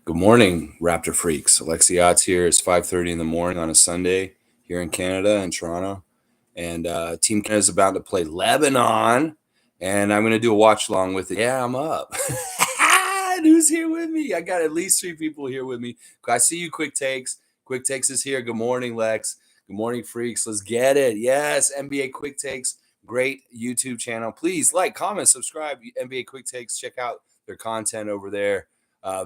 Good morning, Raptor Freaks. Alexiot's here. It's 5:30 in the morning on a Sunday here in Canada in Toronto. And Team Canada is about to play Lebanon. And I'm going to do a watch along with it. Yeah, I'm up. And who's here with me? I got at least 3 people here with me. I see you, Quick Takes. Quick Takes is here. Good morning, Lex. Good morning, Freaks. Let's get it. Yes, NBA Quick Takes. Great YouTube channel. Please like, comment, subscribe. NBA Quick Takes. Check out their content over there.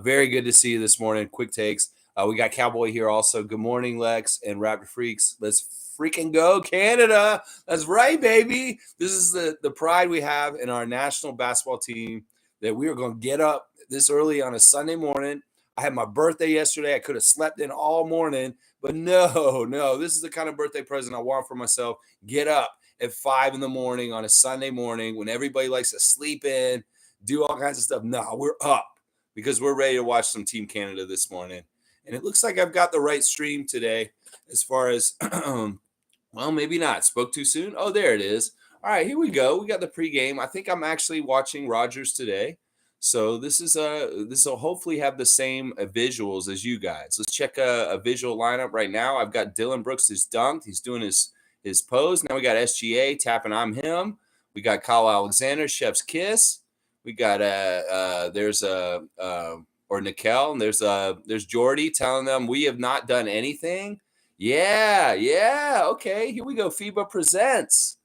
Very good to see you this morning. Quick Takes. We got Cowboy here also. Good morning, Lex and Raptor Freaks. Let's freaking go, Canada. That's right, baby. This is the pride we have in our national basketball team that we are going to get up this early on a Sunday morning. I had my birthday yesterday. I could have slept in all morning, but no. This is the kind of birthday present I want for myself. Get up at 5 in the morning on a Sunday morning when everybody likes to sleep in, do all kinds of stuff. No, we're up because we're ready to watch some Team Canada this morning. And it looks like I've got the right stream today as far as, well, maybe not. Spoke too soon? Oh, there it is. All right, here we go. We got the pregame. I think I'm actually watching Rogers today. So this will hopefully have the same visuals as you guys. Let's check a visual lineup right now. I've got Dylan Brooks is dunked. He's doing his pose. Now we got SGA tapping I'm him. We got Kyle Alexander, Chef's Kiss. We got there's or Nikel, and there's Jordy telling them we have not done anything. Yeah. Okay, here we go. FIBA presents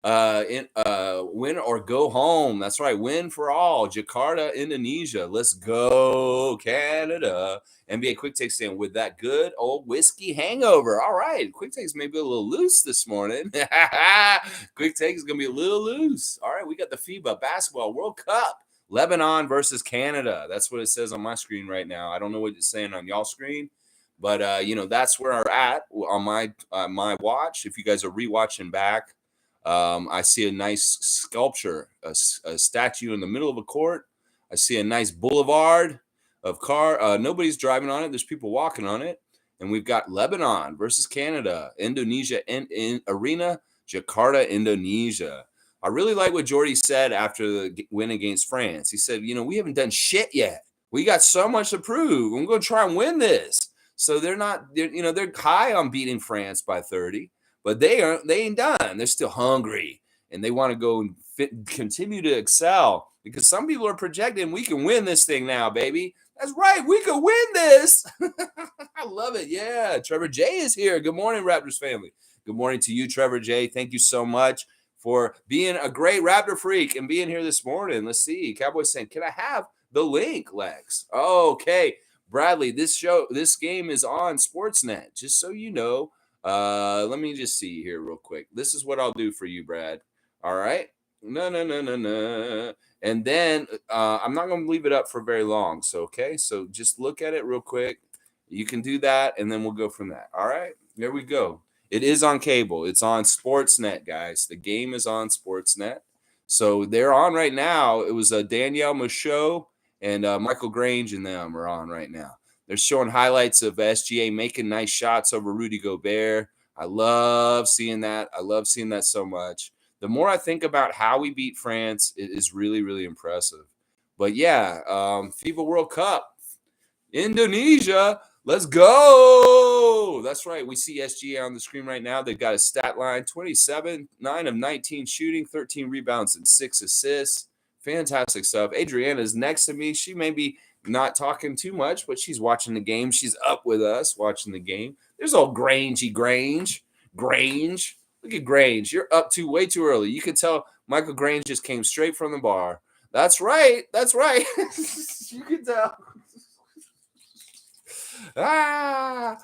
win or go home. That's right, win for all. Jakarta, Indonesia. Let's go, Canada. NBA Quick Takes saying with that good old whiskey hangover. All right, Quick Takes maybe a little loose this morning. Quick Takes is gonna be a little loose. All right, we got the FIBA Basketball World Cup. Lebanon versus Canada. That's what it says on my screen right now. I don't know what it's saying on y'all screen, but that's where we're at on my watch. If you guys are rewatching back, I see a nice sculpture, a statue in the middle of a court. I see a nice boulevard of car. Nobody's driving on it. There's people walking on it. And we've got Lebanon versus Canada, Indonesia in arena, Jakarta, Indonesia. I really like what Jordy said after the win against France. He said, we haven't done shit yet. We got so much to prove. I'm going to try and win this. So they're high on beating France by 30. But they ain't done. They're still hungry, and they want to go and continue to excel because some people are projecting we can win this thing now, baby. That's right. We can win this. I love it. Yeah. Trevor J is here. Good morning, Raptors family. Good morning to you, Trevor J. Thank you so much for being a great Raptor freak and being here this morning. Let's see. Cowboys saying, can I have the link, Lex? Okay. Bradley, this game is on Sportsnet, just so you know. Let me just see here real quick. This is what I'll do for you, Brad. All right. No. And then I'm not going to leave it up for very long. So, okay. So just look at it real quick. You can do that, and then we'll go from that. All right. There we go. It is on cable. It's on Sportsnet, guys. The game is on Sportsnet. So they're on right now. It was Danielle Michaud and Michael Grange and them are on right now. They're showing highlights of SGA making nice shots over Rudy Gobert. I love seeing that. I love seeing that so much. The more I think about how we beat France, it is really, really impressive. But yeah, FIBA World Cup, Indonesia, let's go. That's right. We see SGA on the screen right now. They've got a stat line, 27, 9 of 19 shooting, 13 rebounds, and 6 assists. Fantastic stuff. Adriana's next to me. She may be not talking too much, but she's watching the game. She's up with us watching the game. There's old Grange. Look at Grange. You're up way too early. You can tell Michael Grange just came straight from the bar. That's right. You can tell. Yeah.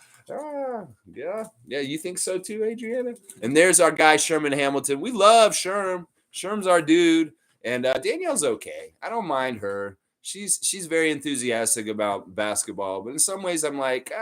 You think so too, Adriana? And there's our guy, Sherman Hamilton. We love Sherm. Sherm's our dude. And Danielle's okay. I don't mind her. She's very enthusiastic about basketball, but in some ways I'm like,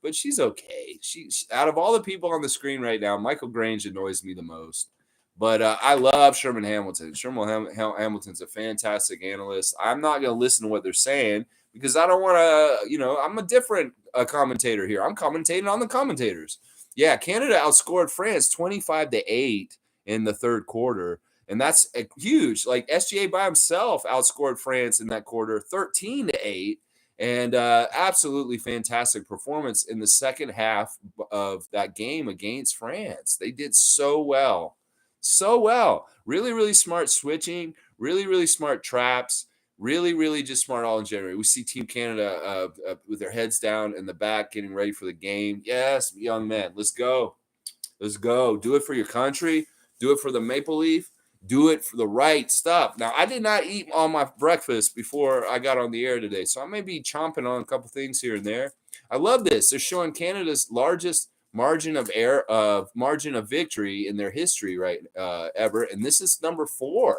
but she's okay. She out of all the people on the screen right now, Michael Grange annoys me the most. But I love Sherman Hamilton. Sherman Hamilton's a fantastic analyst. I'm not going to listen to what they're saying because I don't want to, I'm a different commentator here. I'm commentating on the commentators. Yeah, Canada outscored France 25-8 in the third quarter. And that's huge. Like SGA by himself outscored France in that quarter 13-8. And absolutely fantastic performance in the second half of that game against France. They did so well. So well. Really, really smart switching, really, really smart traps, really, really just smart all in general. We see Team Canada with their heads down in the back, getting ready for the game. Yes, young men, let's go. Let's go. Do it for your country. Do it for the Maple Leaf. Do it for the right stuff. Now, I did not eat all my breakfast before I got on the air today, so I may be chomping on a couple things here and there. I love this. They're showing Canada's largest margin of victory in their history ever, and this is number 4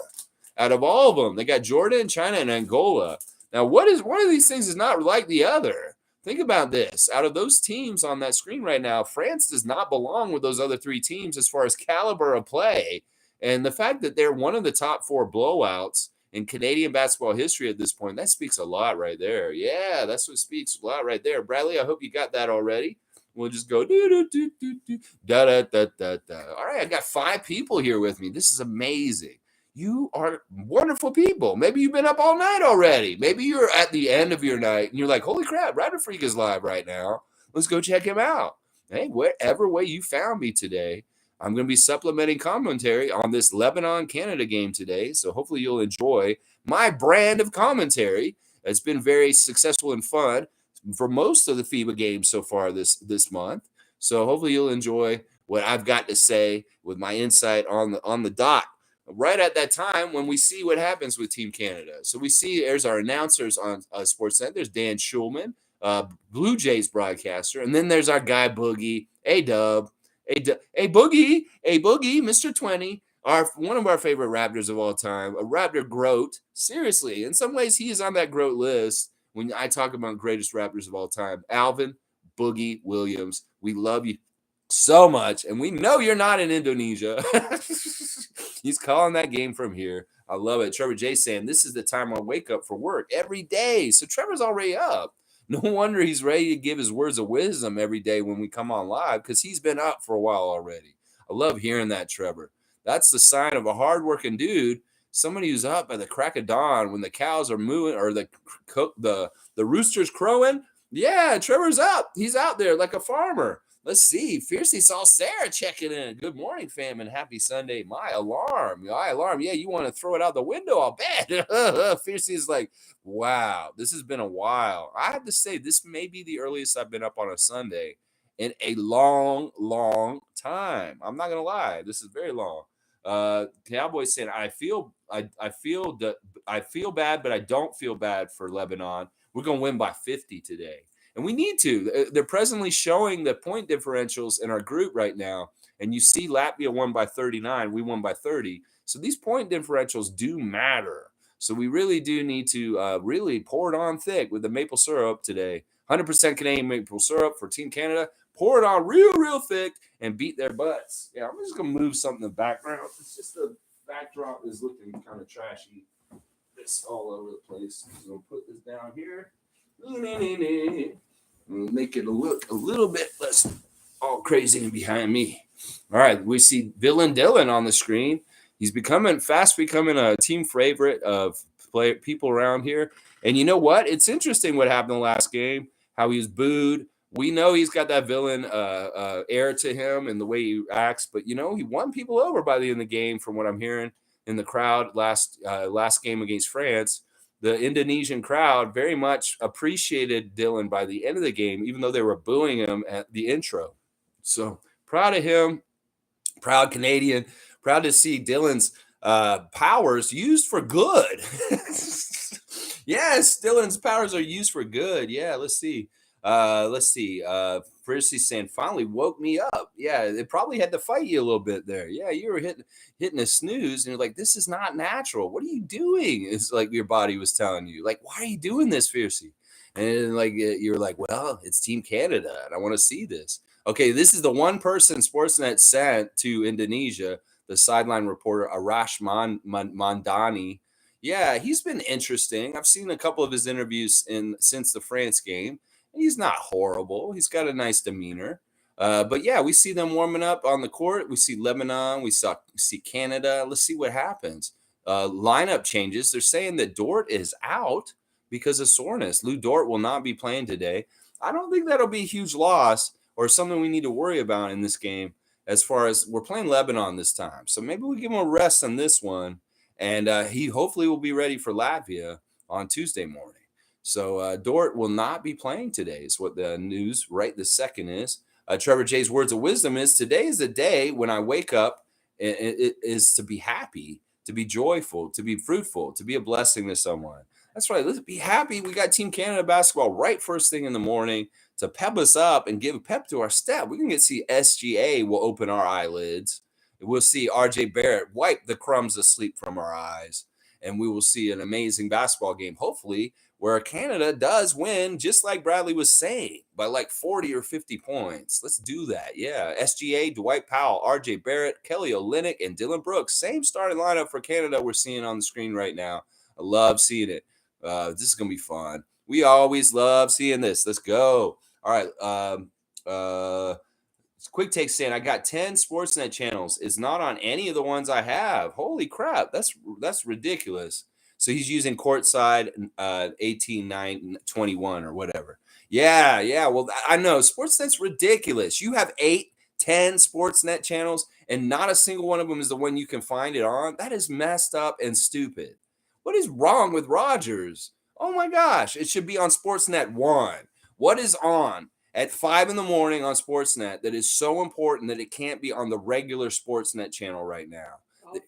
out of all of them. They got Jordan, China, and Angola. Now, what is one of these things is not like the other? Think about this. Out of those teams on that screen right now, France does not belong with those other 3 teams as far as caliber of play. And the fact that they're one of the top 4 blowouts in Canadian basketball history at this point, that speaks a lot right there. Yeah, that's what speaks a lot right there. Bradley, I hope you got that already. We'll just go do do do do do da da da da da. All right, I got 5 people here with me. This is amazing. You are wonderful people. Maybe you've been up all night already. Maybe you're at the end of your night and you're like, holy crap, Raptor Freak is live right now. Let's go check him out. Hey, wherever way you found me today, I'm going to be supplementing commentary on this Lebanon Canada game today. So hopefully you'll enjoy my brand of commentary. It's been very successful and fun for most of the FIBA games so far this month. So hopefully you'll enjoy what I've got to say with my insight on the dot right at that time when we see what happens with Team Canada. So we see there's our announcers on Sportsnet. There's Dan Schulman, Blue Jays broadcaster, and then there's our guy Boogie, A-Dub, Boogie, Mr. 20, one of our favorite Raptors of all time, a Raptor GOAT. Seriously, in some ways, he is on that GOAT list when I talk about greatest Raptors of all time. Alvin Boogie Williams, we love you so much, and we know you're not in Indonesia. He's calling that game from here. I love it. Trevor J saying, this is the time I wake up for work every day. So Trevor's already up. No wonder he's ready to give his words of wisdom every day when we come on live, because he's been up for a while already. I love hearing that, Trevor. That's the sign of a hardworking dude, somebody who's up at the crack of dawn when the cows are mooing or the rooster's crowing. Yeah, Trevor's up. He's out there like a farmer. Let's see. Fiercely saw Sarah checking in. Good morning, fam, and happy Sunday. My alarm. Yeah, you want to throw it out the window, I'll bet. Fiercely is like, wow, this has been a while. I have to say, this may be the earliest I've been up on a Sunday in a long, long time. I'm not going to lie. This is very long. Cowboy saying, I feel bad, but I don't feel bad for Lebanon. We're going to win by 50 today. And we need to. They're presently showing the point differentials in our group right now. And you see Latvia won by 39. We won by 30. So these point differentials do matter. So we really do need to really pour it on thick with the maple syrup today. 100% Canadian maple syrup for Team Canada. Pour it on real thick and beat their butts. Yeah, I'm just going to move something in the background. It's just the backdrop is looking kind of trashy. It's all over the place. I'm going to put this down here. Make it look a little bit less all crazy behind me. All right, we see Villain Dylan on the screen. He's fast becoming a team favorite of people around here. And you know what? It's interesting what happened in the last game, how he was booed. We know he's got that villain air to him and the way he acts, but he won people over by the end of the game from what I'm hearing in the crowd last game against France. The Indonesian crowd very much appreciated Dylan by the end of the game, even though they were booing him at the intro. So proud of him, proud Canadian, proud to see Dylan's powers used for good. Yes, Dylan's powers are used for good. Yeah, let's see. Firstly saying, finally woke me up. Yeah, it probably had to fight you a little bit there. Yeah, you were hitting a snooze, and you're like, this is not natural. What are you doing? It's like your body was telling you, like, why are you doing this, Fiercey? And like you're like, well, it's Team Canada, and I want to see this. Okay, this is the one person Sportsnet sent to Indonesia, the sideline reporter Arash Mandani. Yeah, he's been interesting. I've seen a couple of his interviews since the France game. He's not horrible. He's got a nice demeanor. But yeah, we see them warming up on the court. We see Lebanon. We see Canada. Let's see what happens. Lineup changes. They're saying that Dort is out because of soreness. Lou Dort will not be playing today. I don't think that'll be a huge loss or something we need to worry about in this game, as far as we're playing Lebanon this time. So maybe we give him a rest on this one, and he hopefully will be ready for Latvia on Tuesday morning. So Dort will not be playing today, is what the news right this second is. Trevor J's words of wisdom is, today is the day when I wake up, it is to be happy, to be joyful, to be fruitful, to be a blessing to someone. That's right. Let's be happy. We got Team Canada basketball right first thing in the morning to pep us up and give pep to our step. We can get see SGA will open our eyelids. We'll see RJ Barrett wipe the crumbs of sleep from our eyes. And we will see an amazing basketball game, hopefully, where Canada does win, just like Bradley was saying, by like 40 or 50 points. Let's do that. Yeah. SGA, Dwight Powell, RJ Barrett, Kelly Olynyk, and Dylan Brooks. Same starting lineup for Canada we're seeing on the screen right now. I love seeing it. This is going to be fun. We always love seeing this. Let's go. All right. Quick Take saying, I got 10 Sportsnet channels. It's not on any of the ones I have. Holy crap. That's ridiculous. So he's using courtside 18, 9, 21 or whatever. Yeah. Well, I know. Sportsnet's ridiculous. You have 8, 10 Sportsnet channels, and not a single one of them is the one you can find it on. That is messed up and stupid. What is wrong with Rogers? Oh my gosh. It should be on Sportsnet 1. What is on at 5 in the morning on Sportsnet that is so important that it can't be on the regular Sportsnet channel right now? Oh.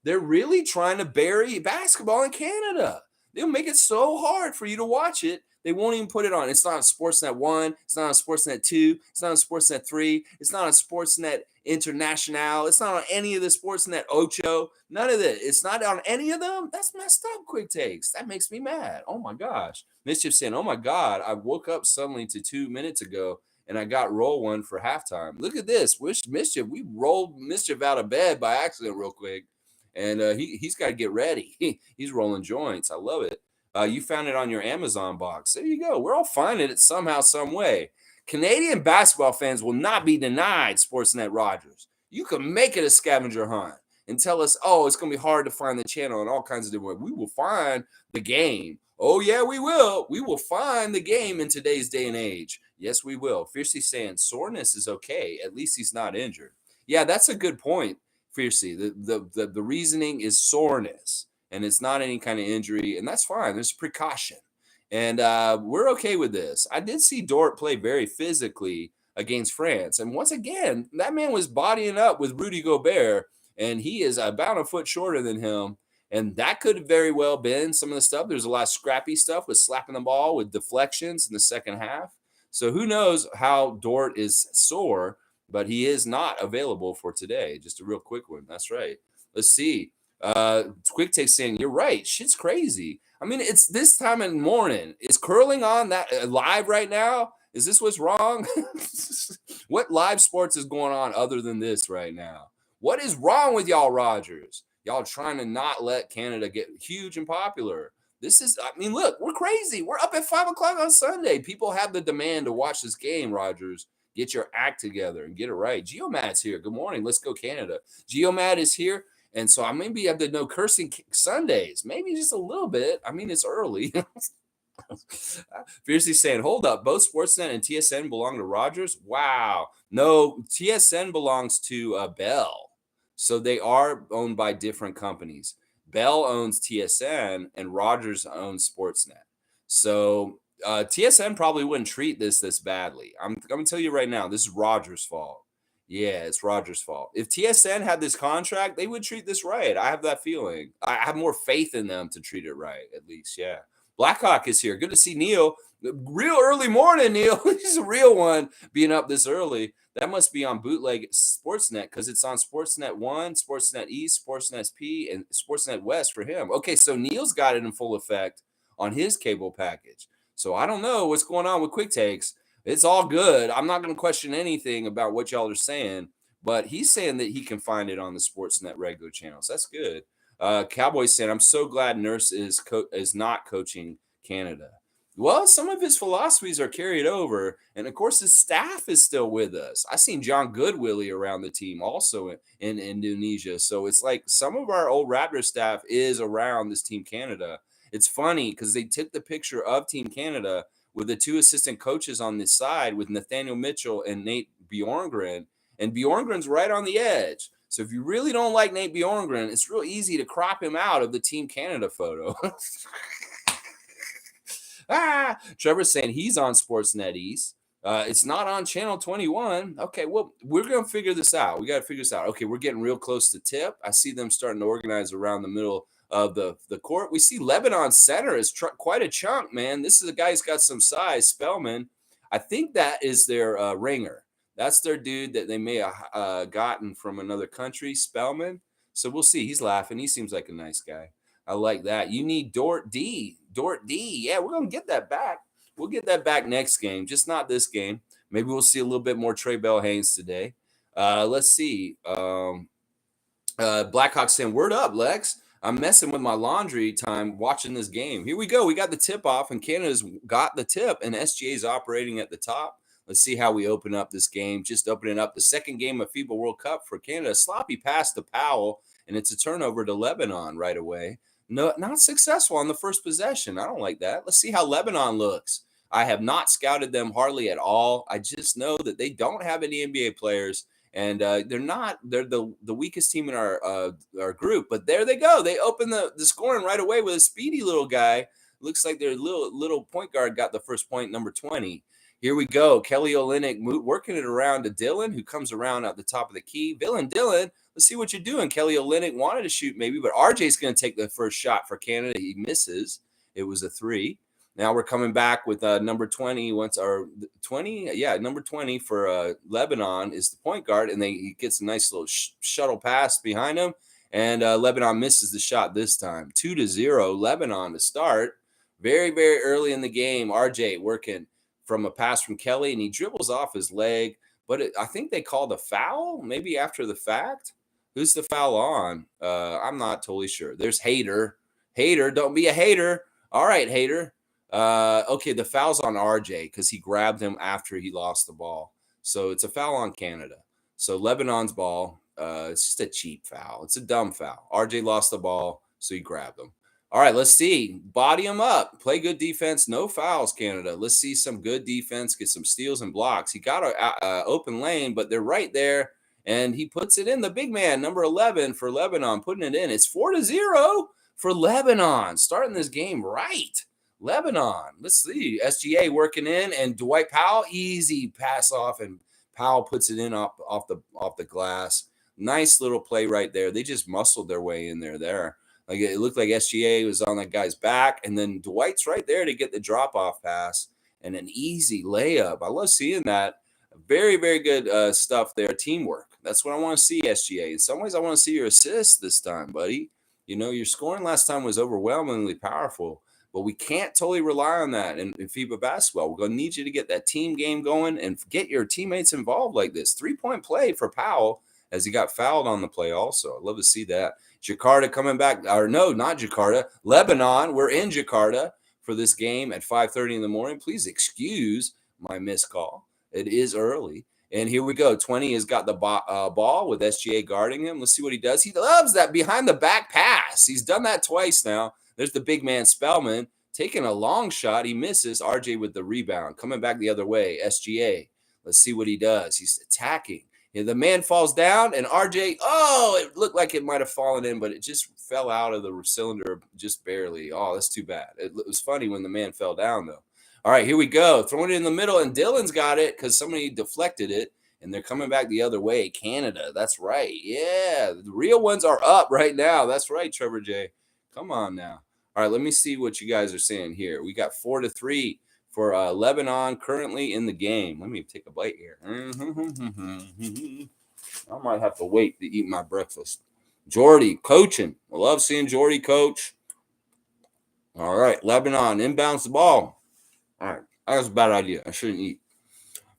They're really trying to bury basketball in Canada. They'll make it so hard for you to watch it. They won't even put it on. It's not on Sportsnet 1. It's not on Sportsnet 2. It's not on Sportsnet 3. It's not on Sportsnet International. It's not on any of the Sportsnet Ocho. None of it. It's not on any of them. That's messed up, Quick Takes. That makes me mad. Oh, my gosh. Mischief saying, oh, my God. I woke up suddenly to 2 minutes ago, and I got roll one for halftime. Look at this. Mischief. We rolled Mischief out of bed by accident real quick. And he's got to get ready. He's rolling joints. I love it. You found it on your Amazon box. There you go. We're all finding it somehow, some way. Canadian basketball fans will not be denied Sportsnet Rogers. You can make it a scavenger hunt and tell us, oh, it's going to be hard to find the channel and all kinds of different ways. We will find the game. Oh, yeah, we will. We will find the game in today's day and age. Yes, we will. Fiercely saying soreness is okay. At least he's not injured. Yeah, that's a good point, Fiercely. The reasoning is soreness. And it's not any kind of injury, and that's fine. There's precaution, and we're okay with this. I did see Dort play very physically against France, and once again, that man was bodying up with Rudy Gobert, and he is about a foot shorter than him, and that could have very well been some of the stuff. There's a lot of scrappy stuff with slapping the ball, with deflections in the second half. So who knows how Dort is sore, but he is not available for today. Just a real quick one. That's right. Let's see. Quick Take saying, you're right. Shit's crazy. I mean, it's this time in the morning. Is curling on that live right now? Is this what's wrong? What live sports is going on other than this right now? What is wrong with y'all, Rogers? Y'all trying to not let Canada get huge and popular. This is, I mean, look, we're crazy. We're up at 5 o'clock on Sunday. People have the demand to watch this game, Rogers. Get your act together and get it right. Geomad's here. Good morning. Let's go, Canada. Geomad is here. And so I maybe have to know cursing Sundays, maybe just a little bit. I mean, it's early. Fiercely saying, hold up, both Sportsnet and TSN belong to Rogers? Wow. No, TSN belongs to Bell. So they are owned by different companies. Bell owns TSN and Rogers owns Sportsnet. So TSN probably wouldn't treat this badly. I'm going to tell you right now, this is Rogers' fault. Yeah, it's Rogers' fault. If TSN had this contract, they would treat this right. I have that feeling. I have more faith in them to treat it right, at least. Yeah. Blackhawk is here. Good to see Neil. Real early morning, Neil. He's a real one being up this early. That must be on Bootleg Sportsnet because it's on Sportsnet 1, Sportsnet East, Sportsnet P, and Sportsnet West for him. Okay, so Neil's got it in full effect on his cable package. So I don't know what's going on with Quick Takes. It's all good. I'm not going to question anything about what y'all are saying, but he's saying that he can find it on the Sportsnet regular channels. That's good. Cowboys saying, I'm so glad Nurse is not coaching Canada. Well, some of his philosophies are carried over, and of course his staff is still with us. I seen John Goodwillie around the team also in Indonesia. So it's like some of our old Raptor staff is around this Team Canada. It's funny because they took the picture of Team Canada with the two assistant coaches on this side with Nathaniel Mitchell and Nate Bjorngren. And Bjorngren's right on the edge. So if you really don't like Nate Bjorngren, it's real easy to crop him out of the Team Canada photo. Trevor's saying he's on Sportsnet East. It's not on Channel 21. Okay, well, we're going to figure this out. We got to figure this out. Okay, we're getting real close to tip. I see them starting to organize around the middle of the court. We see Lebanon center is quite a chunk, man. This is a guy who's got some size, Spellman. I think that is their ringer. That's their dude that they may have gotten from another country, Spellman. So we'll see. He's laughing. He seems like a nice guy. I like that. You need Dort D. Yeah, we're going to get that back. We'll get that back next game, just not this game. Maybe we'll see a little bit more Trey Bell Haynes today. Let's see. Blackhawks saying, word up, Lex. I'm messing with my laundry time watching this game. Here we go. We got the tip off, and Canada's got the tip, and SGA is operating at the top. Let's see how we open up this game. Just opening up the second game of FIBA World Cup for Canada. Sloppy pass to Powell, and it's a turnover to Lebanon right away. No, not successful on the first possession. I don't like that. Let's see how Lebanon looks. I have not scouted them hardly at all. I just know that they don't have any NBA players, and they're the weakest team in our group. But there they go. They open the scoring right away with a speedy little guy. Looks like their little point guard got the first point, number 20. Here we go. Kelly Olynyk working it around to Dylan, who comes around at the top of the key. Dylan, let's see what you're doing. Kelly Olynyk wanted to shoot maybe, but RJ's going to take the first shot for Canada. He misses. It was a 3. Now we're coming back with number 20. Once our 20, number 20 for Lebanon is the point guard, and he gets a nice little shuttle pass behind him, and Lebanon misses the shot this time. 2-0, Lebanon to start. Very, very early in the game, RJ working from a pass from Kelly, and he dribbles off his leg. But I think they called a foul, maybe after the fact. Who's the foul on? I'm not totally sure. There's Hater. Don't be a hater. All right, Hater. Okay, the foul's on RJ because he grabbed him after he lost the ball. So it's a foul on Canada. So Lebanon's ball, it's just a cheap foul. It's a dumb foul. RJ lost the ball, so he grabbed him. All right, let's see. Body him up. Play good defense. No fouls, Canada. Let's see some good defense. Get some steals and blocks. He got an open lane, but they're right there, and he puts it in. The big man, number 11 for Lebanon, putting it in. It's 4-0 for Lebanon. Starting this game right. Lebanon. Let's see. SGA working in, and Dwight Powell, easy pass off, and Powell puts it in off the glass. Nice little play right there. They just muscled their way in there. Like it looked like SGA was on that guy's back, and then Dwight's right there to get the drop-off pass and an easy layup. I love seeing that. Very, very good stuff there. Teamwork. That's what I want to see, SGA. In some ways, I want to see your assist this time, buddy. You know, your scoring last time was overwhelmingly powerful, but we can't totally rely on that in FIBA basketball. We're going to need you to get that team game going and get your teammates involved like this. 3-point play for Powell as he got fouled on the play also. I'd love to see that. Jakarta coming back, or no, not Jakarta, Lebanon. We're in Jakarta for this game at 5:30 in the morning. Please excuse my missed call. It is early. And here we go. 20 has got the ball with SGA guarding him. Let's see what he does. He loves that behind the back pass. He's done that twice now. There's the big man Spellman taking a long shot. He misses. RJ with the rebound. Coming back the other way. SGA. Let's see what he does. He's attacking. The man falls down, and RJ, it looked like it might have fallen in, but it just fell out of the cylinder just barely. Oh, that's too bad. It was funny when the man fell down, though. All right, here we go. Throwing it in the middle, and Dylan's got it because somebody deflected it, and they're coming back the other way. Canada, that's right. Yeah, the real ones are up right now. That's right, Trevor J. Come on now. All right, let me see what you guys are saying here. We got 4-3 for Lebanon currently in the game. Let me take a bite here. I might have to wait to eat my breakfast. Jordy coaching. I love seeing Jordy coach. All right, Lebanon inbounds the ball. All right, that was a bad idea. I shouldn't eat.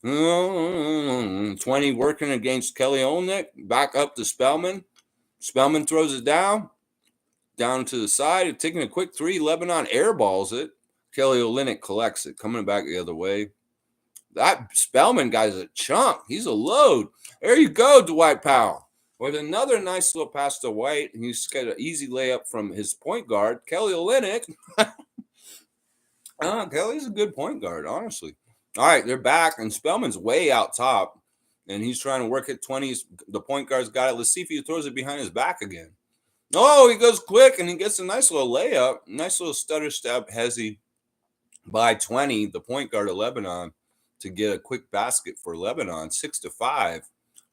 20 working against Kelly Olynyk. Back up to Spellman. Spellman throws it down to the side. Taking a quick 3. Lebanon airballs it. Kelly Olynyk collects it. Coming back the other way. That Spellman guy's a chunk. He's a load. There you go, Dwight Powell. with another nice little pass to White, and he's got an easy layup from his point guard, Kelly Olynyk. Kelly's a good point guard, honestly. All right, they're back, and Spellman's way out top, and he's trying to work at 20s. The point guard's got it. Let's see if he throws it behind his back again. Oh, he goes quick, and he gets a nice little layup. Nice little stutter step, Hezzy by 20, the point guard of Lebanon, to get a quick basket for Lebanon, 6-5.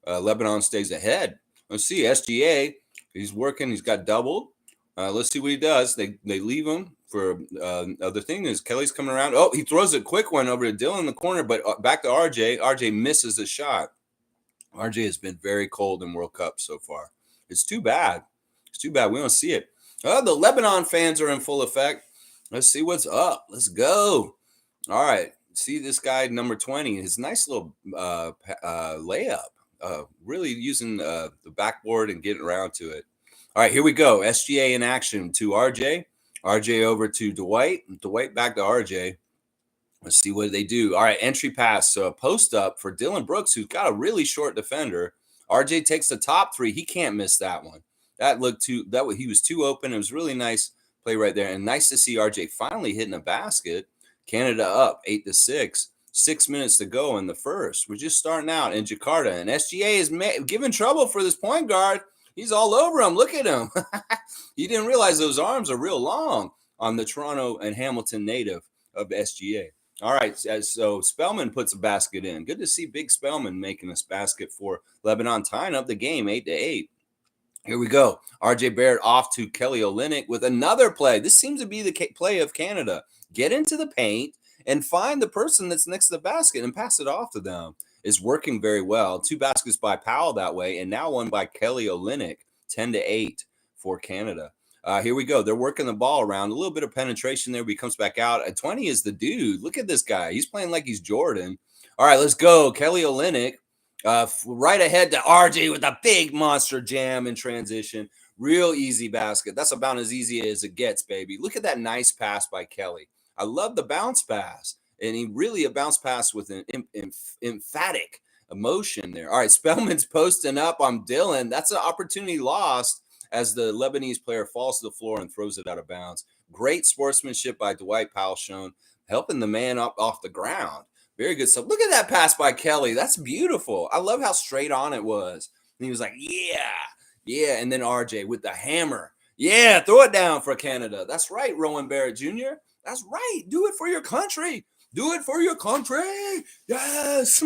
Lebanon stays ahead. Let's see, SGA, he's working. He's got doubled. Let's see what he does. They leave him for other thing is Kelly's coming around. Oh, he throws a quick one over to Dylan in the corner, but back to RJ. RJ misses a shot. RJ has been very cold in World Cup so far. It's too bad. It's too bad we don't see it. Oh, the Lebanon fans are in full effect. Let's see what's up. Let's go. All right. See this guy, number 20, his nice little layup. Really using the backboard and getting around to it. All right, here we go. SGA in action to RJ. RJ over to Dwight. Dwight back to RJ. Let's see what they do. All right, entry pass. So a post up for Dylan Brooks, who's got a really short defender. RJ takes the top three. He can't miss that one. That looked he was too open. It was really nice play right there. And nice to see RJ finally hitting a basket. Canada up 8-6. 6 minutes to go in the first. We're just starting out in Jakarta. And SGA is giving trouble for this point guard. He's all over him. Look at him. He didn't realize those arms are real long on the Toronto and Hamilton native of SGA. All right, so Spellman puts a basket in. Good to see Big Spellman making this basket for Lebanon, tying up the game 8-8. Here we go. RJ Barrett off to Kelly Olynyk with another play. This seems to be the play of Canada. Get into the paint and find the person that's next to the basket and pass it off to them. Is working very well. 2 baskets by Powell that way, and now one by Kelly Olynyk, 10-8 for Canada. Here we go. They're working the ball around. A little bit of penetration there. But he comes back out. At 20 is the dude. Look at this guy. He's playing like he's Jordan. All right, let's go. Kelly Olynyk right ahead to RJ with a big monster jam in transition. Real easy basket. That's about as easy as it gets, baby. Look at that nice pass by Kelly. I love the bounce pass. And he really a bounce pass with an emphatic emotion there. All right, Spellman's posting up on Dylan. That's an opportunity lost as the Lebanese player falls to the floor and throws it out of bounds. Great sportsmanship by Dwight Powell shown, helping the man up off the ground. Very good stuff. Look at that pass by Kelly. That's beautiful. I love how straight on it was. And he was like, yeah. And then RJ with the hammer. Yeah, throw it down for Canada. That's right, Rowan Barrett Jr. That's right. Do it for your country. Do it for your country. Yes.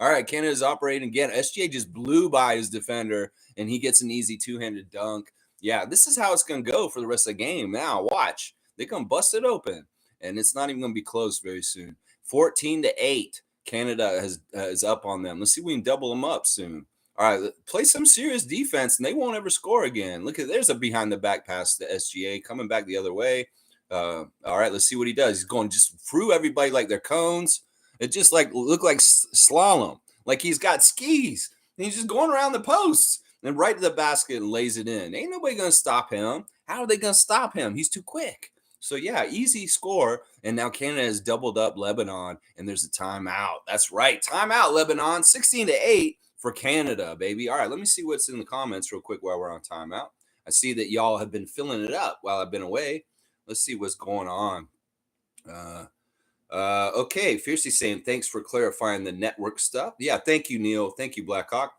All right, Canada's operating again. SGA just blew by his defender, and he gets an easy two-handed dunk. Yeah, this is how it's going to go for the rest of the game. Now, watch. They're going to bust it open, and it's not even going to be close very soon. 14-8. Canada is up on them. Let's see if we can double them up soon. All right, play some serious defense, and they won't ever score again. Look, there's a behind-the-back pass to SGA coming back the other way. All right, let's see what he does. He's going just through everybody like they're cones. It just look like slalom, like he's got skis. And he's just going around the posts and right to the basket and lays it in. Ain't nobody going to stop him. How are they going to stop him? He's too quick. So, yeah, easy score. And now Canada has doubled up Lebanon, and there's a timeout. That's right. Timeout, Lebanon. 16-8 for Canada, baby. All right, let me see what's in the comments real quick while we're on timeout. I see that y'all have been filling it up while I've been away. Let's see what's going on. Okay, Fiercely saying, thanks for clarifying the network stuff. Yeah, thank you, Neil. Thank you, Blackhawk.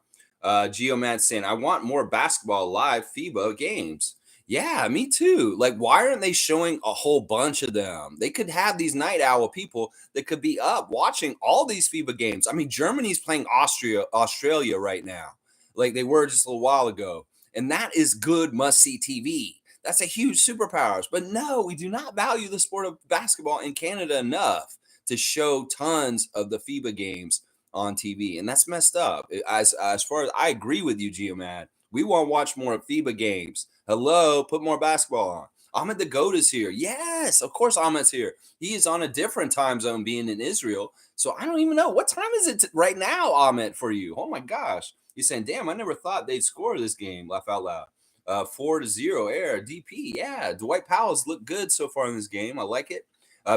Geomad saying, I want more basketball live FIBA games. Yeah, me too. Like, why aren't they showing a whole bunch of them? They could have these night owl people that could be up watching all these FIBA games. I mean, Germany's playing Australia right now, like they were just a little while ago. And that is good must-see TV. That's a huge superpowers. But no, we do not value the sport of basketball in Canada enough to show tons of the FIBA games on TV. And that's messed up. As far as I agree with you, Geomad, we want to watch more FIBA games. Hello, put more basketball on. Ahmed the GOAT is here. Yes, of course Ahmed's here. He is on a different time zone being in Israel. So I don't even know. What time is it right now, Ahmed, for you? Oh, my gosh. You're saying, damn, I never thought they'd score this game. Laugh out loud. 4-0 air DP. Yeah, Dwight Powell's looked good so far in this game. I like it.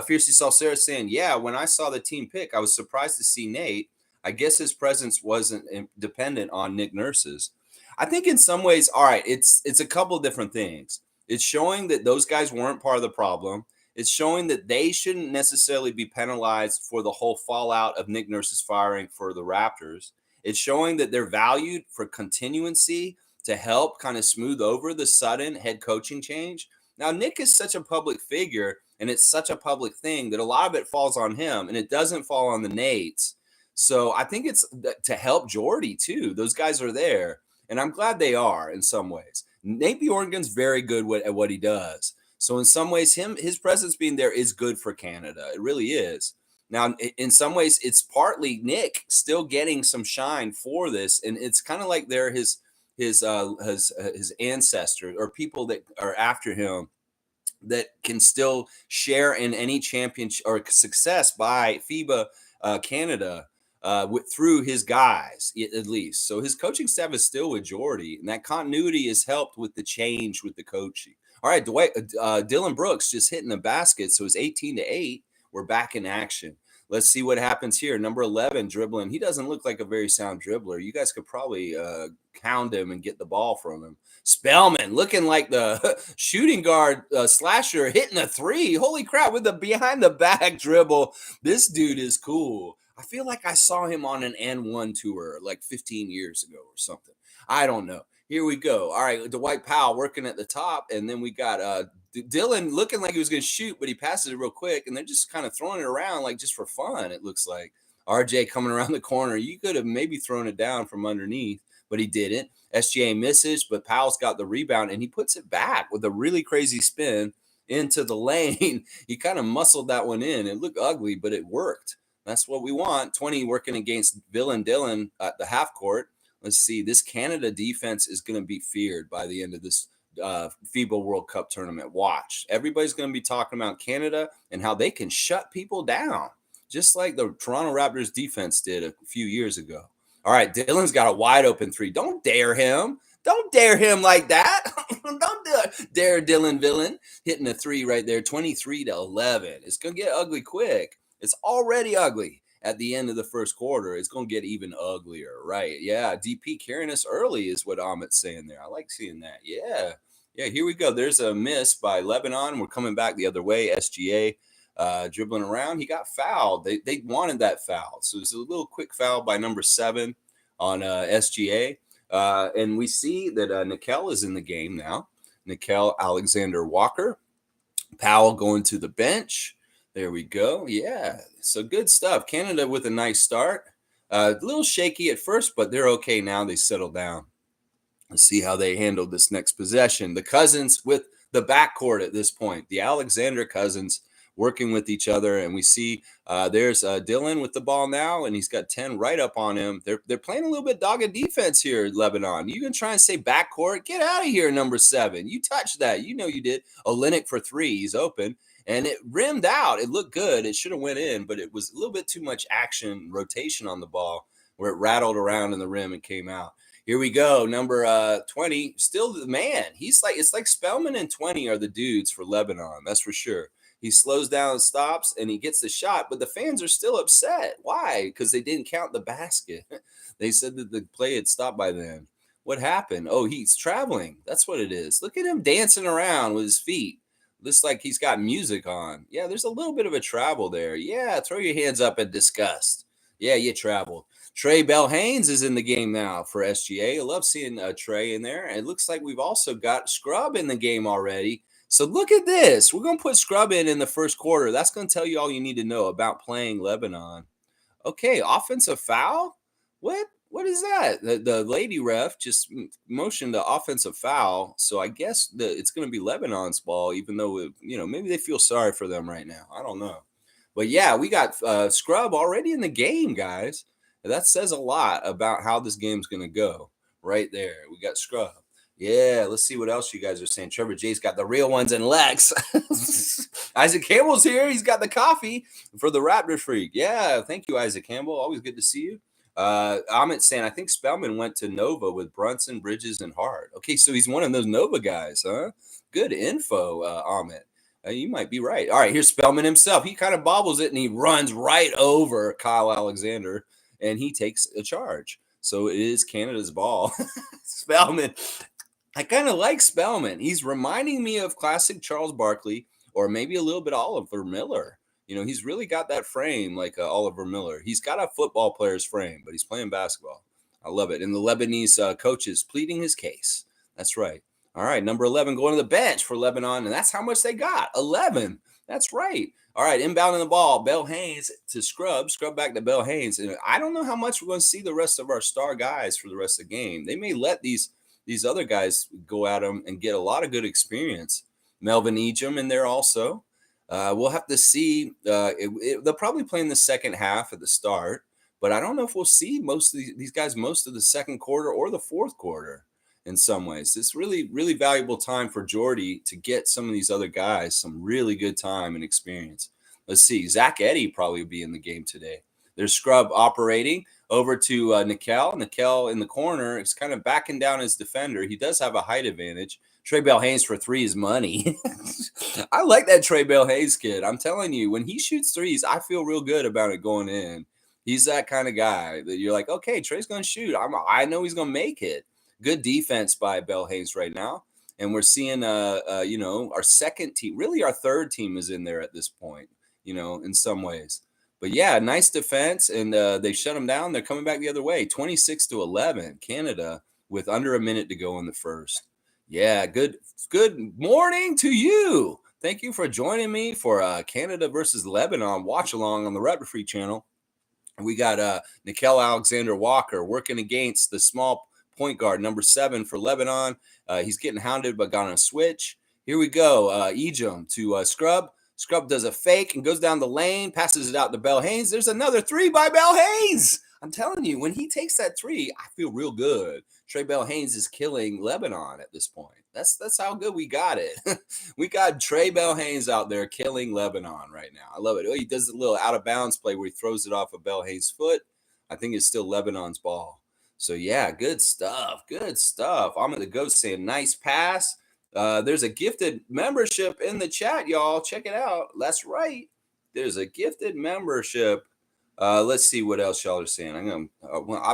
Fiercely Salsera saying, yeah, when I saw the team pick, I was surprised to see Nate. I guess his presence wasn't dependent on Nick Nurse's. I think in some ways, all right, it's a couple different things. It's showing that those guys weren't part of the problem. It's showing that they shouldn't necessarily be penalized for the whole fallout of Nick Nurse's firing for the Raptors. It's showing that they're valued for continuancy to help kind of smooth over the sudden head coaching change. Now, Nick is such a public figure and it's such a public thing that a lot of it falls on him and it doesn't fall on the Nates. So I think it's to help Jordy too. Those guys are there, and I'm glad they are in some ways. Nate Bjorkgren's very good at what he does. So in some ways, his presence being there is good for Canada. It really is. Now, in some ways, it's partly Nick still getting some shine for this, and it's kind of like they're his ancestors or people that are after him that can still share in any championship or success by FIBA Canada through his guys, at least. So his coaching staff is still with Jordy, and that continuity has helped with the change with the coaching. All right, Dylan Brooks just hitting the basket, so it's 18-8. We're back in action. Let's see what happens here. Number 11 dribbling. He doesn't look like a very sound dribbler. You guys could probably hound him and get the ball from him. Spellman looking like the shooting guard slasher hitting a three. Holy crap, with the behind the back dribble. This dude is cool. I feel like I saw him on an N1 tour like 15 years ago or something. I don't know. Here we go. All right, Dwight Powell working at the top, and then we got Dylan looking like he was going to shoot, but he passes it real quick, and they're just kind of throwing it around like just for fun, it looks like. RJ coming around the corner. You could have maybe thrown it down from underneath, but he didn't. SGA misses, but Powell's got the rebound, and he puts it back with a really crazy spin into the lane. He kind of muscled that one in. It looked ugly, but it worked. That's what we want. 20 working against Bill and Dylan at the half court. Let's see. This Canada defense is going to be feared by the end of this FIBA World Cup tournament. Watch. Everybody's going to be talking about Canada and how they can shut people down, just like the Toronto Raptors defense did a few years ago. All right, Dylan's got a wide open three. Don't dare him. Don't dare him like that. Don't dare Dylan Villain hitting a three right there, 23-11. It's going to get ugly quick. It's already ugly at the end of the first quarter. It's going to get even uglier, right? Yeah, DP carrying us early is what Amit's saying there. I like seeing that. Yeah, here we go. There's a miss by Lebanon. We're coming back the other way. SGA dribbling around. He got fouled. They wanted that foul. So it's a little quick foul by number 7 on SGA. And we see that Nickel is in the game now. Nickel Alexander Walker. Powell going to the bench. There we go. Yeah, so good stuff. Canada with a nice start. A little shaky at first, but they're okay now. They settle down. Let's see how they handle this next possession. The Cousins with the backcourt at this point. The Alexander Cousins working with each other, and we see there's Dylan with the ball now, and he's got 10 right up on him. They're playing a little bit dogged defense here, Lebanon. You can try and say backcourt. Get out of here, number 7. You touched that. You know you did. Olynyk for 3. He's open. And it rimmed out. It looked good. It should have went in, but it was a little bit too much action, rotation on the ball, where it rattled around in the rim and came out. Here we go. Number 20, still the man. It's like Spellman and 20 are the dudes for Lebanon. That's for sure. He slows down and stops, and he gets the shot, but the fans are still upset. Why? Because they didn't count the basket. They said that the play had stopped by then. What happened? Oh, he's traveling. That's what it is. Look at him dancing around with his feet. Looks like he's got music on. Yeah, there's a little bit of a travel there. Yeah, throw your hands up in disgust. Yeah, you traveled. Trey Bell-Haynes is in the game now for SGA. I love seeing Trey in there. And it looks like we've also got Scrub in the game already. So look at this. We're going to put Scrub in the first quarter. That's going to tell you all you need to know about playing Lebanon. Okay, offensive foul? What is that? The lady ref just motioned the offensive foul. So I guess it's going to be Lebanon's ball, even though, maybe they feel sorry for them right now. I don't know. But yeah, we got Scrub already in the game, guys. That says a lot about how this game's going to go right there. We got Scrub. Yeah, let's see what else you guys are saying. Trevor J's got the real ones and Lex. Isaac Campbell's here. He's got the coffee for the Raptor Freak. Yeah, thank you, Isaac Campbell. Always good to see you. Amit saying, I think Spellman went to Nova with Brunson, Bridges, and Hart. Okay, so he's one of those Nova guys, huh? Good info, Amit. You might be right. All right, here's Spellman himself. He kind of bobbles it, and he runs right over Kyle Alexander, and he takes a charge. So it is Canada's ball. Spellman. I kind of like Spellman. He's reminding me of classic Charles Barkley, or maybe a little bit Oliver Miller. He's really got that frame like Oliver Miller. He's got a football player's frame, but he's playing basketball. I love it. And the Lebanese coach is pleading his case. That's right. All right, number 11 going to the bench for Lebanon, and that's how much they got. 11. That's right. All right, inbounding the ball, Bell Haynes to Scrub back to Bell Haynes. And I don't know how much we're going to see the rest of our star guys for the rest of the game. They may let these other guys go at them and get a lot of good experience. Melvin Ejim in there also. We'll have to see. They'll probably play in the second half at the start, but I don't know if we'll see most of these guys most of the second quarter or the fourth quarter. In some ways, it's really, really valuable time for Jordy to get some of these other guys some really good time and experience. Let's see. Zach Eddy probably will be in the game today. There's Scrub operating over to Nickel. Nickel in the corner is kind of backing down his defender. He does have a height advantage. Trey Bell Haynes for three is money. I like that Trey Bell Haynes kid. I'm telling you, when he shoots threes, I feel real good about it going in. He's that kind of guy that you're like, okay, Trey's going to shoot. I know he's going to make it. Good defense by Bell Haynes right now. And we're seeing, our second team, really our third team is in there at this point, in some ways. But yeah, nice defense. And they shut them down. They're coming back the other way, 26-11, Canada with under a minute to go in the first. Yeah, good morning to you. Thank you for joining me for Canada versus Lebanon Watchalong on the Raptor Free channel. We got Nickel Alexander-Walker working against the small point guard, number 7 for Lebanon. He's getting hounded, but got on a switch. Here we go. Ejim to Scrub. Scrub does a fake and goes down the lane, passes it out to Bell Haynes. There's another three by Bell Haynes. I'm telling you, when he takes that three, I feel real good. Trey Bell Haynes is killing Lebanon at this point. That's how good we got it. We got Trey Bell Haynes out there killing Lebanon right now. I love it. Oh, he does a little out of bounds play where he throws it off of Bell Haynes' foot. I think it's still Lebanon's ball. So, yeah, good stuff. Good stuff. I'm going to go saying nice pass. There's a gifted membership in the chat, y'all. Check it out. That's right. There's a gifted membership. Let's see what else y'all are saying.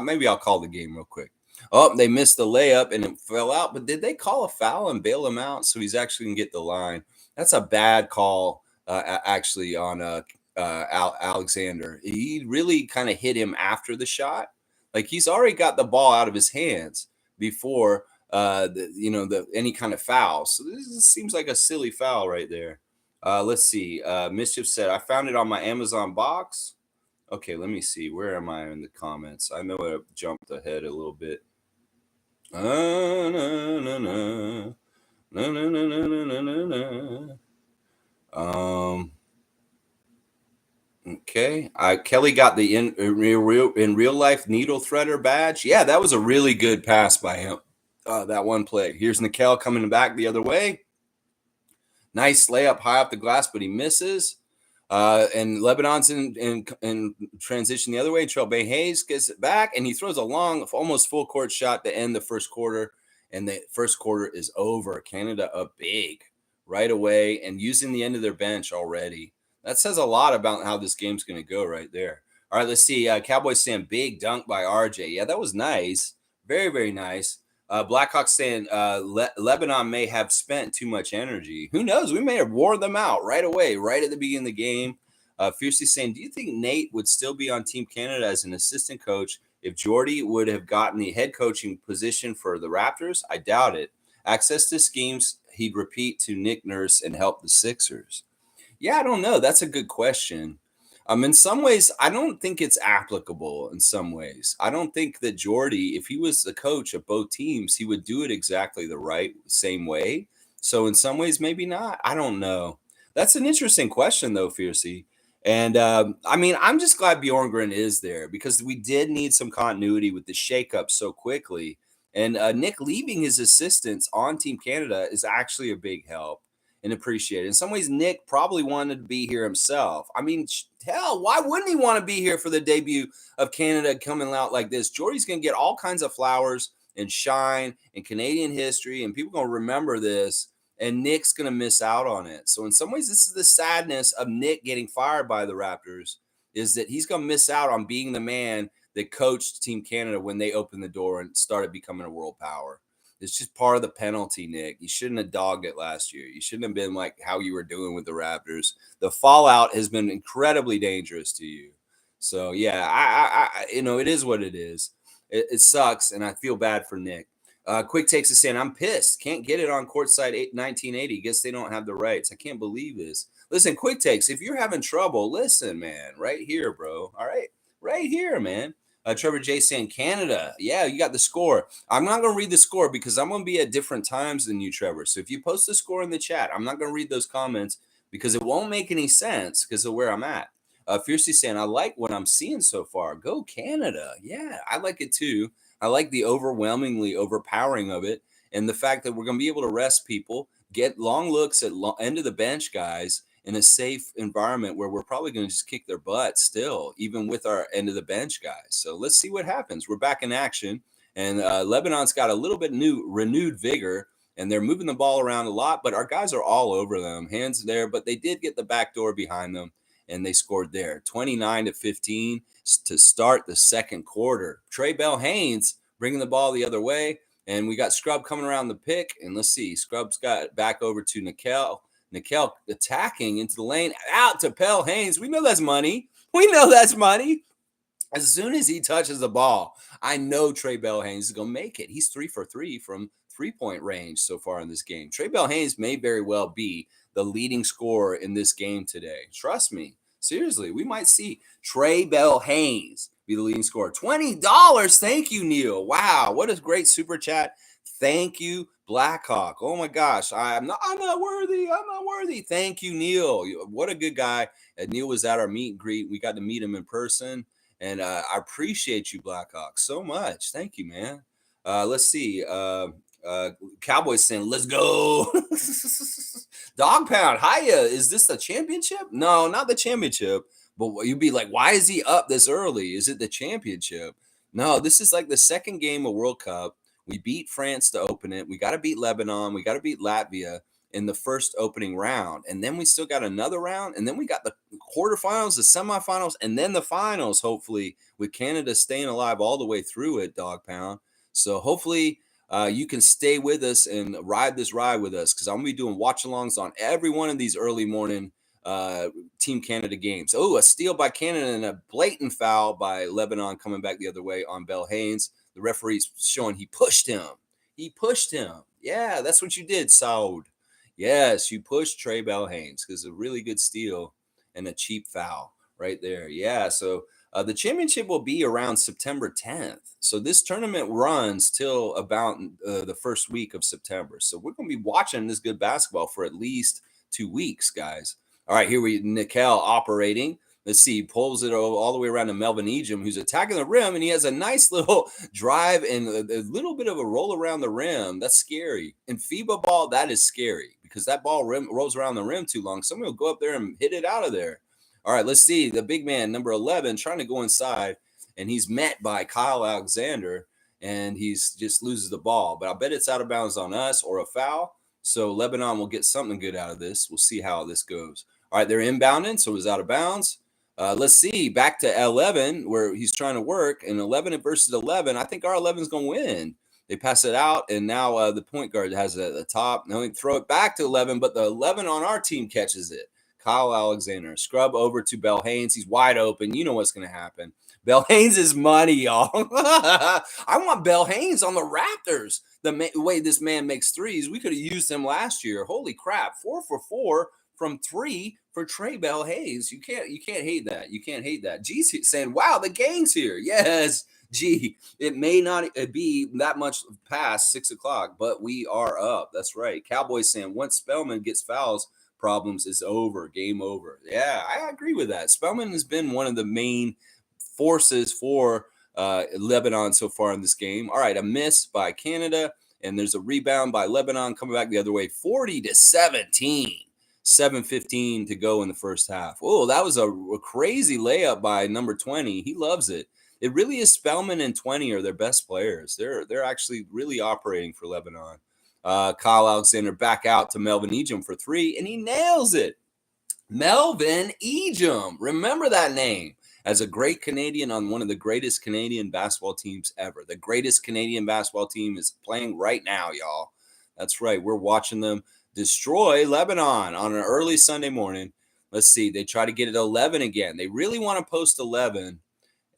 Maybe I'll call the game real quick. Oh, they missed the layup and it fell out. But did they call a foul and bail him out so he's actually going to get the line? That's a bad call, actually, on Alexander. He really kind of hit him after the shot. Like he's already got the ball out of his hands before any kind of foul. So this seems like a silly foul right there. Let's see. Mischief said, I found it on my Amazon box. Okay, let me see. Where am I in the comments? I know I jumped ahead a little bit. Okay. Kelly got the in real life needle threader badge. Yeah, that was a really good pass by him. That one play. Here's Nickel coming back the other way. Nice layup high off the glass, but he misses. And Lebanon's in transition the other way. Trey Bell Haynes gets it back, and he throws a long, almost full court shot to end the first quarter. And the first quarter is over. Canada up big right away and using the end of their bench already. That says a lot about how this game's going to go right there. All right, let's see. Cowboys saying big dunk by RJ. Yeah, that was nice. Very, very nice. Blackhawks saying Lebanon may have spent too much energy. Who knows? We may have wore them out right away, right at the beginning of the game. Fiercely saying, do you think Nate would still be on Team Canada as an assistant coach if Jordy would have gotten the head coaching position for the Raptors? I doubt it. Access to schemes he'd repeat to Nick Nurse and help the Sixers. Yeah, I don't know. That's a good question. In some ways, I don't think it's applicable in some ways. I don't think that Jordy, if he was the coach of both teams, he would do it exactly the same way. So in some ways, maybe not. I don't know. That's an interesting question, though, Fiercey. And I'm just glad Bjorngren is there because we did need some continuity with the shakeup so quickly. And Nick leaving his assistants on Team Canada is actually a big help. And appreciate it. In some ways, Nick probably wanted to be here himself. I mean, hell, why wouldn't he want to be here for the debut of Canada coming out like this? Jordy's going to get all kinds of flowers and shine and Canadian history, and people are going to remember this, and Nick's going to miss out on it. So in some ways, this is the sadness of Nick getting fired by the Raptors, is that he's going to miss out on being the man that coached Team Canada when they opened the door and started becoming a world power. It's just part of the penalty, Nick. You shouldn't have dogged it last year. You shouldn't have been like how you were doing with the Raptors. The fallout has been incredibly dangerous to you. So yeah, I it is what it is. It sucks, and I feel bad for Nick. Quick Takes is saying, I'm pissed. Can't get it on courtside 1980. Guess they don't have the rights. I can't believe this. Listen, Quick Takes, if you're having trouble, listen, man, right here, bro. All right, right here, man. Trevor J saying, Canada. Yeah, you got the score. I'm not going to read the score because I'm going to be at different times than you, Trevor. So if you post the score in the chat, I'm not going to read those comments because it won't make any sense because of where I'm at. Fiercely saying, I like what I'm seeing so far. Go Canada. Yeah, I like it too. I like the overwhelmingly overpowering of it and the fact that we're going to be able to rest people, get long looks at end of the bench guys in a safe environment where we're probably going to just kick their butt still, even with our end of the bench guys. So let's see what happens. We're back in action, and Lebanon's got a little bit renewed vigor, and they're moving the ball around a lot, but our guys are all over them, hands there, but they did get the back door behind them, and they scored there, 29-15 to start the second quarter. Trey Bell-Haynes bringing the ball the other way, and we got Scrub coming around the pick, and let's see, Scrub's got back over to Nickel attacking into the lane, out to Bell-Haynes. We know that's money. We know that's money. As soon as he touches the ball, I know Trey Bell-Haynes is going to make it. He's 3 for 3 from three-point range so far in this game. Trey Bell-Haynes may very well be the leading scorer in this game today. Trust me. Seriously, we might see Trey Bell-Haynes be the leading scorer. $20. Thank you, Neil. Wow, what a great super chat. Thank you, Blackhawk. Oh my gosh, I'm not worthy. I'm not worthy. Thank you, Neil. What a good guy. Neil was at our meet and greet. We got to meet him in person. And I appreciate you, Blackhawk, so much. Thank you, man. Let's see. Cowboys saying, let's go. Dog Pound, hiya. Is this the championship? No, not the championship. But you'd be like, why is he up this early? Is it the championship? No, this is like the second game of World Cup. We beat France to open it. We got to beat Lebanon. We got to beat Latvia in the first opening round. And then we still got another round. And then we got the quarterfinals, the semifinals, and then the finals, hopefully, with Canada staying alive all the way through it, Dog Pound. So hopefully you can stay with us and ride this ride with us because I'm going to be doing watch-alongs on every one of these early morning Team Canada games. Oh, a steal by Canada and a blatant foul by Lebanon coming back the other way on Bell-Haynes. The referee's showing he pushed him. He pushed him. Yeah, that's what you did, Saud. Yes, you pushed Trey Bell-Haynes because a really good steal and a cheap foul right there. Yeah, so the championship will be around September 10th. So this tournament runs till about the first week of September. So we're going to be watching this good basketball for at least 2 weeks, guys. All right, here Nickel operating. Let's see, he pulls it all the way around to Melvin Ejim, who's attacking the rim, and he has a nice little drive and a little bit of a roll around the rim. That's scary. In FIBA ball, that is scary because that ball rolls around the rim too long. Somebody will go up there and hit it out of there. All right, let's see. The big man, number 11, trying to go inside, and he's met by Kyle Alexander, and he's just loses the ball. But I bet it's out of bounds on us or a foul. So Lebanon will get something good out of this. We'll see how this goes. All right, they're inbounding, so it was out of bounds. Let's see, back to 11, where he's trying to work, and 11 versus 11. I think our 11 is going to win. They pass it out, and now the point guard has it at the top. Now they throw it back to 11, but the 11 on our team catches it. Kyle Alexander, scrub over to Bell-Haynes. He's wide open. You know what's going to happen. Bell-Haynes is money, y'all. I want Bell-Haynes on the Raptors. The way this man makes threes, we could have used him last year. Holy crap, 4 for 4 from 3 for Trey Bell-Haynes. You can't hate that. You can't hate that. G's saying, wow, the gang's here. Yes, G. It may not be that much past 6 o'clock, but we are up. That's right. Cowboys saying once Spellman gets fouls, problems is over. Game over. Yeah, I agree with that. Spellman has been one of the main forces for Lebanon so far in this game. All right, a miss by Canada, and there's a rebound by Lebanon coming back the other way, 40-17. 7:15 to go in the first half. Oh, that was a crazy layup by number 20. He loves it. It really is Spellman and 20 are their best players. They're actually really operating for Lebanon. Kyle Alexander back out to Melvin Ejim for 3, and he nails it. Melvin Ejim. Remember that name. as a great Canadian on one of the greatest Canadian basketball teams ever. The greatest Canadian basketball team is playing right now, y'all. That's right. We're watching them destroy Lebanon on an early Sunday morning. Let's see. They try to get it 11 again. They really want to post 11,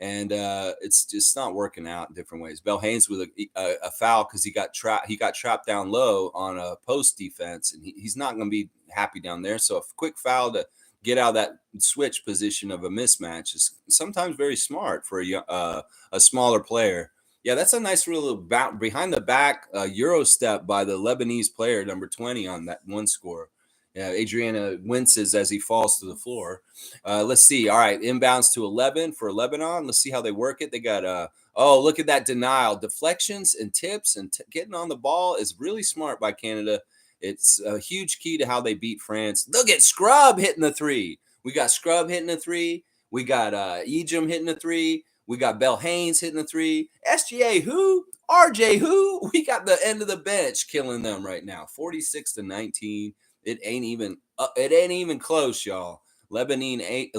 and it's just not working out in different ways. Bell Haynes with a foul because he got trapped. He got trapped down low on a post defense, and he's not going to be happy down there. So a quick foul to get out of that switch position of a mismatch is sometimes very smart for a smaller player. Yeah, that's a nice little behind the back Euro step by the Lebanese player, number 20 on that one score. Yeah, Adriana winces as he falls to the floor. Let's see. All right, inbounds to 11 for Lebanon. Let's see how they work it. They got oh, look at that denial, deflections and tips, and getting on the ball is really smart by Canada. It's a huge key to how they beat France. Look at Scrub hitting the three. We got Scrub hitting the three. We got Ejim hitting the three. We got Bell Haynes hitting the three. SGA who? RJ who? We got the end of the bench killing them right now. 46-19. It ain't even close, y'all. Lebanon ain't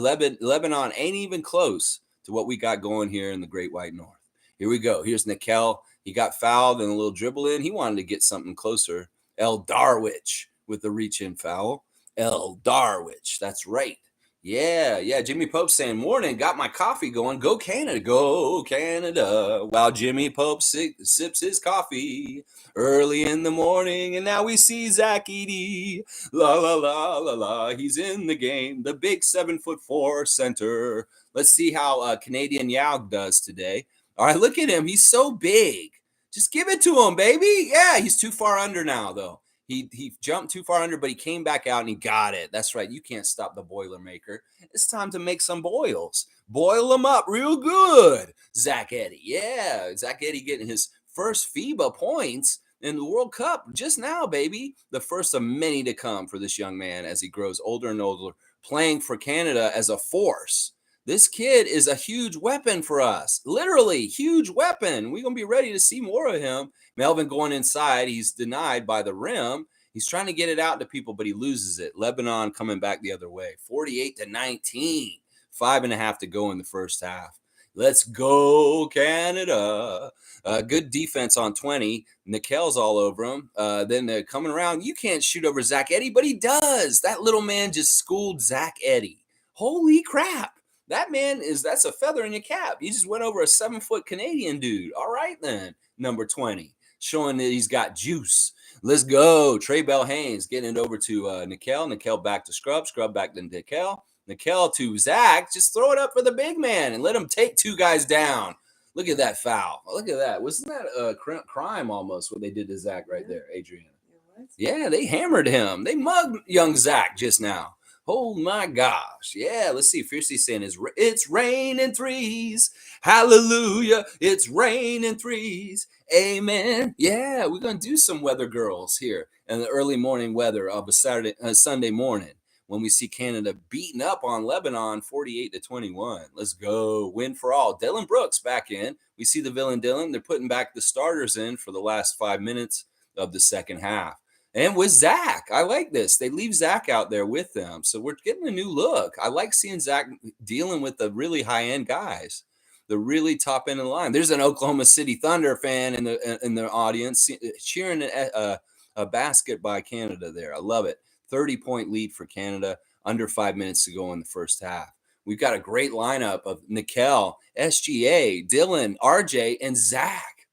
even close to what we got going here in the Great White North. Here we go. Here's Nickel. He got fouled and a little dribble in. He wanted to get something closer. El Darwich with the reach-in foul. El Darwich. That's right. Yeah. Jimmy Pope saying, morning, got my coffee going. Go Canada. Go Canada. While Jimmy Pope sips his coffee early in the morning. And now we see Zach Edey. La, la, la, la, la. He's in the game. The big 7'4" center. Let's see how Canadian Yaug does today. All right, look at him. He's so big. Just give it to him, baby. Yeah, he's too far under now, though. He jumped too far under, but he came back out and he got it. That's right. You can't stop the Boilermaker. It's time to make some boils. Boil them up real good. Zach Edey. Yeah, Zach Edey getting his first FIBA points in the World Cup just now, baby. The first of many to come for this young man as he grows older and older, playing for Canada as a force. This kid is a huge weapon for us. Literally, huge weapon. We're going to be ready to see more of him. Melvin going inside. He's denied by the rim. He's trying to get it out to people, but he loses it. Lebanon coming back the other way. 48-19. 5.5 to go in the first half. Let's go, Canada. Good defense on 20. Nikel's all over him. Then they're coming around. You can't shoot over Zach Edey, but he does. That little man just schooled Zach Edey. Holy crap. That man that's a feather in your cap. He just went over a 7-foot Canadian dude. All right, then. Number 20, showing that he's got juice. Let's go. Trey Bell Haynes getting it over to Nickel. Nickel back to Scrub. Scrub back to Nickel. Nickel to Zach. Just throw it up for the big man and let him take two guys down. Look at that foul. Look at that. Wasn't that a crime almost what they did to Zach right there, Adrian? Yeah, they hammered him. They mugged young Zach just now. Oh my gosh. Yeah, let's see. Fiercely saying it's raining threes. Hallelujah. It's raining threes. Amen. Yeah, we're going to do some weather girls here in the early morning weather of a Sunday morning when we see Canada beating up on Lebanon 48-21. Let's go. Win for all. Dylan Brooks back in. We see the villain Dylan. They're putting back the starters in for the last 5 minutes of the second half. And with Zach, I like this. They leave Zach out there with them. So we're getting a new look. I like seeing Zach dealing with the really high-end guys, the really top end of the line. There's an Oklahoma City Thunder fan in the audience cheering a basket by Canada there. I love it. 30-point lead for Canada, under 5 minutes to go in the first half. We've got a great lineup of Nickel, SGA, Dylan, RJ, and Zach.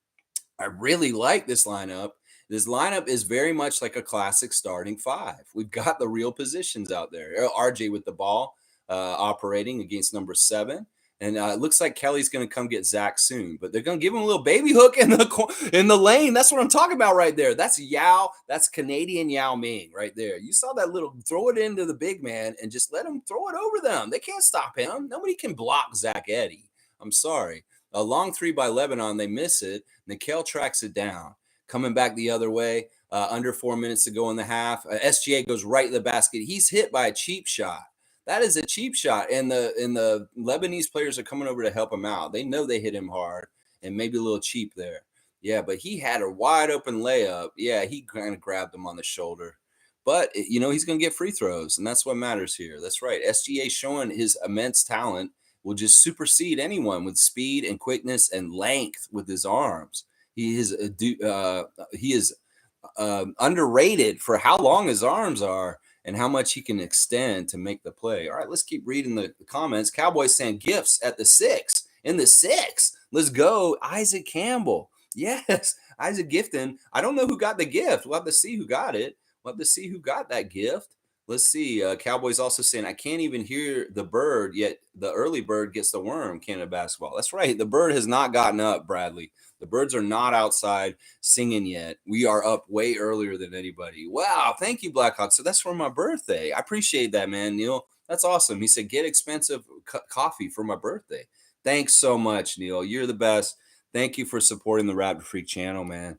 I really like this lineup. This lineup is very much like a classic starting five. We've got the real positions out there. RJ with the ball operating against number 7. And it looks like Kelly's going to come get Zach soon. But they're going to give him a little baby hook in the lane. That's what I'm talking about right there. That's Yao. That's Canadian Yao Ming right there. You saw that little throw it into the big man and just let him throw it over them. They can't stop him. Nobody can block Zach Edey. I'm sorry. A long three by Lebanon. They miss it. Nickel tracks it down. Coming back the other way, under 4 minutes to go in the half. SGA goes right to the basket. He's hit by a cheap shot. That is a cheap shot, and the Lebanese players are coming over to help him out. They know they hit him hard, and maybe a little cheap there. Yeah, but he had a wide open layup. Yeah, he kind of grabbed him on the shoulder. But, he's going to get free throws, and that's what matters here. That's right. SGA showing his immense talent. will just supersede anyone with speed and quickness and length with his arms. He is underrated for how long his arms are and how much he can extend to make the play. All right, let's keep reading the comments. Cowboys saying gifts at the 6. In the 6. Let's go. Isaac Campbell. Yes, Isaac Gifton. I don't know who got the gift. We'll have to see who got it. We'll have to see who got that gift. Let's see. Cowboys also saying, I can't even hear the bird, yet the early bird gets the worm, Canada basketball. That's right. The bird has not gotten up, Bradley. The birds are not outside singing yet. We are up way earlier than anybody. Wow. Thank you, Blackhawk. So that's for my birthday. I appreciate that, man, Neil. That's awesome. He said, get expensive coffee for my birthday. Thanks so much, Neil. You're the best. Thank you for supporting the Rapid Freak channel, man.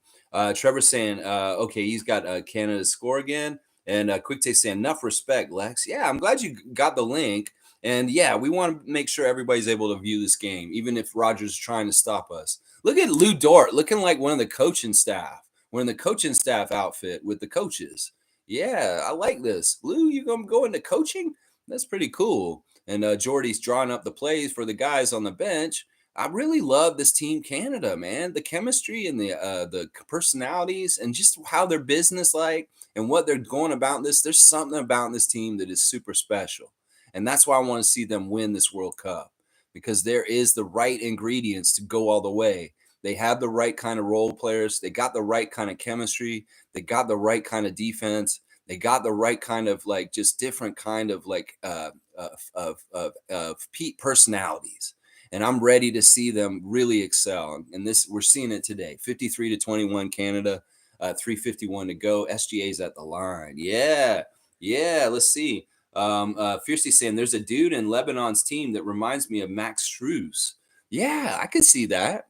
Trevor's saying, okay, he's got Canada's score again. And Quick Taste saying, enough respect, Lex. Yeah, I'm glad you got the link. And yeah, we want to make sure everybody's able to view this game, even if Roger's is trying to stop us. Look at Lou Dort looking like one of the coaching staff, wearing the coaching staff outfit with the coaches. Yeah, I like this. Lou, you gonna go into coaching? That's pretty cool. And Jordy's drawing up the plays for the guys on the bench. I really love this team Canada, man. The chemistry and the personalities and just how they're business like and what they're going about this. There's something about this team that is super special. And that's why I want to see them win this World Cup, because there is the right ingredients to go all the way. They have the right kind of role players. They got the right kind of chemistry. They got the right kind of defense. They got the right kind of like just different kind of like personalities. And I'm ready to see them really excel. And this, we're seeing it today. 53-21 Canada, 3:51 to go. SGA's at the line. Yeah. Let's see. Fiercely saying there's a dude in Lebanon's team that reminds me of Max Strus. Yeah, I could see that.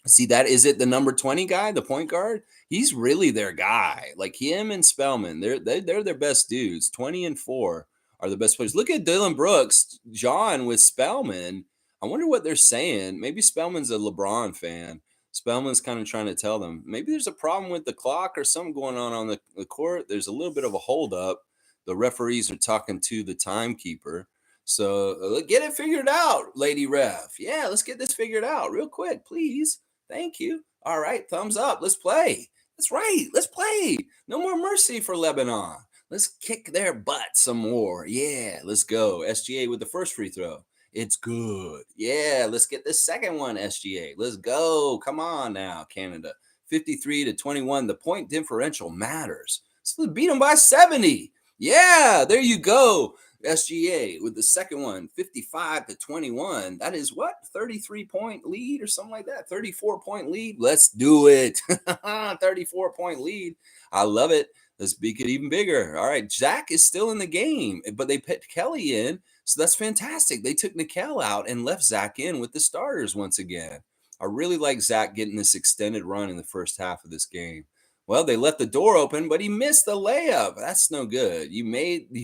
See that? Is it the number 20 guy, the point guard? He's really their guy. Like him and Spellman, they're their best dudes. 20 and 4 are the best players. Look at Dylan Brooks, John with Spellman. I wonder what they're saying. Maybe Spellman's a LeBron fan. Spellman's kind of trying to tell them maybe there's a problem with the clock or something going on the court. There's a little bit of a holdup. The referees are talking to the timekeeper. So get it figured out, Lady Ref. Yeah, let's get this figured out real quick, please. Thank you. All right, thumbs up. Let's play. That's right. Let's play. No more mercy for Lebanon. Let's kick their butt some more. Yeah, let's go. SGA with the first free throw. It's good. Yeah, let's get the second one, SGA. Let's go. Come on now, Canada. 53-21. The point differential matters. So let's beat them by 70. Yeah, there you go. SGA with the second one, 55-21. That is what? 33-point lead or something like that. 34-point lead. Let's do it. 34-point lead. I love it. Let's make it even bigger. All right. Zach is still in the game, but they put Kelly in. So that's fantastic. They took Nickel out and left Zach in with the starters once again. I really like Zach getting this extended run in the first half of this game. Well, they left the door open, but he missed the layup. That's no good. You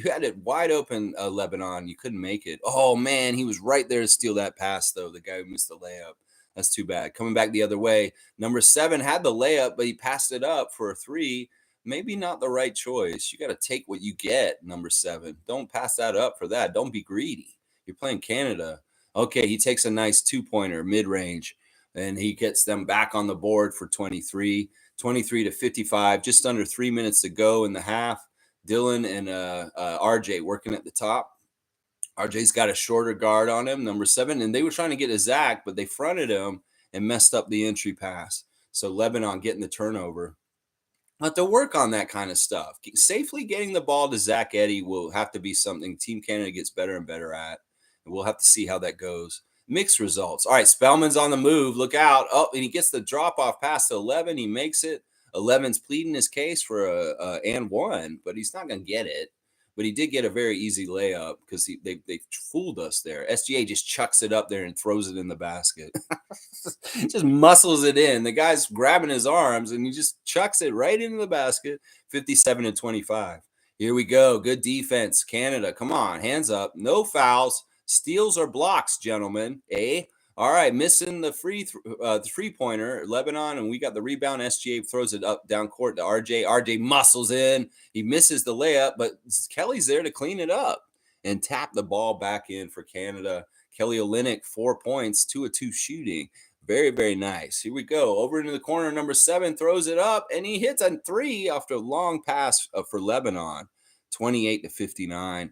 had it wide open, Lebanon. You couldn't make it. Oh, man, he was right there to steal that pass, though, the guy who missed the layup. That's too bad. Coming back the other way, number 7 had the layup, but he passed it up for a 3. Maybe not the right choice. You got to take what you get, number 7. Don't pass that up for that. Don't be greedy. You're playing Canada. Okay, he takes a nice 2-pointer mid-range, and he gets them back on the board for 23. 23-55, just under 3 minutes to go in the half. Dylan and RJ working at the top. RJ's got a shorter guard on him, number 7, and they were trying to get to Zach, but they fronted him and messed up the entry pass. So Lebanon getting the turnover. But to work on that kind of stuff, safely getting the ball to Zach Edey will have to be something Team Canada gets better and better at, and we'll have to see how that goes. Mixed results. All right, Spellman's on the move. Look out. Oh, and he gets the drop-off pass to 11. He makes it. 11's pleading his case for a and 1, but he's not going to get it. But he did get a very easy layup because they fooled us there. SGA just chucks it up there and throws it in the basket. Just muscles it in. The guy's grabbing his arms, and he just chucks it right into the basket. 57-25. Here we go. Good defense. Canada, come on. Hands up. No fouls. Steals or blocks, gentlemen. All right, missing the three-pointer, Lebanon, and we got the rebound. SGA throws it up down court to RJ. RJ muscles in. He misses the layup, but Kelly's there to clean it up and tap the ball back in for Canada. Kelly Olynyk, 4 points, 2 of 2 shooting. Very, very nice. Here we go. Over into the corner, number 7 throws it up, and he hits a 3 after a long pass for Lebanon, 28-59.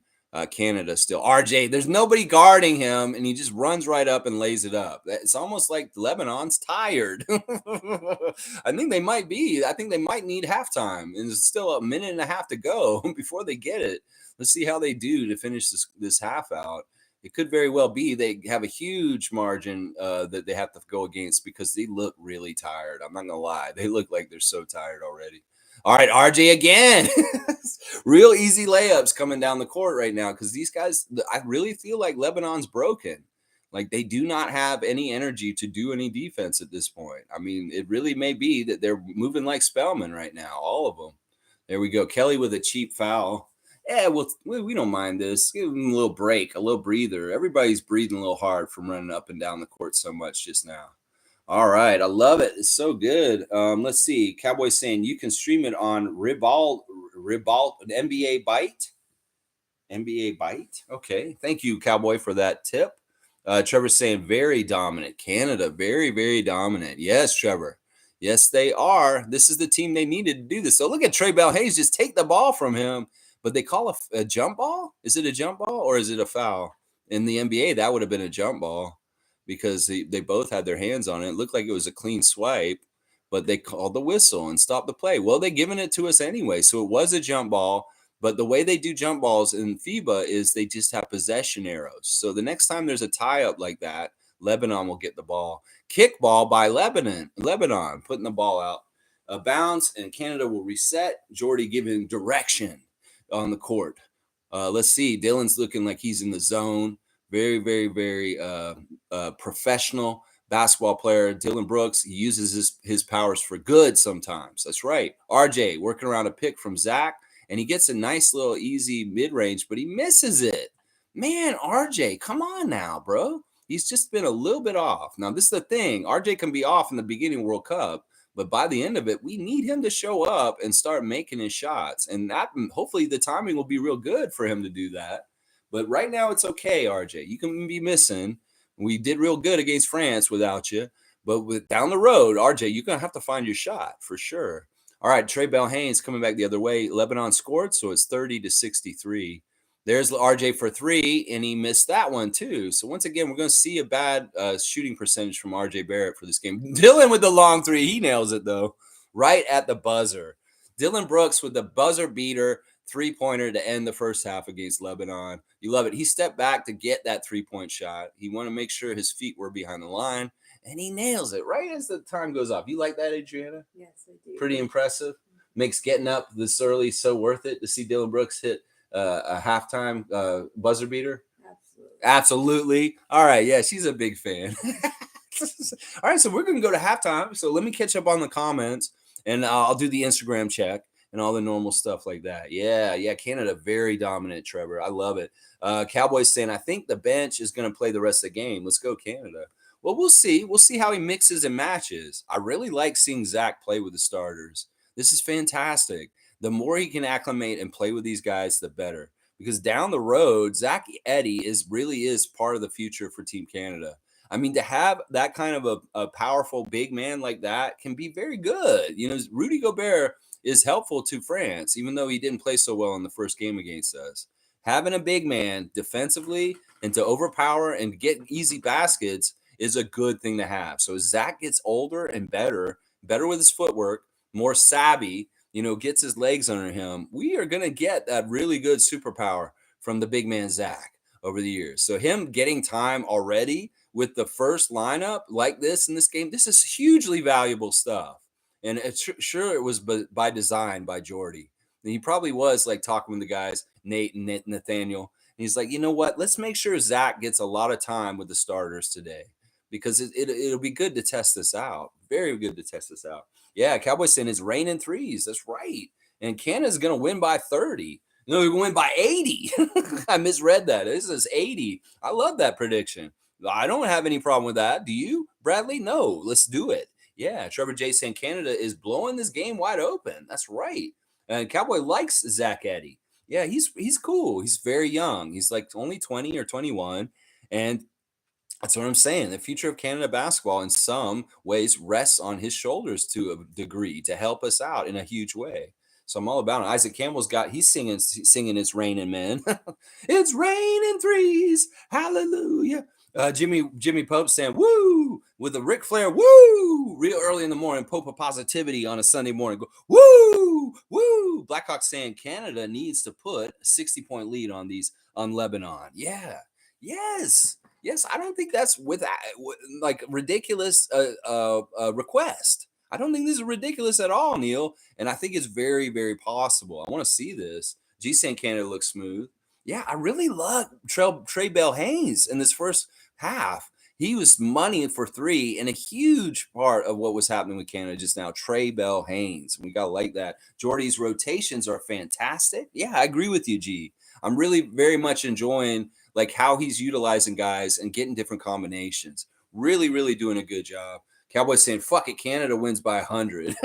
Canada still. RJ, there's nobody guarding him, and he just runs right up and lays it up. It's almost like Lebanon's tired. I think they might be. I think they might need halftime, and there's still a minute and a half to go before they get it. Let's see how they do to finish this half out. It could very well be they have a huge margin that they have to go against because they look really tired. I'm not going to lie. They look like they're so tired already. All right, RJ again. Real easy layups coming down the court right now because these guys, I really feel like Lebanon's broken. Like they do not have any energy to do any defense at this point. I mean, it really may be that they're moving like Spellman right now, all of them. There we go. Kelly with a cheap foul. Yeah, well, we don't mind this. Give them a little break, a little breather. Everybody's breathing a little hard from running up and down the court so much just now. All right, I love it. It's so good. Let's see. Cowboy's saying you can stream it on Ribalt NBA Byte. NBA Byte. Okay, thank you, Cowboy, for that tip. Trevor's saying very dominant. Canada, very, very dominant. Yes, Trevor. Yes, they are. This is the team they needed to do this. So look at Trey Bell Hayes just take the ball from him, but they call a jump ball. Is it a jump ball or is it a foul? In the NBA, that would have been a jump ball because they both had their hands on it. It looked like it was a clean swipe, but they called the whistle and stopped the play. Well, they given it to us anyway, so it was a jump ball. But the way they do jump balls in FIBA is they just have possession arrows. So the next time there's a tie-up like that, Lebanon will get the ball. Kickball by Lebanon, putting the ball out. A bounce, and Canada will reset. Jordy giving direction on the court. Let's see. Dylan's looking like he's in the zone. Very, very, very professional basketball player. Dylan Brooks, he uses his powers for good sometimes. That's right. RJ working around a pick from Zach. And he gets a nice little easy mid-range, but he misses it. Man, RJ, come on now, bro. He's just been a little bit off. Now, this is the thing. RJ can be off in the beginning of World Cup, but by the end of it, we need him to show up and start making his shots. And that hopefully the timing will be real good for him to do that. But right now, it's okay, RJ. You can be missing. We did real good against France without you. But down the road, RJ, you're going to have to find your shot for sure. All right, Trey Bell Haynes coming back the other way. Lebanon scored, so it's 30-63. There's RJ for 3, and he missed that one too. So once again, we're going to see a bad shooting percentage from RJ Barrett for this game. Dylan with the long 3. He nails it, though, right at the buzzer. Dylan Brooks with the buzzer beater three-pointer to end the first half against Lebanon. You love it. He stepped back to get that three-point shot. He wanted to make sure his feet were behind the line. And he nails it right as the time goes off. You like that, Adriana? Yes, I do. Pretty impressive. Makes getting up this early so worth it to see Dylan Brooks hit a halftime buzzer beater. Absolutely. All right. Yeah, she's a big fan. All right. So we're going to go to halftime. So let me catch up on the comments and I'll do the Instagram check and all the normal stuff like that. Yeah. Canada, very dominant, Trevor. I love it. Cowboys saying, I think the bench is going to play the rest of the game. Let's go, Canada. Well, we'll see. We'll see how he mixes and matches. I really like seeing Zach play with the starters. This is fantastic. The more he can acclimate and play with these guys, the better. Because down the road, Zach Edey really is part of the future for Team Canada. I mean, to have that kind of a powerful big man like that can be very good. You know, Rudy Gobert is helpful to France, even though he didn't play so well in the first game against us. Having a big man defensively and to overpower and get easy baskets is a good thing to have. So as Zach gets older and better with his footwork, more savvy, gets his legs under him, we are going to get that really good superpower from the big man Zach over the years. So him getting time already with the first lineup like this in this game, this is hugely valuable stuff. And it's sure it was by design by Jordy. And he probably was like talking with the guys, Nate and Nathaniel. And he's like, you know what? Let's make sure Zach gets a lot of time with the starters today. Because it'll be good to test this out. Very good to test this out. Yeah, Cowboys saying it's raining threes. That's right. And Canada's going to win by 30. No, they're going to win by 80. I misread that. This is 80. I love that prediction. I don't have any problem with that. Do you, Bradley? No, let's do it. Yeah, Trevor J saying Canada is blowing this game wide open. That's right. And Cowboy likes Zach Edey. Yeah, he's cool. He's very young. He's like only 20 or 21. And That's what I'm saying. The future of Canada basketball, in some ways, rests on his shoulders to a degree to help us out in a huge way. So I'm all about it. Isaac Campbell's got he's singing "It's Raining Men." It's raining threes, hallelujah. Jimmy Pope saying "woo" with a Ric Flair "woo" real early in the morning. Pope of positivity on a Sunday morning. Go "woo woo." Blackhawks saying Canada needs to put a 60-point lead on Lebanon. Yeah, yes. Yes, I don't think that's like ridiculous request. I don't think this is ridiculous at all, Neil. And I think it's very, very possible. I want to see this. G saying Canada looks smooth. Yeah, I really love Trey Bell Haynes in this first half. He was money for three, and a huge part of what was happening with Canada just now. Trey Bell Haynes. We got to like that. Jordy's rotations are fantastic. Yeah, I agree with you, G. I'm really very much enjoying like how he's utilizing guys and getting different combinations. Really, really doing a good job. Cowboys saying, fuck it, Canada wins by 100.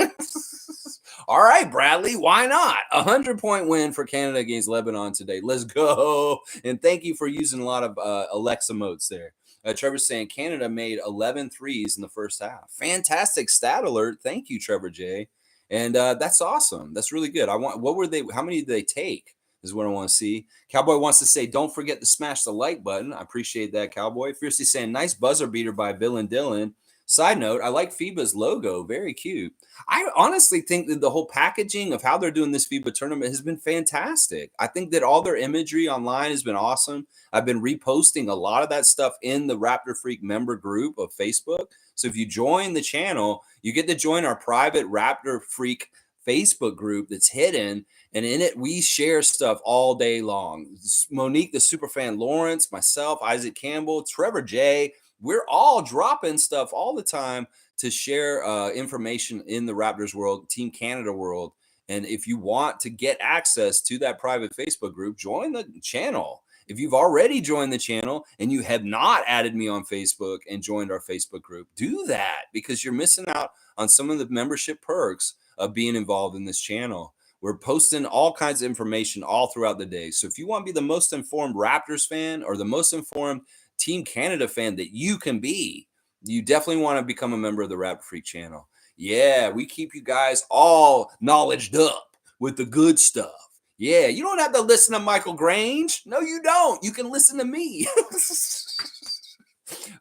All right, Bradley, why not? 100-point win for Canada against Lebanon today. Let's go. And thank you for using a lot of Alexa modes there. Trevor's saying Canada made 11 threes in the first half. Fantastic stat alert. Thank you, Trevor J. And that's awesome. That's really good. How many did they take? Is what I want to see. Cowboy wants to say, don't forget to smash the like button. I appreciate that, Cowboy. Fiercely saying, nice buzzer beater by Bill and Dylan. Side note, I like FIBA's logo. Very cute. I honestly think that the whole packaging of how they're doing this FIBA tournament has been fantastic. I think that all their imagery online has been awesome. I've been reposting a lot of that stuff in the Raptor Freak member group of Facebook. So if you join the channel, you get to join our private Raptor Freak Facebook group that's hidden. And in it, we share stuff all day long. Monique, the superfan Lawrence, myself, Isaac Campbell, Trevor J. We're all dropping stuff all the time to share information in the Raptors world, Team Canada world. And if you want to get access to that private Facebook group, join the channel. If you've already joined the channel and you have not added me on Facebook and joined our Facebook group, do that because you're missing out on some of the membership perks of being involved in this channel. We're posting all kinds of information all throughout the day. So if you want to be the most informed Raptors fan or the most informed Team Canada fan that you can be, you definitely want to become a member of the Raptor Freak channel. Yeah, we keep you guys all knowledged up with the good stuff. Yeah, you don't have to listen to Michael Grange. No, you don't. You can listen to me.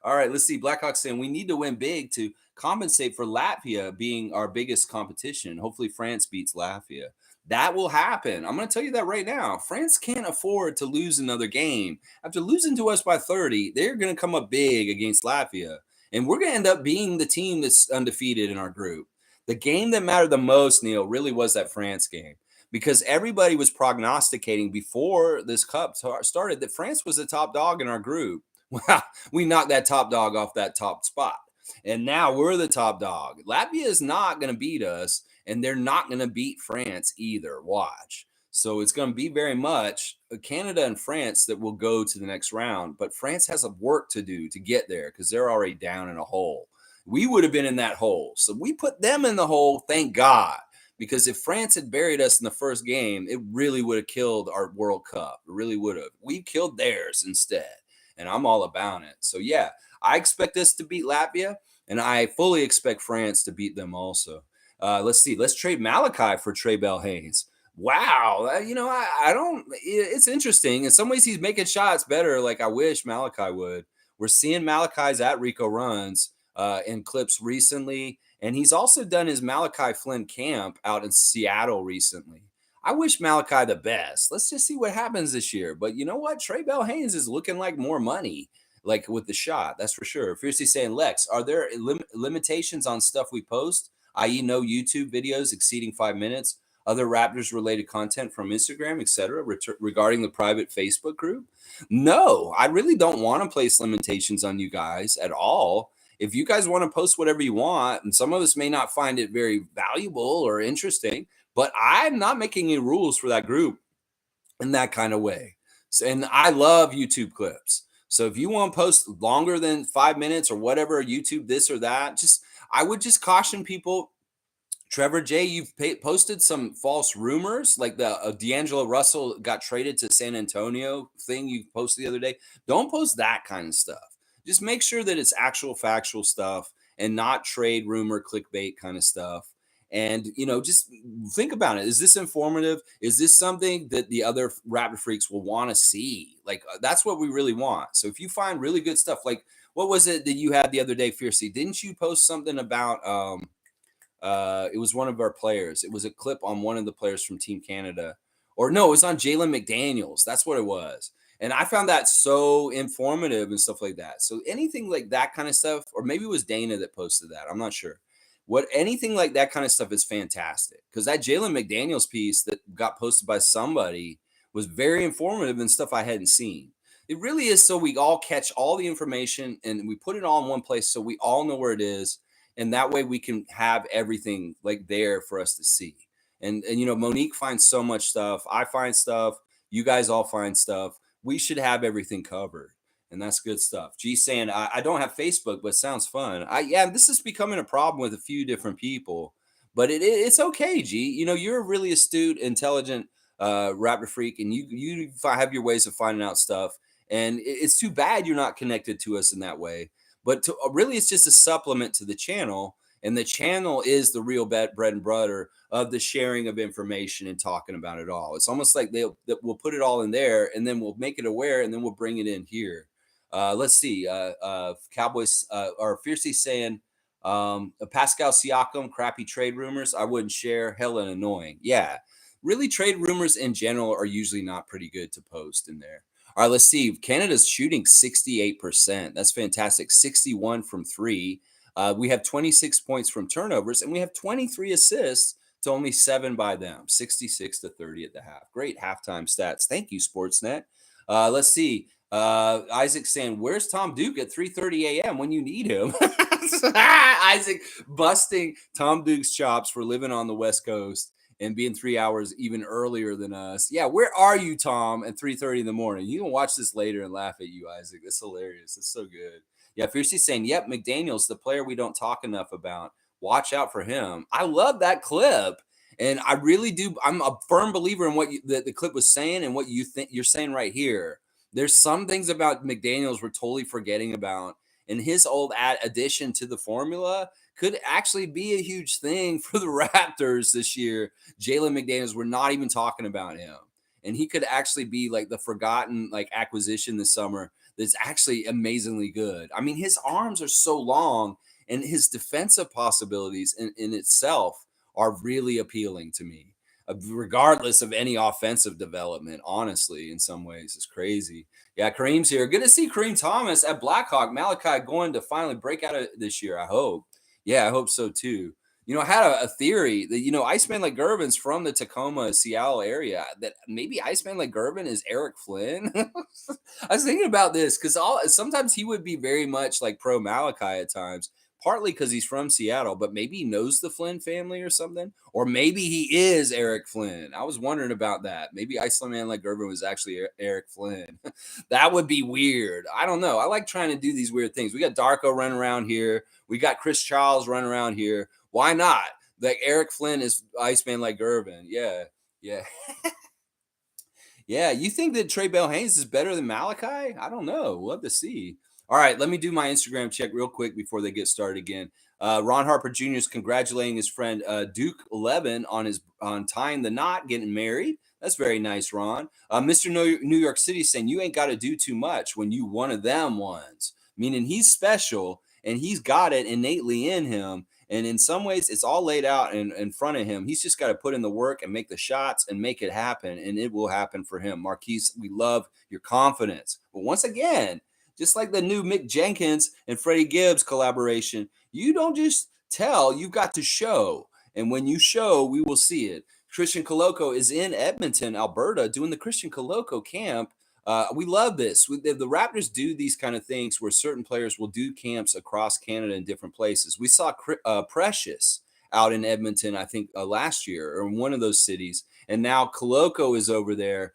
All right, let's see. Blackhawks saying we need to win big to compensate for Latvia being our biggest competition. Hopefully, France beats Latvia. That will happen. I'm going to tell you that right now. France can't afford to lose another game. After losing to us by 30, they're going to come up big against Latvia. And we're going to end up being the team that's undefeated in our group. The game that mattered the most, Neil, really was that France game because everybody was prognosticating before this cup started that France was the top dog in our group. Well, we knocked that top dog off that top spot. And now we're the top dog. Latvia is not going to beat us, and they're not going to beat France either. Watch. So it's going to be very much Canada and France that will go to the next round. But France has a work to do to get there because they're already down in a hole. We would have been in that hole. So we put them in the hole, thank God. Because if France had buried us in the first game, it really would have killed our World Cup. It really would have. We killed theirs instead. And I'm all about it. So, yeah, I expect us to beat Latvia, and I fully expect France to beat them also. Let's see. Let's trade Malachi for Trey Bell Haynes. Wow. I don't. It's interesting. In some ways, he's making shots better. Like I wish Malachi would. We're seeing Malachi's at Rico runs in clips recently, and he's also done his Malachi Flynn camp out in Seattle recently. I wish Malachi the best. Let's just see what happens this year. But you know what? Trey Bell Haynes is looking like more money, like with the shot. That's for sure. Fiercely saying, Lex, are there limitations on stuff we post, i.e., no YouTube videos exceeding 5 minutes, other Raptors related content from Instagram, etc., regarding the private Facebook group? No, I really don't want to place limitations on you guys at all. If you guys want to post whatever you want, and some of us may not find it very valuable or interesting, but I'm not making any rules for that group in that kind of way. And I love YouTube clips. So if you want to post longer than 5 minutes or whatever, YouTube this or that, I would just caution people. Trevor J, you've posted some false rumors, like the D'Angelo Russell got traded to San Antonio thing you posted the other day. Don't post that kind of stuff. Just make sure that it's actual factual stuff and not trade rumor, clickbait kind of stuff. And just think about it. Is this informative? Is this something that the other Raptor freaks will want to see? Like that's what we really want. So if you find really good stuff, like what was it that you had the other day, Fiercey? Didn't you post something about it was one of our players. It was a clip on one of the players from Team Canada. Or no, it was on Jalen McDaniels. That's what it was. And I found that so informative and stuff like that. So anything like that kind of stuff, or maybe it was Dana that posted that. I'm not sure. What anything like that kind of stuff is fantastic. Because that Jalen McDaniels piece that got posted by somebody was very informative and stuff I hadn't seen. It really is so we all catch all the information and we put it all in one place so we all know where it is, and that way we can have everything like there for us to see. And Monique finds so much stuff, I find stuff, you guys all find stuff. We should have everything covered, and that's good stuff. G saying I don't have Facebook, but sounds fun. This is becoming a problem with a few different people, but it's okay. G, you're a really astute, intelligent Raptor freak, and you have your ways of finding out stuff, and it's too bad you're not connected to us in that way. But really, it's just a supplement to the channel. And the channel is the real bread and butter of the sharing of information and talking about it all. It's almost like we'll put it all in there and then we'll make it aware and then we'll bring it in here. Let's see. Cowboys are fiercely saying Pascal Siakam, crappy trade rumors. I wouldn't share. Hella annoying. Yeah. Really, trade rumors in general are usually not pretty good to post in there. All right, let's see. Canada's shooting 68%. That's fantastic. 61 from three. We have 26 points from turnovers, and we have 23 assists to only 7 by them. 66-30 at the half. Great halftime stats. Thank you, Sportsnet. Let's see. Isaac saying, "Where's Tom Duke at 3:30 a.m. when you need him?" Isaac busting Tom Duke's chops for living on the West Coast and being 3 hours even earlier than us. Yeah, where are you, Tom, at 3:30 in the morning? You can watch this later and laugh at you, Isaac. That's hilarious. It's so good. Yeah, Fiercely saying, "Yep, McDaniels, the player we don't talk enough about. Watch out for him." I love that clip. And I really do. I'm a firm believer in what the clip was saying and what you think you're saying right here. There's some things about McDaniels we're totally forgetting about. And his old addition to the formula could actually be a huge thing for the Raptors this year. Jalen McDaniels, we're not even talking about him. And he could actually be like the forgotten acquisition this summer that's actually amazingly good. I mean, his arms are so long and his defensive possibilities in itself are really appealing to me, regardless of any offensive development, honestly, in some ways. It's crazy. Yeah, Kareem's here. Good to see Kareem Thomas at Blackhawk. Malachi going to finally break out of this year, I hope. Yeah, I hope so too. I had a theory that, Iceman like Gervin's from the Tacoma, Seattle area, that maybe Iceman like Gervin is Eric Flynn. I was thinking about this because sometimes he would be very much like pro Malachi at times, partly because he's from Seattle, but maybe he knows the Flynn family or something. Or maybe he is Eric Flynn. I was wondering about that. Maybe Iceman like Gervin was actually Eric Flynn. That would be weird. I don't know. I like trying to do these weird things. We got Darko running around here. We got Chris Charles running around here. Why not? Like Eric Flynn is Iceman like Gervin. Yeah. Yeah. Yeah. You think that Trey Bell Haynes is better than Malachi? I don't know. We'll have to see. All right. Let me do my Instagram check real quick before they get started again. Ron Harper Jr. is congratulating his friend Duke Levin on tying the knot, getting married. That's very nice, Ron. Mr. New York City saying you ain't got to do too much when you one of them ones, meaning he's special and he's got it innately in him. And in some ways, it's all laid out in front of him. He's just got to put in the work and make the shots and make it happen. And it will happen for him. Marquise, we love your confidence. But once again, just like the new Mick Jenkins and Freddie Gibbs collaboration, you don't just tell, you've got to show. And when you show, we will see it. Christian Coloco is in Edmonton, Alberta, doing the Christian Coloco camp. We love this. The Raptors do these kind of things where certain players will do camps across Canada in different places. We saw Precious out in Edmonton, I think, last year or in one of those cities. And now Coloco is over there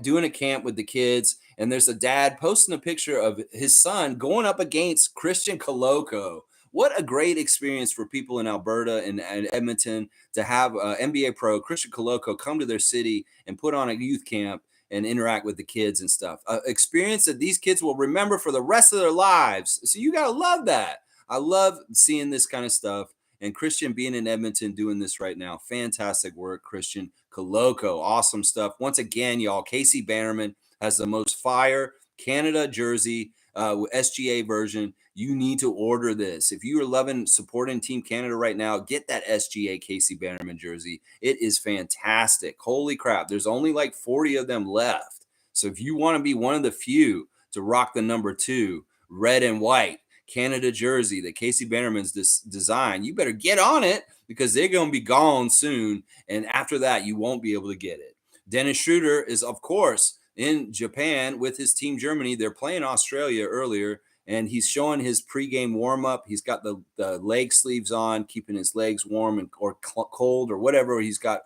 doing a camp with the kids. And there's a dad posting a picture of his son going up against Christian Coloco. What a great experience for people in Alberta and Edmonton to have NBA pro Christian Coloco come to their city and put on a youth camp. and interact with the kids and stuff. Experience that these kids will remember for the rest of their lives. So you got to love that. I love seeing this kind of stuff. And Christian being in Edmonton doing this right now. Fantastic work, Christian. Coloco, awesome stuff. Once again, y'all, Casey Bannerman has the most fire Canada jersey, SGA version. You need to order this. If you are loving supporting Team Canada right now, get that SGA Casey Bannerman jersey. It is fantastic. Holy crap. There's only like 40 of them left. So if you want to be one of the few to rock the number 2, red and white, Canada jersey that Casey Bannerman's design, you better get on it because they're going to be gone soon. And after that, you won't be able to get it. Dennis Schroeder is, of course, in Japan with his team Germany. They're playing Australia earlier, and he's showing his pregame warm-up. He's got the leg sleeves on, keeping his legs warm or cold or whatever. He's got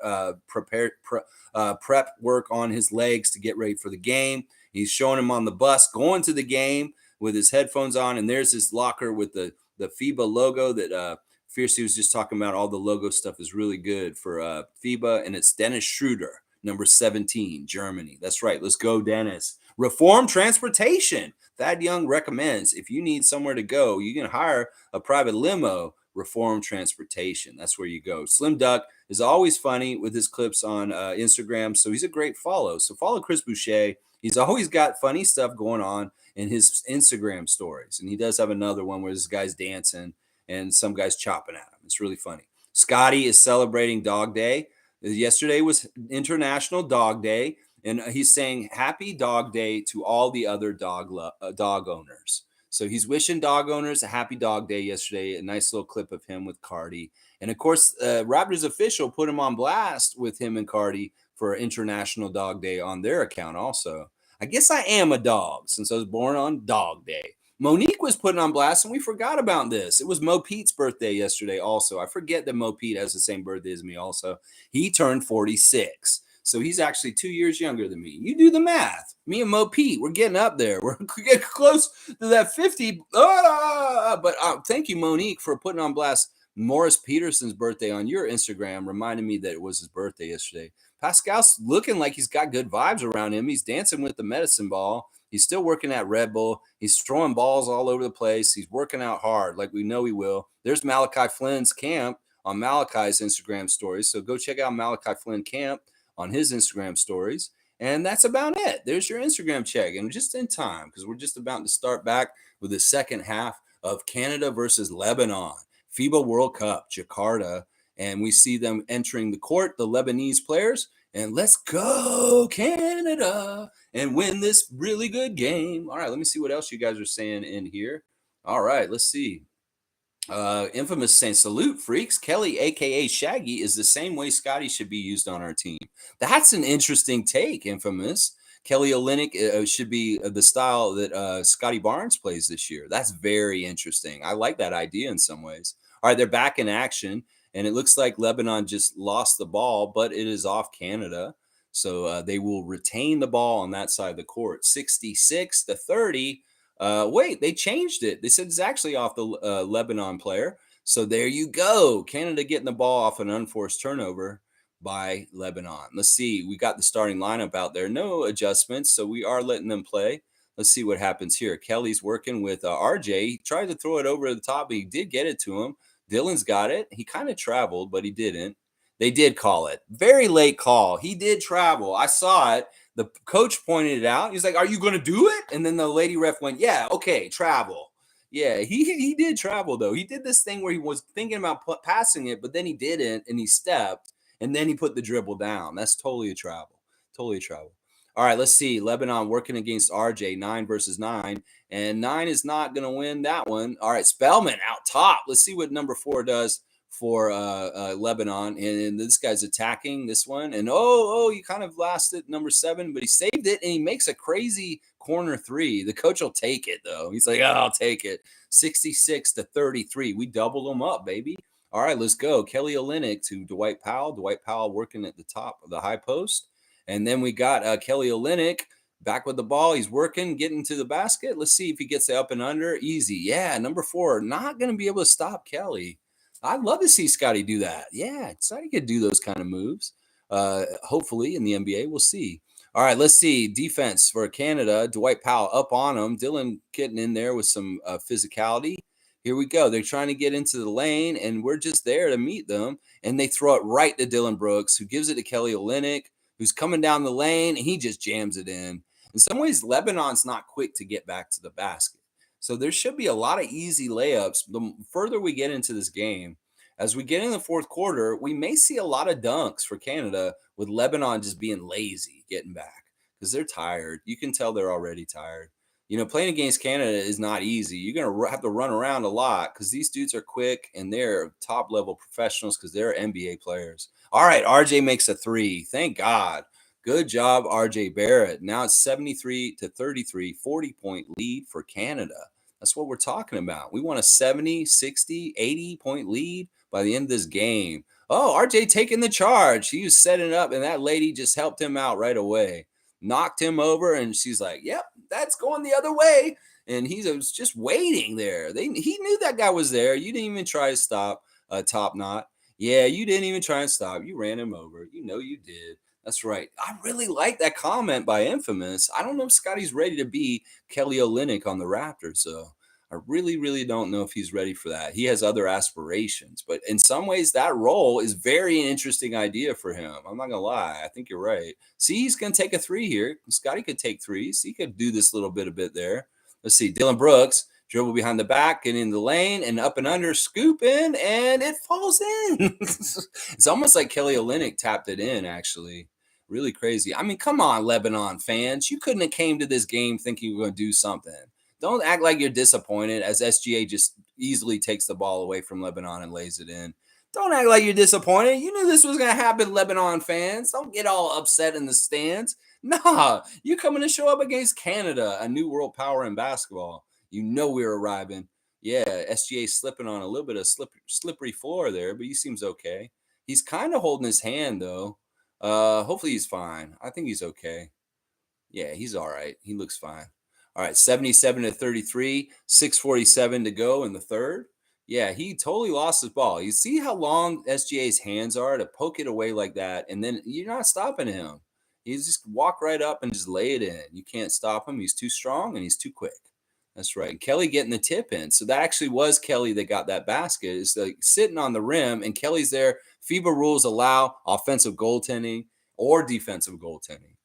prep work on his legs to get ready for the game. He's showing him on the bus going to the game with his headphones on, and there's his locker with the FIBA logo that Fiercey was just talking about. All the logo stuff is really good for FIBA, and it's Dennis Schroeder, number 17, Germany. That's right. Let's go, Dennis. Reform transportation. Thad Young recommends if you need somewhere to go, you can hire a private limo. Reform transportation. That's where you go. Slim Duck is always funny with his clips on Instagram, so he's a great follow. So follow Chris Boucher. He's always got funny stuff going on in his Instagram stories. And he does have another one where this guy's dancing and some guy's chopping at him. It's really funny. Scotty is celebrating Dog Day. Yesterday was International Dog Day, and he's saying Happy Dog Day to all the other dog owners. So he's wishing dog owners a happy dog day yesterday. A nice little clip of him with Cardi. And of course, Raptors official put him on blast with him and Cardi for International Dog Day on their account also. I guess I am a dog since I was born on Dog Day. Monique was putting on blast, and we forgot about this. It was Mo Pete's birthday yesterday also. I forget that Mo Pete has the same birthday as me also. He turned 46. So he's actually 2 years younger than me. You do the math. Me and Mo Pete, we're getting up there. We're getting close to that 50. But thank you, Monique, for putting on blast Morris Peterson's birthday on your Instagram, reminding me that it was his birthday yesterday. Pascal's looking like he's got good vibes around him. He's dancing with the medicine ball. He's still working at Red Bull. He's throwing balls all over the place. He's working out hard like we know he will. There's Malachi Flynn's camp on Malachi's Instagram stories. So go check out Malachi Flynn camp on his Instagram stories. And that's about it. There's your Instagram check. And just in time, because we're just about to start back with the second half of Canada versus Lebanon. FIBA World Cup, Jakarta. And we see them entering the court, the Lebanese players. And let's go, Canada, and win this really good game. All right, let me see what else you guys are saying in here. All right, let's see. Infamous saying, salute, freaks. Kelly, a.k.a. Shaggy, is the same way Scotty should be used on our team. That's an interesting take, Infamous. Kelly Olynyk should be the style that Scotty Barnes plays this year. That's very interesting. I like that idea in some ways. All right, they're back in action. And it looks like Lebanon just lost the ball, but it is off Canada. So they will retain the ball on that side of the court. 66-30. Wait, they changed it. They said it's actually off the Lebanon player. So there you go. Canada getting the ball off an unforced turnover by Lebanon. Let's see. We got the starting lineup out there. No adjustments. So we are letting them play. Let's see what happens here. Kelly's working with RJ. He tried to throw it over the top, but he did get it to him. Dylan's got it. He kind of traveled, but he didn't. They did call it. Very late call. He did travel. I saw it. The coach pointed it out. He's like, are you going to do it? And then the lady ref went, yeah, okay, travel. Yeah, he did travel, though. He did this thing where he was thinking about passing it, but then he didn't, and he stepped, and then he put the dribble down. That's totally a travel. Totally a travel. All right, let's see. Lebanon working against RJ, 9 versus 9. And 9 is not going to win that one. All right, Spellman out top. Let's see what number 4 does for Lebanon. And this guy's attacking this one. And, he kind of lasted number 7, but he saved it, and he makes a crazy corner 3. The coach will take it, though. He's like, I'll take it. 66-33. We doubled them up, baby. All right, let's go. Kelly Olynyk to Dwight Powell. Dwight Powell working at the top of the high post. And then we got Kelly Olynyk back with the ball. He's working, getting to the basket. Let's see if he gets it up and under. Easy. Yeah, number 4. Not going to be able to stop Kelly. I'd love to see Scotty do that. Yeah, Scotty could do those kind of moves. Hopefully in the NBA. We'll see. All right, let's see. Defense for Canada. Dwight Powell up on him. Dylan getting in there with some physicality. Here we go. They're trying to get into the lane, and we're just there to meet them. And they throw it right to Dylan Brooks, who gives it to Kelly Olynyk, who's coming down the lane, and he just jams it in. In some ways, Lebanon's not quick to get back to the basket. So there should be a lot of easy layups. The further we get into this game, as we get in the fourth quarter, we may see a lot of dunks for Canada with Lebanon just being lazy getting back because they're tired. You can tell they're already tired. Playing against Canada is not easy. You're going to have to run around a lot because these dudes are quick and they're top level professionals because they're NBA players. All right, RJ makes a three. Thank God. Good job, RJ Barrett. Now it's 73-33, 40-point lead for Canada. That's what we're talking about. We want a 70, 60, 80-point lead by the end of this game. Oh, RJ taking the charge. He was setting up, and that lady just helped him out right away. Knocked him over, and she's like, yep, that's going the other way. And he was just waiting there. He knew that guy was there. You didn't even try to stop Top Knot. Yeah, you didn't even try and stop. You ran him over. You did. That's right. I really like that comment by Infamous. I don't know if Scotty's ready to be Kelly Olynyk on the Raptors, so I really, really don't know if he's ready for that. He has other aspirations, but in some ways, that role is very interesting idea for him. I'm not gonna lie. I think you're right. See, he's gonna take a three here. Scotty could take threes. He could do this little bit a bit there. Let's see. Dylan Brooks dribble behind the back and in the lane and up and under, scooping, and it falls in. It's almost like Kelly Olynyk tapped it in, actually. Really crazy. I mean, come on, Lebanon fans. You couldn't have came to this game thinking you were going to do something. Don't act like you're disappointed as SGA just easily takes the ball away from Lebanon and lays it in. Don't act like you're disappointed. You knew this was going to happen, Lebanon fans. Don't get all upset in the stands. Nah, you coming to show up against Canada, a new world power in basketball. You know we're arriving. Yeah, SGA slipping on a little bit of slippery floor there, but he seems okay. He's kind of holding his hand, though. Hopefully he's fine. I think he's okay. Yeah, he's all right. He looks fine. All right, 77-33, 6:47 to go in the third. Yeah, he totally lost his ball. You see how long SGA's hands are to poke it away like that, and then you're not stopping him. He's just walk right up and just lay it in. You can't stop him. He's too strong and he's too quick. That's right. And Kelly getting the tip in. So that actually was Kelly that got that basket. It's like sitting on the rim, and Kelly's there. FIBA rules allow offensive goaltending or defensive goaltending.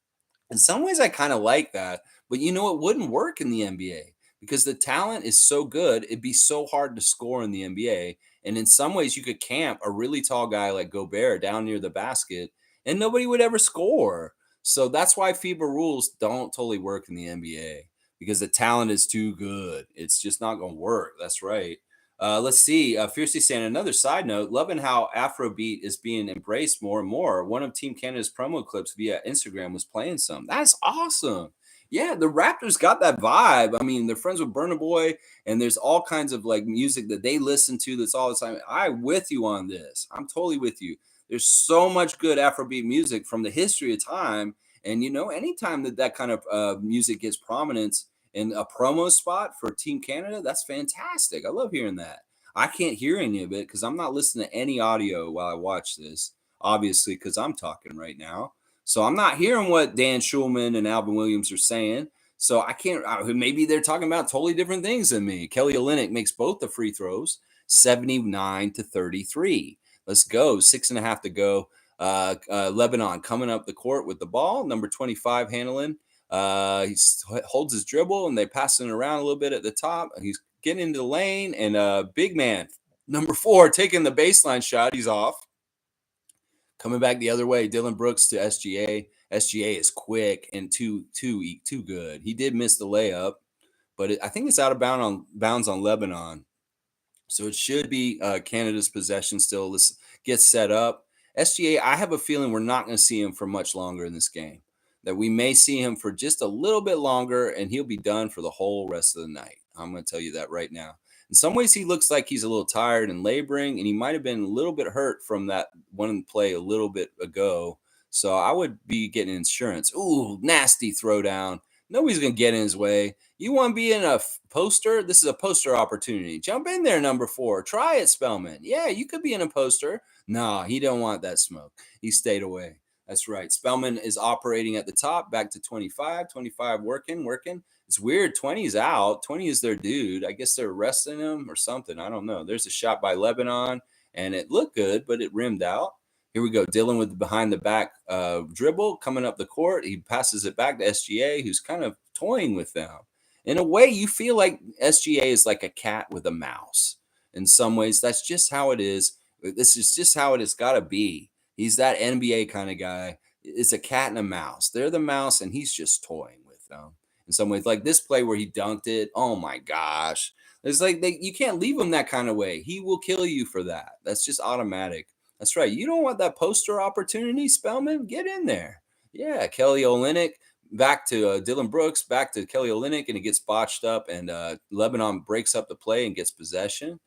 In some ways, I kind of like that, but it wouldn't work in the NBA because the talent is so good. It'd be so hard to score in the NBA. And in some ways, you could camp a really tall guy like Gobert down near the basket, and nobody would ever score. So that's why FIBA rules don't totally work in the NBA because the talent is too good. It's just not going to work. That's right. Let's see. Fiercely saying another side note, loving how Afrobeat is being embraced more and more. One of Team Canada's promo clips via Instagram was playing some. That's awesome. Yeah, the Raptors got that vibe. I mean, they're friends with Burna Boy, and there's all kinds of like music that they listen to that's all the time. I'm with you on this. I'm totally with you. There's so much good Afrobeat music from the history of time. And anytime that kind of music gets prominence in a promo spot for Team Canada, that's fantastic. I love hearing that. I can't hear any of it because I'm not listening to any audio while I watch this, obviously, because I'm talking right now. So I'm not hearing what Dan Schulman and Alvin Williams are saying. So I can't, maybe they're talking about totally different things than me. Kelly Olynyk makes both the free throws, 79-33. Let's go. 6.5 to go. Lebanon coming up the court with the ball. Number 25 handling. He holds his dribble and they pass it around a little bit at the top. He's getting into the lane and big man, number 4, taking the baseline shot. He's off. Coming back the other way, Dylan Brooks to SGA. SGA is quick and too good. He did miss the layup, but I think it's out of bounds on Lebanon. So it should be Canada's possession still. Let's get set up. SGA, I have a feeling we're not going to see him for much longer in this game. That we may see him for just a little bit longer, and he'll be done for the whole rest of the night. I'm going to tell you that right now. In some ways, he looks like he's a little tired and laboring, and he might have been a little bit hurt from that one play a little bit ago. So I would be getting insurance. Ooh, nasty throwdown. Nobody's going to get in his way. You want to be in a poster? This is a poster opportunity. Jump in there, number 4. Try it, Spellman. Yeah, you could be in a poster. Nah, he don't want that smoke. He stayed away. That's right. Spellman is operating at the top, back to 25. 25 working. It's weird. 20 is out. 20 is their dude. I guess they're arresting him or something. I don't know. There's a shot by Lebanon, and it looked good, but it rimmed out. Here we go. Dylan with the behind the back dribble coming up the court. He passes it back to SGA, who's kind of toying with them. In a way, you feel like SGA is like a cat with a mouse. In some ways, that's just how it is. This is just how it has got to be. He's that NBA kind of guy. It's a cat and a mouse. They're the mouse, and he's just toying with them in some ways. Like this play where he dunked it. Oh my gosh! It's like you can't leave him that kind of way. He will kill you for that. That's just automatic. That's right. You don't want that poster opportunity, Spellman. Get in there. Yeah, Kelly Olynyk back to Dylan Brooks, back to Kelly Olynyk, and it gets botched up, and Lebanon breaks up the play and gets possession.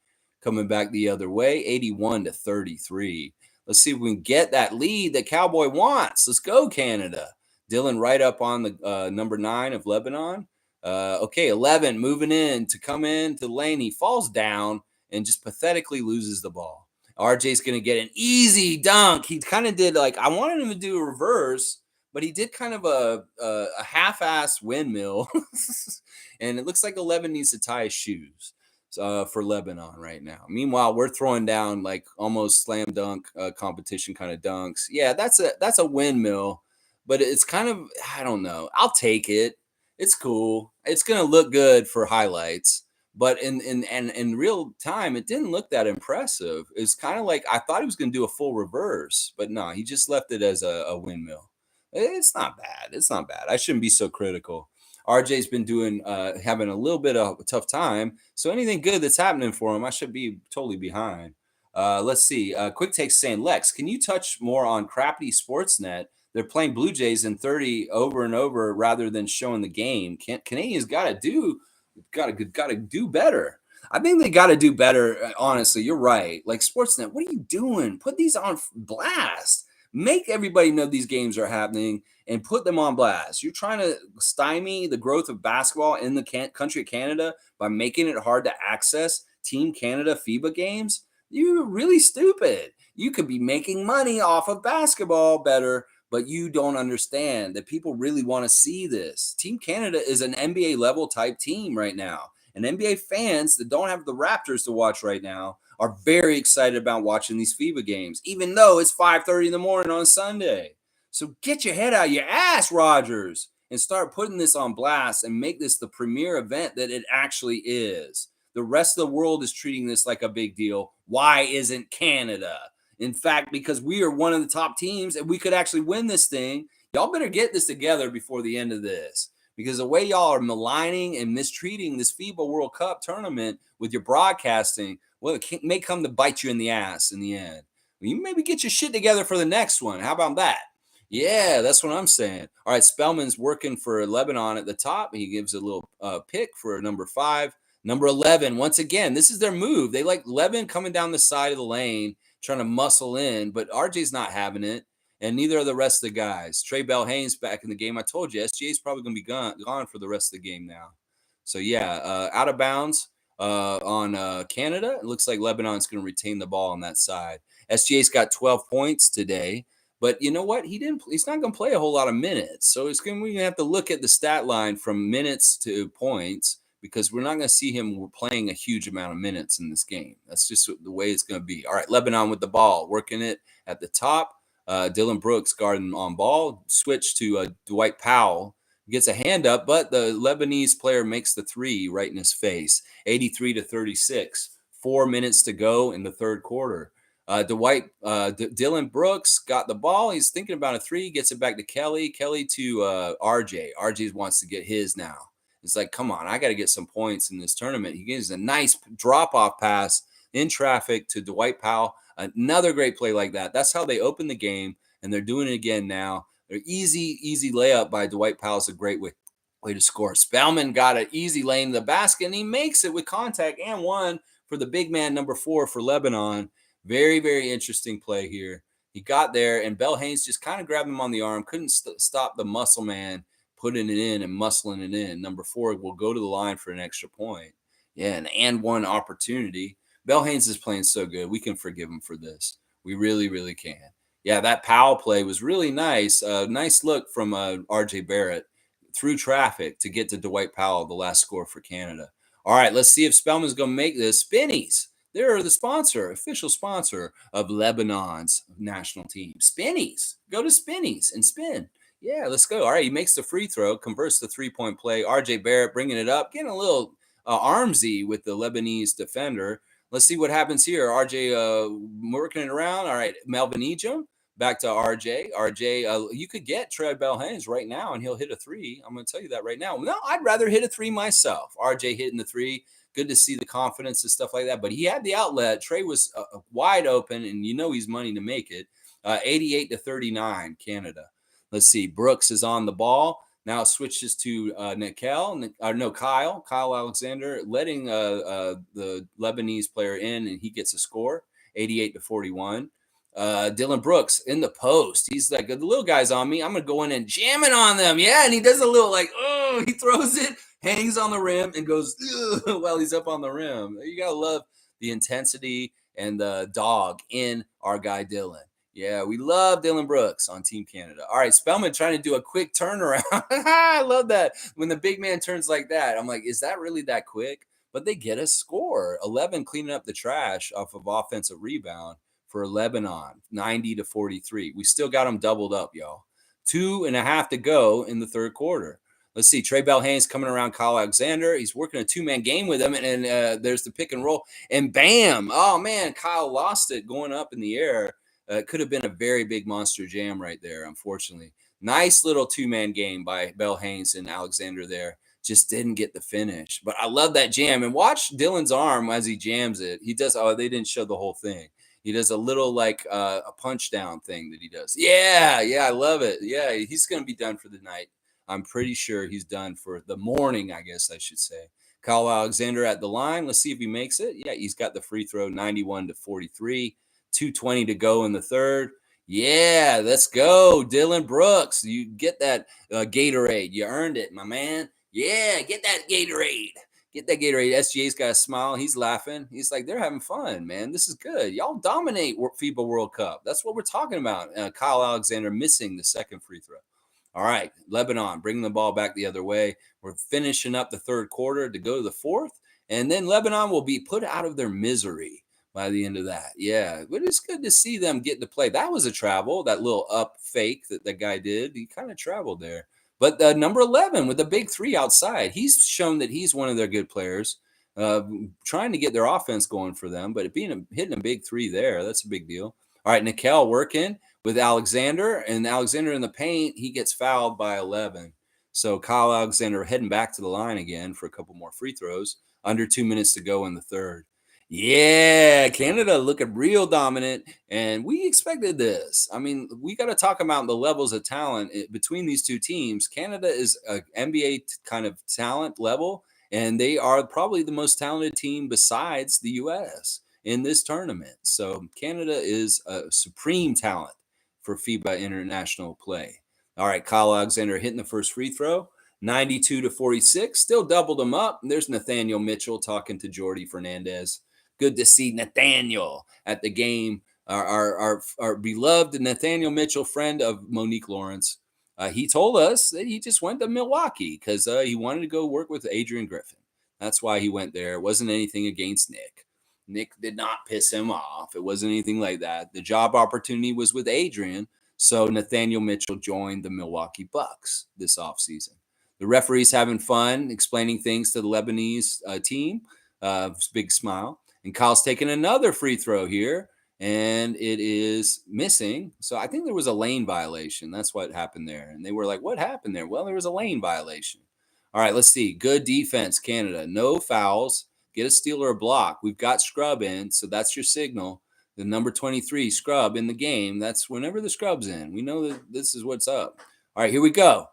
Coming back the other way, 81-33. Let's see if we can get that lead that Cowboy wants. Let's go, Canada. Dylan right up on the number 9 of Lebanon. Okay, 11 moving in to come in to the lane. He falls down and just pathetically loses the ball. RJ's going to get an easy dunk. He kind of did like, I wanted him to do a reverse, but he did kind of a half-ass windmill. And it looks like 11 needs to tie his shoes for Lebanon right now. Meanwhile, we're throwing down like almost slam dunk competition kind of dunks. Yeah, that's a windmill, but it's kind of, I don't know. I'll take it. It's cool. It's gonna look good for highlights, but in real time, it didn't look that impressive. It's kind of like I thought he was gonna do a full reverse, but no, he just left it as a windmill. It's not bad. It's not bad. I shouldn't be so critical. RJ's been doing having a little bit of a tough time. So anything good that's happening for him, I should be totally behind. Let's see. Quick Take saying, Lex, can you touch more on crappy Sportsnet? They're playing Blue Jays in 30 over and over rather than showing the game. Canadians got to do better. I think they got to do better. Honestly, you're right. Like Sportsnet, what are you doing? Put these on blast. Make everybody know these games are happening and put them on blast. You're trying to stymie the growth of basketball in the country of Canada by making it hard to access Team Canada FIBA games. You're really stupid. You could be making money off of basketball better, but you don't understand that people really want to see this. Team Canada is an NBA level type team right now. And NBA fans that don't have the Raptors to watch right now are very excited about watching these FIBA games, even though it's 5:30 in the morning on Sunday. So get your head out of your ass, Rogers, and start putting this on blast and make this the premier event that it actually is. The rest of the world is treating this like a big deal. Why isn't Canada? In fact, because we are one of the top teams and we could actually win this thing, y'all better get this together before the end of this. Because the way y'all are maligning and mistreating this FIBA World Cup tournament with your broadcasting, well, it may come to bite you in the ass in the end. Well, you maybe get your shit together for the next one. How about that? Yeah, that's what I'm saying. All right, Spellman's working for Lebanon at the top. He gives a little pick for number 5. Number 11, once again, this is their move. They like Lebanon coming down the side of the lane, trying to muscle in, but RJ's not having it. And neither are the rest of the guys. Trey Bell-Haynes back in the game. I told you, SGA is probably going to be gone for the rest of the game now. So, yeah, out of bounds on Canada. It looks like Lebanon's going to retain the ball on that side. SGA's got 12 points today. But you know what? He's not going to play a whole lot of minutes. So we're going to have to look at the stat line from minutes to points because we're not going to see him playing a huge amount of minutes in this game. That's just the way it's going to be. All right, Lebanon with the ball, working it at the top. Dylan Brooks guarding on ball. Switch to Dwight Powell. Gets a hand up, but the Lebanese player makes the 3 right in his face. 83-36. 4 minutes to go in the third quarter. Dylan Brooks got the ball. He's thinking about a 3. Gets it back to Kelly. Kelly to RJ. RJ wants to get his now. It's like, come on, I got to get some points in this tournament. He gives a nice drop-off pass in traffic to Dwight Powell. Another great play like that. That's how they open the game, and they're doing it again now. They're easy layup by Dwight Powell is a great way to score. Spellman got an easy lane in the basket, and he makes it with contact and one for the big man, number 4 for Lebanon. Very, very interesting play here. He got there, and Bell-Haynes just kind of grabbed him on the arm. Couldn't stop the muscle man putting it in and muscling it in. Number 4 will go to the line for an extra point. Yeah, and one opportunity. Bell-Haynes is playing so good. We can forgive him for this. We really, really can. Yeah, that Powell play was really nice. Nice look from RJ Barrett through traffic to get to Dwight Powell, the last score for Canada. All right, let's see if Spellman's going to make this. Spinnies. They're the sponsor, official sponsor of Lebanon's national team. Spinnies. Go to Spinnies and spin. Yeah, let's go. All right, he makes the free throw, converts the 3-point play. RJ Barrett bringing it up, getting a little armsy with the Lebanese defender. Let's see what happens here. RJ working it around. All right, Melvin Ejim. Back to RJ. RJ, you could get Trey Bell-Haynes right now, and he'll hit a three. I'm going to tell you that right now. No, I'd rather hit a three myself. RJ hitting the three. Good to see the confidence and stuff like that. But he had the outlet. Trey was wide open, and you know he's money to make it. 88-39, Canada. Let's see. Brooks is on the ball. Now switches to Kyle Alexander, letting the Lebanese player in, and he gets a score, 88-41. Dylan Brooks in the post. He's like, the little guy's on me. I'm going to go in and jam it on them. Yeah, and he does a little he throws it, hangs on the rim, and goes while he's up on the rim. You got to love the intensity and the dog in our guy Dylan. Yeah, we love Dylan Brooks on Team Canada. All right, Spellman trying to do a quick turnaround. I love that. When the big man turns like that, I'm like, is that really that quick? But they get a score. 11 cleaning up the trash off of offensive rebound for Lebanon, 90-43. We still got them doubled up, y'all. 2.5 to go in the third quarter. Let's see. Trey Bell-Haynes coming around Kyle Alexander. He's working a two-man game with him, and there's the pick and roll. And bam! Oh, man, Kyle lost it going up in the air. It could have been a very big monster jam right there, unfortunately. Nice little two-man game by Bell-Haynes and Alexander there. Just didn't get the finish. But I love that jam. And watch Dylan's arm as he jams it. He does – they didn't show the whole thing. He does a little a punch down thing that he does. Yeah, I love it. Yeah, he's going to be done for the night. I'm pretty sure he's done for the morning, I guess I should say. Kyle Alexander at the line. Let's see if he makes it. Yeah, he's got the free throw, 91-43. 2:20 to go in the third. Yeah, let's go. Dylan Brooks. You get that Gatorade. You earned it, my man. Yeah, get that Gatorade. Get that Gatorade. SGA's got a smile. He's laughing. He's like, they're having fun, man. This is good. Y'all dominate FIBA World Cup. That's what we're talking about. Kyle Alexander missing the second free throw. All right, Lebanon bringing the ball back the other way. We're finishing up the third quarter to go to the fourth, and then Lebanon will be put out of their misery by the end of that. Yeah, but it's good to see them get to play. That was a travel, that little up fake that the guy did. He kind of traveled there. But number 11 with the big three outside, he's shown that he's one of their good players, trying to get their offense going for them. But hitting a big three there, that's a big deal. All right, Nickel working with Alexander, and Alexander in the paint, he gets fouled by 11. So Kyle Alexander heading back to the line again for a couple more free throws. Under 2 minutes to go in the third. Yeah, Canada looking real dominant, and we expected this. I mean, we got to talk about the levels of talent between these two teams. Canada is an NBA kind of talent level, and they are probably the most talented team besides the U.S. in this tournament. So Canada is a supreme talent for FIBA international play. All right, Kyle Alexander hitting the first free throw. 92-46, still doubled them up. There's Nathaniel Mitchell talking to Jordy Fernandez. Good to see Nathaniel at the game. Our beloved Nathaniel Mitchell, friend of Monique Lawrence. He told us that he just went to Milwaukee because he wanted to go work with Adrian Griffin. That's why he went there. It wasn't anything against Nick. Nick did not piss him off. It wasn't anything like that. The job opportunity was with Adrian. So Nathaniel Mitchell joined the Milwaukee Bucks this offseason. The referee's having fun explaining things to the Lebanese team. Big smile. And Kyle's taking another free throw here, and it is missing. So I think there was a lane violation. That's what happened there. And they were like, what happened there? Well, there was a lane violation. All right, let's see. Good defense, Canada. No fouls. Get a steal or a block. We've got Scrub in, so that's your signal. The number 23 Scrub in the game. That's whenever the Scrub's in. We know that this is what's up. All right, here we go.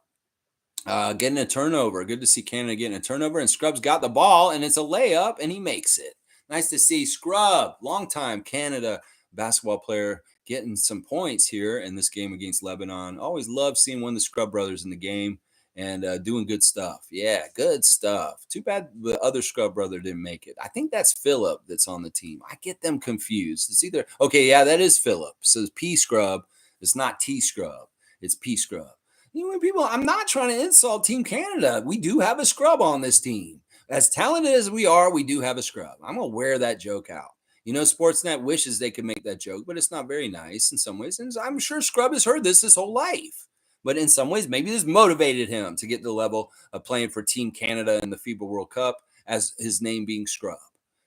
Getting a turnover. Good to see Canada getting a turnover. And Scrub's got the ball, and it's a layup, and he makes it. Nice to see Scrub, longtime Canada basketball player, getting some points here in this game against Lebanon. Always love seeing one of the Scrub brothers in the game and doing good stuff. Yeah, good stuff. Too bad the other Scrub brother didn't make it. I think that's Phillip that's on the team. I get them confused. It's either, okay, yeah, that is Phillip. So P Scrub. It's not T scrub. It's P scrub. You know, people, I'm not trying to insult Team Canada. We do have a scrub on this team. As talented as we are, we do have a scrub. I'm going to wear that joke out. You know, Sportsnet wishes they could make that joke, but it's not very nice in some ways. And I'm sure Scrub has heard this his whole life. But in some ways, maybe this motivated him to get to the level of playing for Team Canada in the FIBA World Cup as his name being Scrub.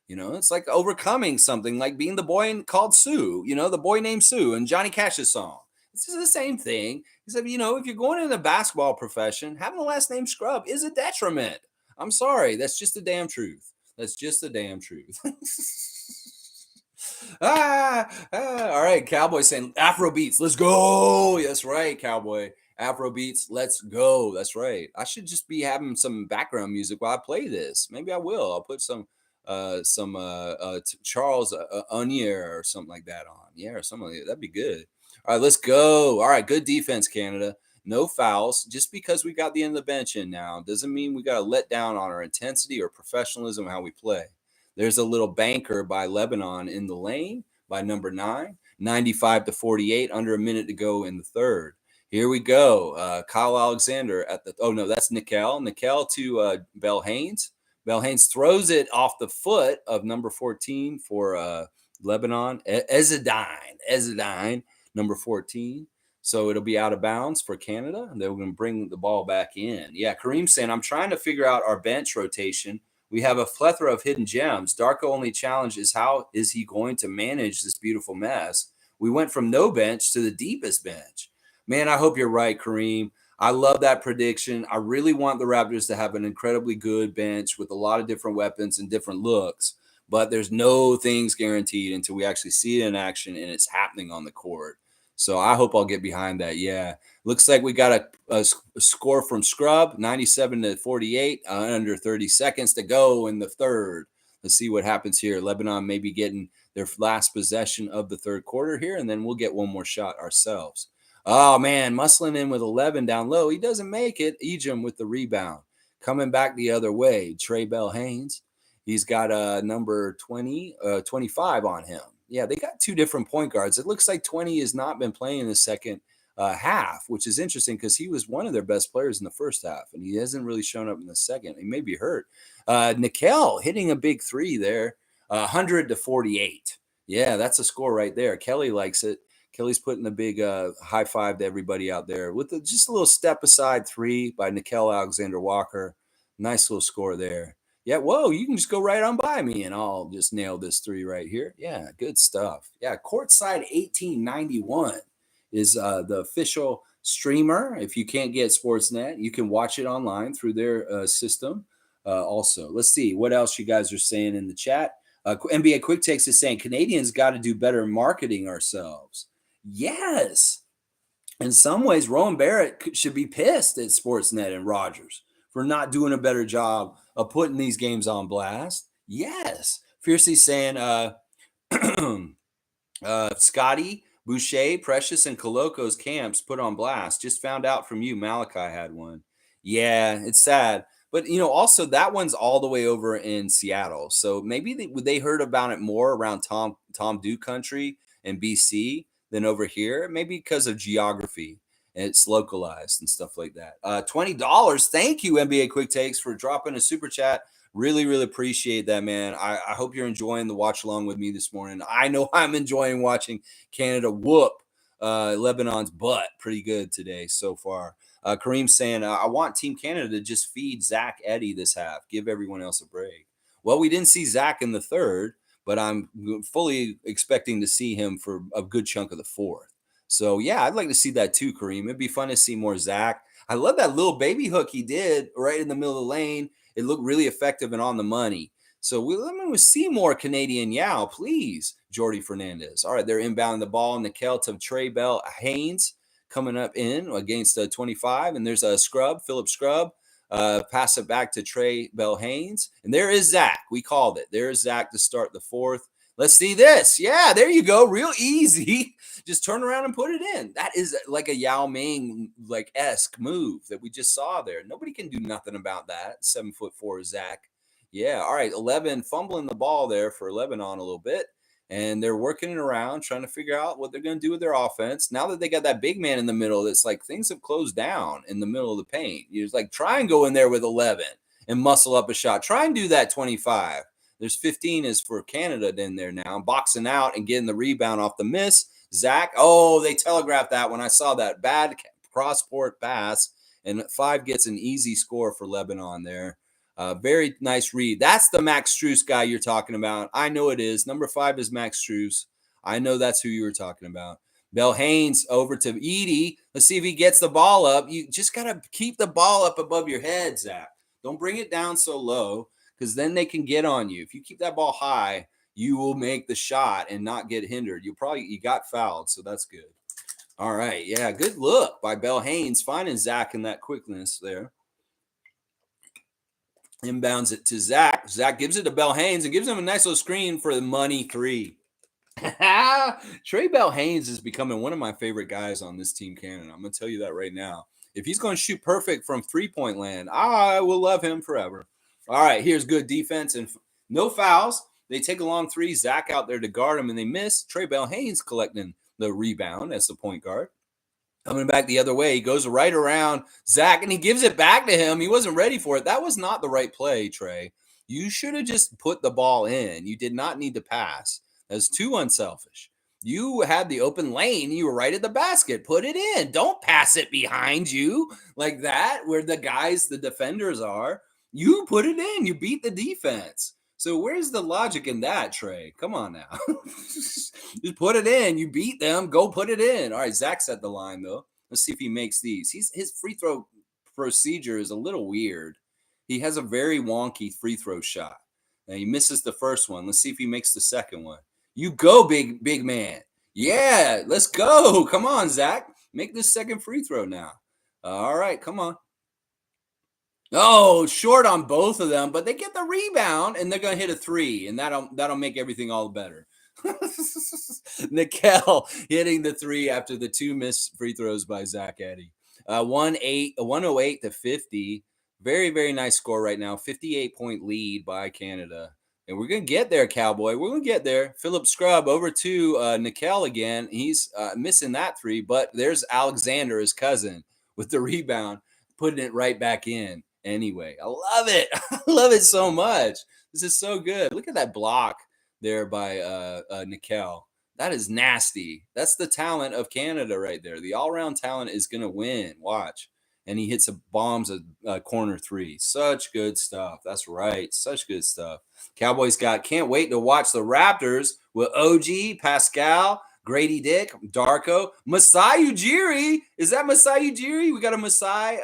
You know, it's like overcoming something, like being the boy called Sue, you know, the boy named Sue in Johnny Cash's song. It's the same thing. Except, you know, if you're going into the basketball profession, having the last name Scrub is a detriment. I'm sorry. That's just the damn truth. That's just the damn truth. All right. Cowboy saying Afro beats. Let's go. That's right, Cowboy. Afro beats. Let's go. That's right. I should just be having some background music while I play this. Maybe I will. I'll put some Charles Onier or something like that on. Yeah, or something like that. That'd be good. All right, let's go. All right, good defense, Canada. No fouls. Just because we got the end of the bench in now doesn't mean we got to let down on our intensity or professionalism, how we play. There's a little banker by Lebanon in the lane by number 9, 95-48, under a minute to go in the third. Here we go. Kyle Alexander at the, oh no, that's Nickel. Nickel to Bell Haynes. Bell Haynes throws it off the foot of number 14 for Lebanon. Ezedine, number 14. So it'll be out of bounds for Canada, and they're going to bring the ball back in. Yeah, Kareem saying, I'm trying to figure out our bench rotation. We have a plethora of hidden gems. Darko only challenge is how is he going to manage this beautiful mess? We went from no bench to the deepest bench. Man, I hope you're right, Kareem. I love that prediction. I really want the Raptors to have an incredibly good bench with a lot of different weapons and different looks, but there's no things guaranteed until we actually see it in action and it's happening on the court. So I hope I'll get behind that. Yeah. Looks like we got a score from Scrub, 97-48, under 30 seconds to go in the third. Let's see what happens here. Lebanon may be getting their last possession of the third quarter here, and then we'll get one more shot ourselves. Oh, man, muscling in with 11 down low. He doesn't make it. Ejim with the rebound. Coming back the other way, Trey Bell Haynes. He's got number 25 on him. Yeah, they got two different point guards. It looks like 20 has not been playing in the second half, which is interesting because he was one of their best players in the first half, and he hasn't really shown up in the second. He may be hurt. Nickel hitting a big three there, 100-48. Yeah, that's a score right there. Kelly likes it. Kelly's putting a big high five to everybody out there with just a little step aside three by Nickel Alexander-Walker. Nice little score there. Yeah, whoa, you can just go right on by me and I'll just nail this three right here. Yeah, good stuff. Yeah, Courtside 1891 is the official streamer. If you can't get Sportsnet, you can watch it online through their system also. Let's see what else you guys are saying in the chat. NBA Quick Takes is saying Canadians got to do better marketing ourselves. Yes. In some ways, Rowan Barrett should be pissed at Sportsnet and Rogers for not doing a better job of putting these games on blast. Yes. Fiercely saying Scotty, Boucher, Precious, and Coloco's camps put on blast. Just found out from you Malachi had one. Yeah, it's sad. But, you know, also that one's all the way over in Seattle. So maybe they heard about it more around Tom Duke country and BC than over here. Maybe because of geography. And it's localized and stuff like that. $20. Thank you, NBA Quick Takes, for dropping a super chat. Really, really appreciate that, man. I hope you're enjoying the watch along with me this morning. I know I'm enjoying watching Canada whoop Lebanon's butt pretty good today so far. Kareem saying, I want Team Canada to just feed Zach Edey this half. Give everyone else a break. Well, we didn't see Zach in the third, but I'm fully expecting to see him for a good chunk of the fourth. So, yeah, I'd like to see that too, Kareem. It'd be fun to see more Zach. I love that little baby hook he did right in the middle of the lane. It looked really effective and on the money. So we'll see more Canadian Yao, please, Jordy Fernandez. All right, they're inbounding the ball. Nickel to Trey Bell Haynes coming up in against 25. And there's a scrub, Philip Scrub. Pass it back to Trey Bell Haynes. And there is Zach. We called it. There's Zach to start the fourth. Let's see this. Yeah, there you go. Real easy. Just turn around and put it in. That is like a Yao Ming esque move that we just saw there. Nobody can do nothing about that. 7'4" Zach. Yeah. All right. 11 fumbling the ball there for Lebanon a little bit. and they're working it around, trying to figure out what they're going to do with their offense. Now that they got that big man in the middle, it's like things have closed down in the middle of the paint. You're just like, try and go in there with 11 and muscle up a shot. Try and do that 25. There's 15 is for Canada in there now, boxing out and getting the rebound off the miss. Zach, oh, they telegraphed that when I saw that bad cross-court pass, and 5 gets an easy score for Lebanon there. Very nice read. That's the Max Strus guy you're talking about. I know it is. Number 5 is Max Strus. I know that's who you were talking about. Bell Haynes over to Edie. Let's see if he gets the ball up. You just got to keep the ball up above your head, Zach. Don't bring it down so low, because then they can get on you. If you keep that ball high, you will make the shot and not get hindered. You got fouled, so that's good. All right. Yeah, good look by Bell Haynes, finding Zach in that quickness there. Inbounds it to Zach. Zach gives it to Bell Haynes and gives him a nice little screen for the money 3. Trey Bell Haynes is becoming one of my favorite guys on this Team Canada. I'm going to tell you that right now. If he's going to shoot perfect from three-point land, I will love him forever. All right, here's good defense and no fouls. They take a long 3. Zach out there to guard him, and they miss. Trey Bell Haynes collecting the rebound as the point guard. Coming back the other way, he goes right around Zach, and he gives it back to him. He wasn't ready for it. That was not the right play, Trey. You should have just put the ball in. You did not need to pass. That's too unselfish. You had the open lane. You were right at the basket. Put it in. Don't pass it behind you like that where the defenders are. You put it in. You beat the defense. So where's the logic in that, Trey? Come on now. Just put it in. You beat them. Go put it in. All right, Zach's at the line, though. Let's see if he makes these. His free throw procedure is a little weird. He has a very wonky free throw shot. Now, he misses the first one. Let's see if he makes the second one. You go, big man. Yeah, let's go. Come on, Zach. Make this second free throw now. All right, come on. Oh, short on both of them, but they get the rebound, and they're going to hit a 3, and that'll make everything all better. Nickel hitting the 3 after the 2 missed free throws by Zach Eddy. 108 to 50. Very, very nice score right now. 58-point lead by Canada. And we're going to get there, Cowboy. We're going to get there. Philip Scrub over to Nickel again. He's missing that 3, but there's Alexander, his cousin, with the rebound, putting it right back in. Anyway, I love it. I love it so much. This is so good. Look at that block there by Nickel. That is nasty. That's the talent of Canada right there. The all-around talent is going to win. Watch. And he hits bombs a corner 3. Such good stuff. That's right. Such good stuff. Cowboys can't wait to watch the Raptors with OG, Pascal, Grady Dick, Darko, Masai Ujiri. Is that Masai Ujiri? We got a Masai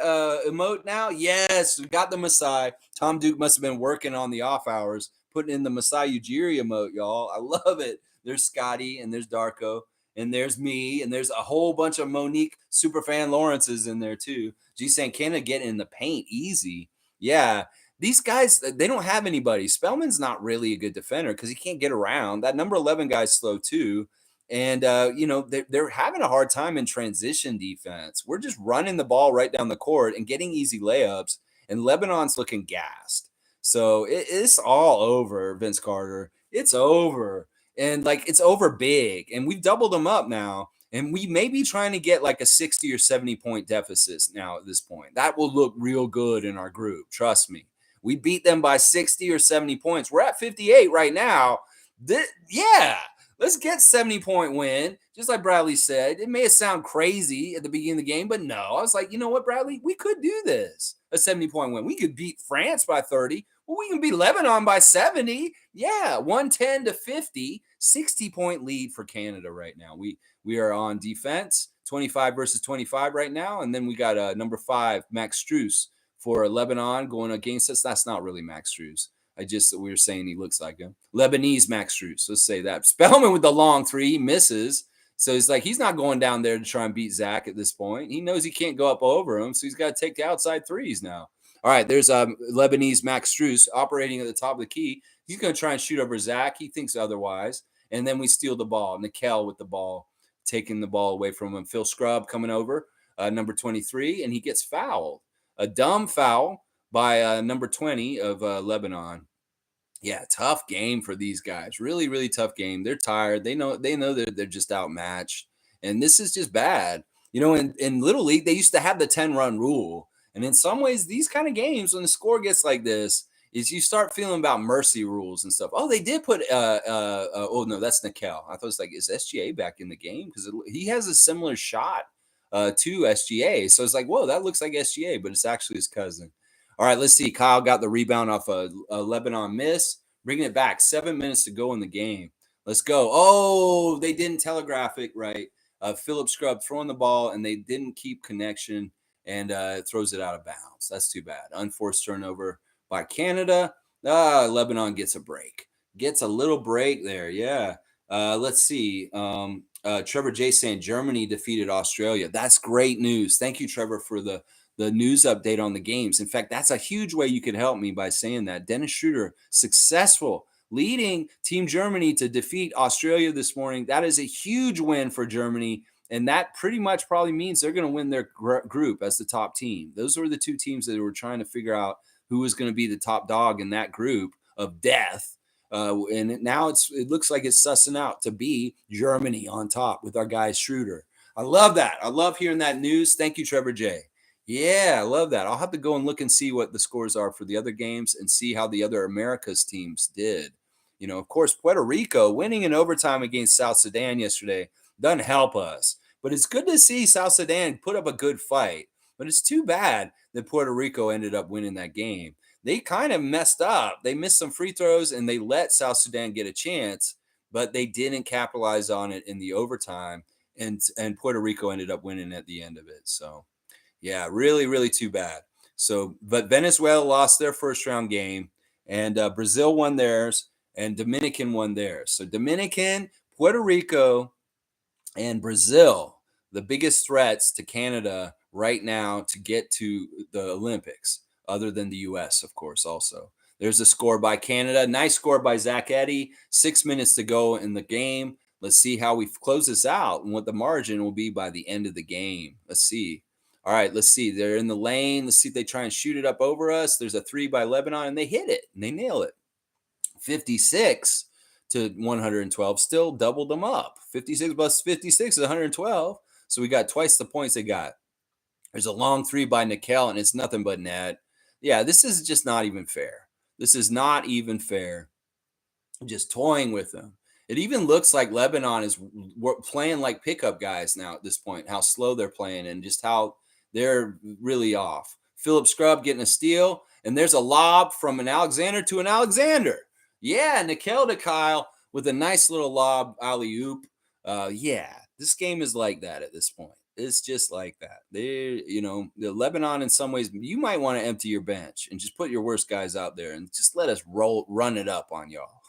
emote now? Yes, we got the Masai. Tom Duke must have been working on the off hours, putting in the Masai Ujiri emote, y'all. I love it. There's Scotty, and there's Darko, and there's me, and there's a whole bunch of Monique Superfan Lawrence's in there too. G saying Canada getting in the paint easy. Yeah. These guys, they don't have anybody. Spellman's not really a good defender because he can't get around. That number 11 guy's slow too. And, they're having a hard time in transition defense. We're just running the ball right down the court and getting easy layups, and Lebanon's looking gassed. So it's all over, Vince Carter. It's over. And, it's over big. And we've doubled them up now. And we may be trying to get like a 60 or 70-point deficit now at this point. That will look real good in our group. Trust me. We beat them by 60 or 70 points. We're at 58 right now. Let's get 70-point win. Just like Bradley said, it may sound crazy at the beginning of the game, but no. I was like, you know what, Bradley? We could do this. A 70-point win. We could beat France by 30. Well, we can beat Lebanon by 70. Yeah, 110 to 50. 60-point lead for Canada right now. We are on defense, 25 versus 25 right now. And then we got number 5, Max Strus for Lebanon going against us. That's not really Max Strus. We were saying he looks like him. Lebanese Max Strus. Let's say that. Spellman with the long 3. He misses. So he's not going down there to try and beat Zach at this point. He knows he can't go up over him. So he's got to take the outside 3s now. All right. There's Lebanese Max Strus operating at the top of the key. He's going to try and shoot over Zach. He thinks otherwise. And then we steal the ball. Nickel with the ball, taking the ball away from him. Phil Scrub coming over, number 23, and he gets fouled. A dumb foul by number 20 of Lebanon. Yeah, tough game for these guys. Really, really tough game. They're tired. They know they're just outmatched. And this is just bad. In Little League, they used to have the 10-run rule. And in some ways, these kind of games, when the score gets like this, is you start feeling about mercy rules and stuff. Oh, they did put oh no, that's Nikel. I thought it was like, is SGA back in the game? Because he has a similar shot to SGA. So it's like, whoa, that looks like SGA, but it's actually his cousin. All right, let's see. Kyle got the rebound off a Lebanon miss, bringing it back. 7 minutes to go in the game. Let's go. Oh, they didn't telegraph it right. Philip Scrub throwing the ball, and they didn't keep connection, and throws it out of bounds. That's too bad. Unforced turnover by Canada. Lebanon gets a break. Gets a little break there. Yeah. Let's see. Trevor J saying Germany defeated Australia. That's great news. Thank you, Trevor, for the news update on the games. In fact, that's a huge way you could help me by saying that. Dennis Schroeder, successful, leading Team Germany to defeat Australia this morning. That is a huge win for Germany. And that pretty much probably means they're going to win their group as the top team. Those were the two teams that were trying to figure out who was going to be the top dog in that group of death. And now it looks like it's sussing out to be Germany on top with our guy Schroeder. I love that. I love hearing that news. Thank you, Trevor J. Yeah, I love that. I'll have to go and look and see what the scores are for the other games and see how the other Americas teams did. Of course, Puerto Rico winning in overtime against South Sudan yesterday doesn't help us. But it's good to see South Sudan put up a good fight. But it's too bad that Puerto Rico ended up winning that game. They kind of messed up. They missed some free throws and they let South Sudan get a chance, but they didn't capitalize on it in the overtime. And Puerto Rico ended up winning at the end of it. So yeah, really, really too bad. So, but Venezuela lost their first round game, and Brazil won theirs, and Dominican won theirs. So, Dominican, Puerto Rico, and Brazil, the biggest threats to Canada right now to get to the Olympics, other than the U.S., of course, also. There's a score by Canada. Nice score by Zach Edey. 6 minutes to go in the game. Let's see how we close this out and what the margin will be by the end of the game. Let's see. All right, let's see. They're in the lane. Let's see if they try and shoot it up over us. There's a 3 by Lebanon, and they hit it, and they nail it. 56 to 112, still doubled them up. 56 plus 56 is 112. So we got twice the points they got. There's a long 3 by Nikel, and it's nothing but net. Yeah, this is just not even fair. This is not even fair. Just toying with them. It even looks like Lebanon is playing like pickup guys now at this point, how slow they're playing and just how they're really off. Philip Scrub getting a steal, and there's a lob from an Alexander to an Alexander. Yeah, Nikel to Kyle with a nice little lob alley-oop. Yeah, this game is like that at this point. It's just like that. The Lebanon in some ways, you might want to empty your bench and just put your worst guys out there and just let us run it up on y'all.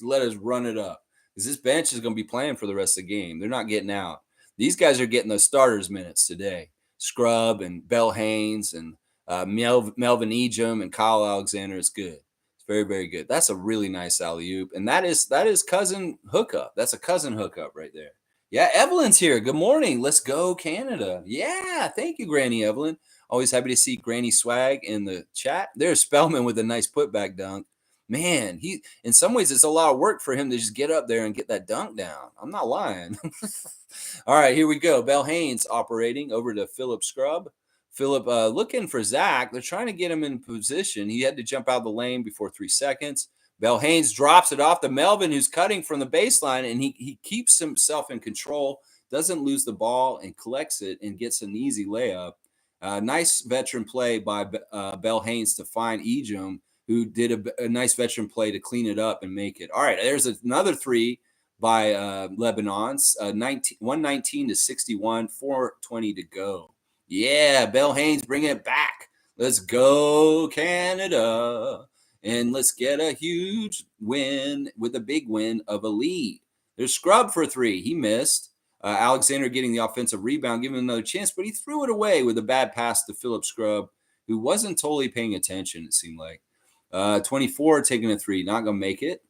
Let us run it up. Because this bench is going to be playing for the rest of the game. They're not getting out. These guys are getting the starters minutes today. Scrub and Bell Haynes and Melvin Ejim and Kyle Alexander. It's good. It's very, very good. That's a really nice alley-oop. And that is cousin hookup. That's a cousin hookup right there. Yeah, Evelyn's here. Good morning. Let's go, Canada. Yeah, thank you, Granny Evelyn. Always happy to see Granny Swag in the chat. There's Spellman with a nice putback dunk. Man, he in some ways it's a lot of work for him to just get up there and get that dunk down. I'm not lying. All right, here we go. Bell Haynes operating over to Philip Scrub. Philip looking for Zach. They're trying to get him in position. He had to jump out of the lane before 3 seconds. Bell Haynes drops it off to Melvin, who's cutting from the baseline, and he keeps himself in control, doesn't lose the ball, and collects it and gets an easy layup. Nice veteran play by Bell Haynes to find Ejim, who did a nice veteran play to clean it up and make it. All right, there's another 3 by Lebanon, 119 to 61, 4:20 to go. Yeah, Bell Haynes bringing it back. Let's go, Canada. And let's get a huge win with a big win of a lead. There's Scrub for 3. He missed. Alexander getting the offensive rebound, giving him another chance, but he threw it away with a bad pass to Philip Scrub, who wasn't totally paying attention, it seemed like. 24 taking a 3, not going to make it.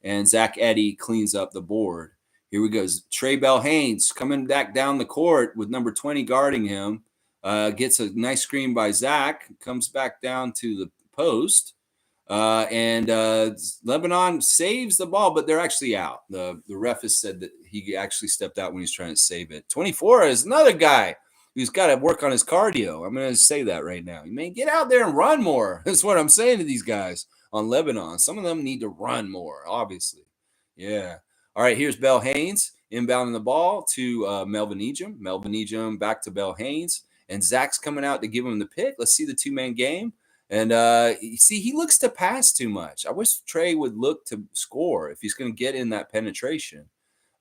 And Zach Edey cleans up the board. Here we go. Trey Bell Haynes coming back down the court with number 20 guarding him. Gets a nice screen by Zach. Comes back down to the post. And Lebanon saves the ball, but they're actually out. The ref has said that he actually stepped out when he's trying to save it. 24 is another guy who's got to work on his cardio. I'm going to say that right now. You may get out there and run more. That's what I'm saying to these guys on Lebanon. Some of them need to run more, obviously. Yeah. All right, here's Bell Haynes inbounding the ball to Melvin Ejim. Melvin Ejim back to Bell Haynes. And Zach's coming out to give him the pick. Let's see the two-man game. And see, he looks to pass too much. I wish Trey would look to score if he's going to get in that penetration.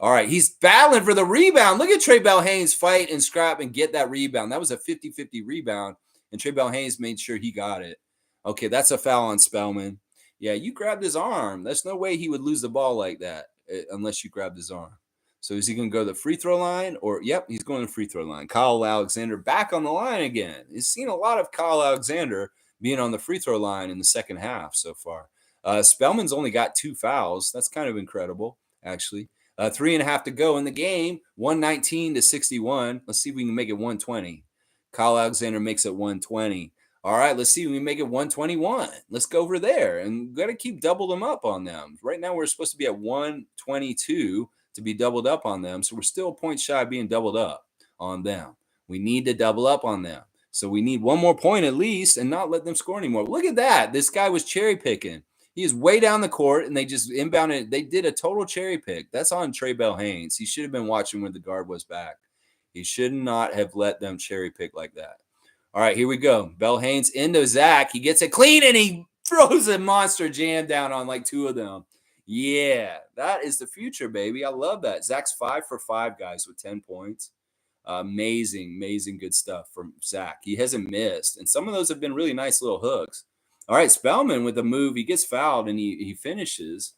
All right, he's battling for the rebound. Look at Trey Bell Haynes fight and scrap and get that rebound. That was a 50-50 rebound, and Trey Bell Haynes made sure he got it. Okay, that's a foul on Spellman. Yeah, you grabbed his arm. There's no way he would lose the ball like that unless you grabbed his arm. So is he going to go to the free throw line? Or, yep, he's going to the free throw line. Kyle Alexander back on the line again. He's seen a lot of Kyle Alexander being on the free throw line in the second half so far. Spellman's only got 2 fouls. That's kind of incredible, actually. 3.5 to go in the game, 119-61. Let's see if we can make it 120. Kyle Alexander makes it 120. All right, let's see if we can make it 121. Let's go over there, and we got to keep double them up on them. Right now, we're supposed to be at 122 to be doubled up on them, so we're still a point shy of being doubled up on them. We need to double up on them. So we need one more point at least and not let them score anymore. Look at that. This guy was cherry picking. He is way down the court, and they just inbounded. They did a total cherry pick. That's on Trey Bell Haynes. He should have been watching when the guard was back. He should not have let them cherry pick like that. All right, here we go. Bell Haynes into Zach. He gets it clean, and he throws a monster jam down on like 2 of them. Yeah, that is the future, baby. I love that. Zach's 5 for 5, guys, with 10 points. Amazing good stuff from Zach. He hasn't missed, and some of those have been really nice little hooks. All right, Spellman with the move. He gets fouled, and he finishes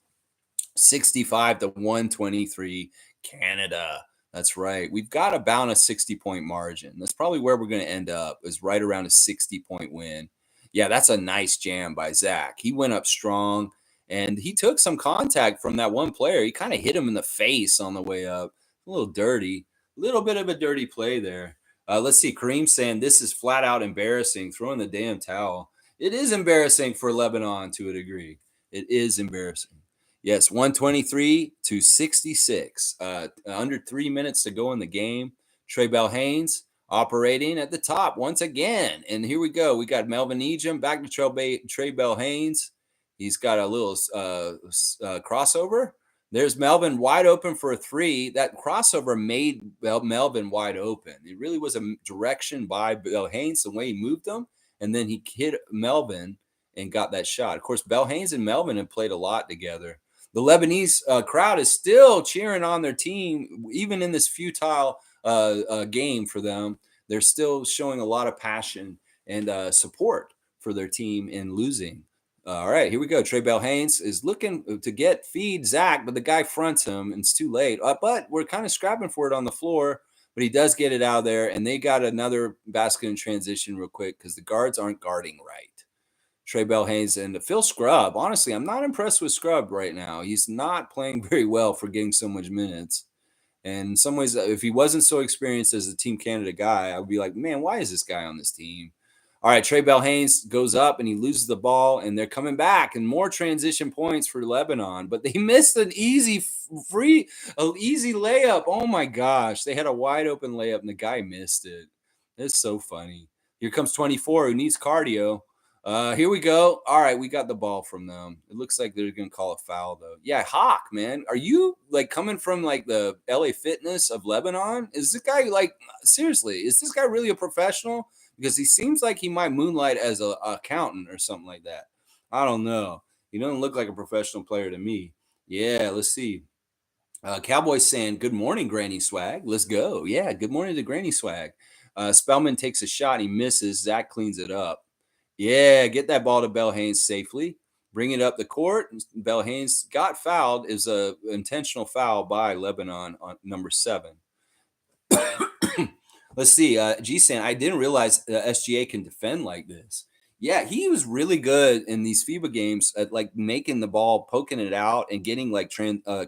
65-123 Canada. That's right. We've got about a 60-point margin. That's probably where we're going to end up, is right around a 60-point win. Yeah, that's a nice jam by Zach. He went up strong, and he took some contact from that one player. He kind of hit him in the face on the way up. A little dirty. Little bit of a dirty play there. Let's see. Kareem saying this is flat out embarrassing, throwing the damn towel. It is embarrassing for Lebanon to a degree. It is embarrassing. Yes, 123-66. Under 3 minutes to go in the game. Trey Bell Haynes operating at the top once again. And here we go. We got Melvin Ejim back to Trey Bell Haynes. He's got a little crossover. There's Melvin wide open for a 3. That crossover made Melvin wide open. It really was a direction by Bell Haynes, the way he moved them, and then he hit Melvin and got that shot. Of course, Bell Haynes and Melvin have played a lot together. The Lebanese crowd is still cheering on their team, even in this futile game for them. They're still showing a lot of passion and support for their team in losing. All right, here we go. Trey Bell Haynes is looking to feed Zach, but the guy fronts him, and it's too late. But we're kind of scrapping for it on the floor, but he does get it out of there, and they got another basket in transition real quick because the guards aren't guarding right. Trey Bell Haynes and Phil Scrubb. Honestly, I'm not impressed with Scrubb right now. He's not playing very well for getting so much minutes. And in some ways, if he wasn't so experienced as a Team Canada guy, I would be like, man, why is this guy on this team? All right, Trey Bell Haynes goes up and he loses the ball, and they're coming back, and more transition points for Lebanon. But they missed an easy layup. Oh my gosh, they had a wide open layup and the guy missed it. It's so funny. Here comes 24, who needs cardio. Here we go. All right, we got the ball from them. It looks like they're gonna call a foul though. Yeah, Hawk, man, are you like coming from like the LA Fitness of Lebanon? Is this guy like seriously? Is this guy really a professional? Because he seems like he might moonlight as an accountant or something like that. I don't know. He doesn't look like a professional player to me. Yeah, let's see. Cowboys saying, good morning, Granny Swag. Let's go. Yeah, good morning to Granny Swag. Spellman takes a shot. He misses. Zach cleans it up. Yeah, get that ball to Bell Haynes safely. Bring it up the court. Bell Haynes got fouled. Is an intentional foul by Lebanon on number 7. Let's see. G-San, I didn't realize SGA can defend like this. Yeah, he was really good in these FIBA games at like making the ball, poking it out, and getting like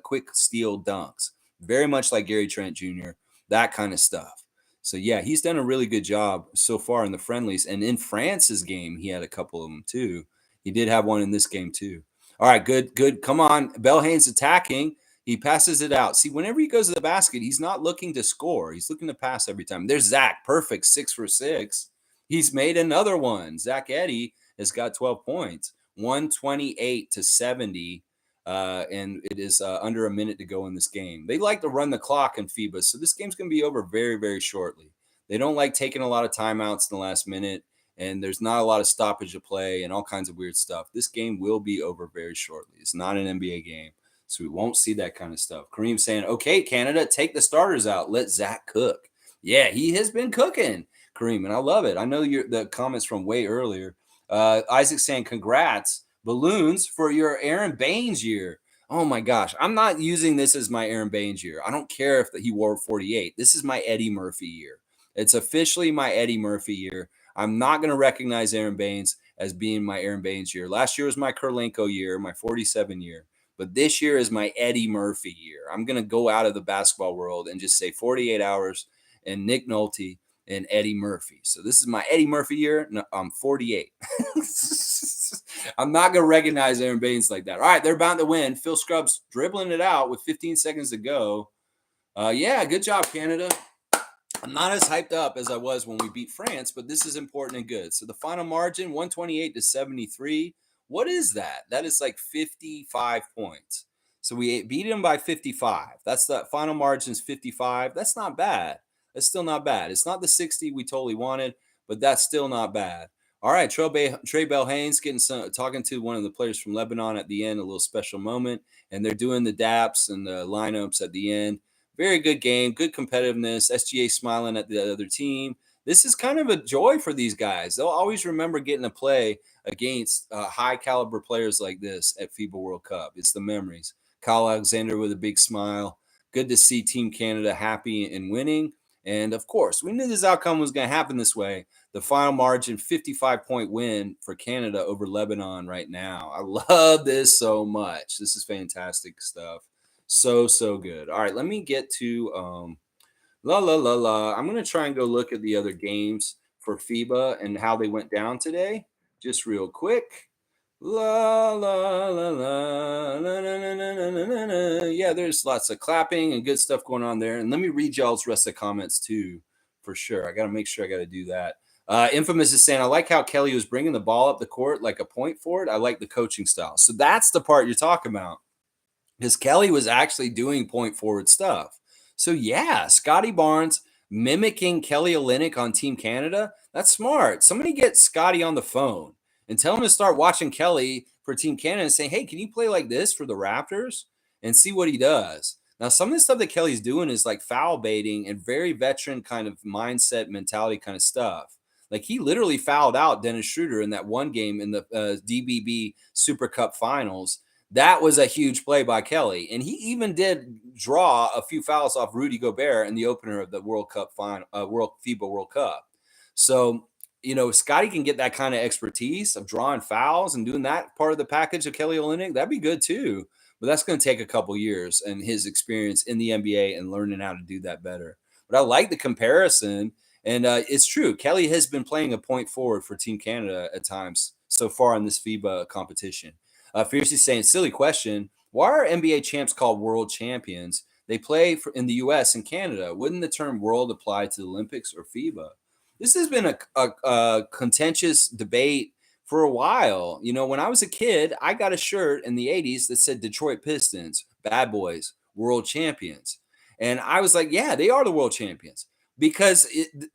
quick steal dunks. Very much like Gary Trent Jr., that kind of stuff. So, yeah, he's done a really good job so far in the friendlies. And in France's game, he had a couple of them too. He did have one in this game too. All right, good. Come on. Belhane's attacking. He passes it out. See, whenever he goes to the basket, he's not looking to score. He's looking to pass every time. There's Zach. Perfect. 6 for 6. He's made another one. Zach Eddy has got 12 points. 128-70. And it is under a minute to go in this game. They like to run the clock in FIBA, so this game's going to be over very, very shortly. They don't like taking a lot of timeouts in the last minute, and there's not a lot of stoppage of play and all kinds of weird stuff. This game will be over very shortly. It's not an NBA game, so we won't see that kind of stuff. Kareem saying, okay, Canada, take the starters out. Let Zach cook. Yeah, he has been cooking, Kareem, and I love it. I know the comments from way earlier. Isaac saying, congrats, balloons for your Aaron Baines year. Oh my gosh, I'm not using this as my Aaron Baines year. I don't care if he wore 48. This is my Eddie Murphy year. It's officially my Eddie Murphy year. I'm not going to recognize Aaron Baines as being my Aaron Baines year. Last year was my Kurlenko year, my 47 year. But this year is my Eddie Murphy year. I'm going to go out of the basketball world and just say 48 hours and Nick Nolte and Eddie Murphy. So this is my Eddie Murphy year. No, I'm 48. I'm not going to recognize Aaron Baines like that. All right, they're about to win. Phil Scruggs dribbling it out with 15 seconds to go. Yeah, good job, Canada. I'm not as hyped up as I was when we beat France, but this is important and good. So the final margin, 128-73. What is that? That is like 55 points. So we beat them by 55. That's the final margin's 55. That's not bad. That's still not bad. It's not the 60 we totally wanted, but that's still not bad. All right, Trey Belhanes talking to one of the players from Lebanon at the end, a little special moment, and they're doing the daps and the lineups at the end. Very good game, good competitiveness. SGA smiling at the other team. This is kind of a joy for these guys. They'll always remember getting to play against high caliber players like this at FIBA World Cup. It's the memories. Kyle Alexander with a big smile. Good to see Team Canada happy and winning. And of course, we knew this outcome was going to happen this way. The final margin, 55-point win for Canada over Lebanon right now. I love this so much. This is fantastic stuff. So good. All right, let me get to I'm going to try and go look at the other games for FIBA and how they went down today, just real quick. Yeah, there's lots of clapping and good stuff going on there. And let me read y'all's rest of the comments too, for sure. I got to make sure I got to do that. Infamous is saying, I like how Kelly was bringing the ball up the court like a point forward. I like the coaching style. So that's the part you're talking about. Because Kelly was actually doing point forward stuff. So yeah, Scotty Barnes mimicking Kelly Olynyk on Team Canada. That's smart. Somebody get Scotty on the phone and tell him to start watching Kelly for Team Canada and say, hey, can you play like this for the Raptors? And see what he does. Now, some of the stuff that Kelly's doing is like foul baiting and very veteran kind of mindset, mentality kind of stuff. Like he literally fouled out Dennis Schroeder in that one game in the DBB Super Cup Finals. That was a huge play by Kelly. And he even did draw a few fouls off Rudy Gobert in the opener of the World Cup final, FIBA World Cup. So, you know, Scotty can get that kind of expertise of drawing fouls and doing that part of the package of Kelly Olynyk. That'd be good too. But that's going to take a couple years and his experience in the NBA and learning how to do that better. But I like the comparison. And it's true. Kelly has been playing a point forward for Team Canada at times so far in this FIBA competition. Fiercely saying, silly question. Why are NBA champs called world champions? They play in the U.S. and Canada. Wouldn't the term world apply to the Olympics or FIBA? This has been a contentious debate for a while. You know, when I was a kid, I got a shirt in the 80s that said Detroit Pistons, bad boys, world champions. And I was like, yeah, they are the world champions. Because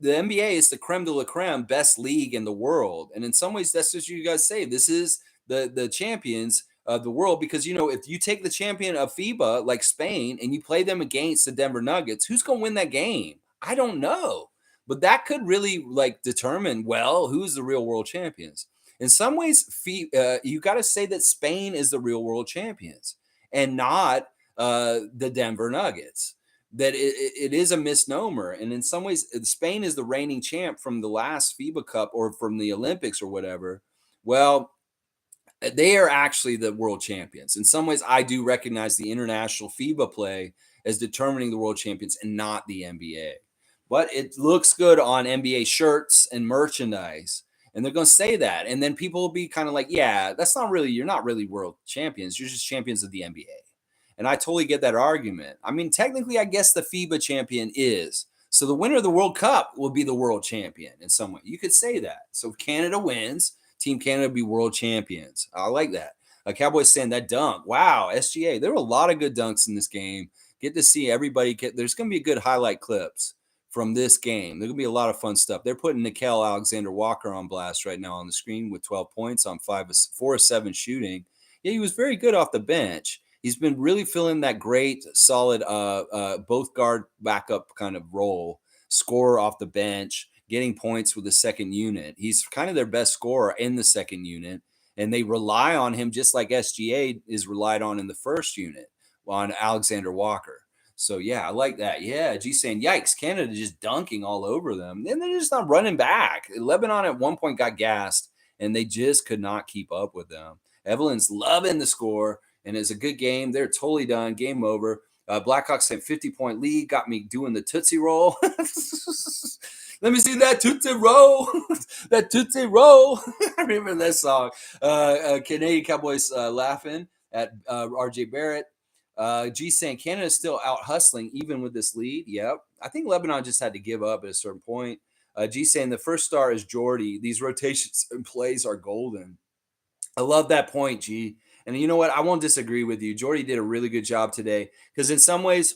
the NBA is the creme de la creme, best league in the world. And in some ways, that's what you guys say. This is the champions of the world, because, you know, if you take the champion of FIBA like Spain and you play them against the Denver Nuggets, who's going to win that game? I don't know. But that could really like determine, well, who's the real world champions. In some ways, you got to say that Spain is the real world champions and not the Denver Nuggets. That it is a misnomer. And in some ways, Spain is the reigning champ from the last FIBA Cup or from the Olympics or whatever. Well, they are actually the world champions. In some ways, I do recognize the international FIBA play as determining the world champions and not the NBA. But it looks good on NBA shirts and merchandise. And they're going to say that. And then people will be kind of like, yeah, you're not really world champions. You're just champions of the NBA. And I totally get that argument. I mean, technically, I guess the FIBA champion is. So the winner of the World Cup will be the world champion in some way. You could say that. So if Canada wins, Team Canada will be world champions. I like that. Cowboys saying that dunk. Wow, SGA. There were a lot of good dunks in this game. Get to see everybody. There's going to be good highlight clips from this game. There's going to be a lot of fun stuff. They're putting Nickeil Alexander-Walker on blast right now on the screen with 12 points on 4 of 7 shooting. Yeah, he was very good off the bench. He's been really filling that great, solid, both guard backup kind of role, scorer off the bench, getting points with the second unit. He's kind of their best scorer in the second unit, and they rely on him just like SGA is relied on in the first unit on Alexander Walker. So, yeah, I like that. Yeah, G saying, yikes, Canada just dunking all over them. And they're just not running back. Lebanon at one point got gassed, and they just could not keep up with them. Evelyn's loving the score, and it's a good game. They're totally done. Game over. Blackhawks had 50-point lead, got me doing the Tootsie Roll. Let me see that Tootsie Roll. That Tootsie Roll. I remember that song. Canadian Cowboys laughing at RJ Barrett. G saying Canada's still out hustling even with this lead. Yep. I think Lebanon just had to give up at a certain point. G saying the first star is Jordy. These rotations and plays are golden. I love that point, G. And you know what? I won't disagree with you. Jordy did a really good job today because in some ways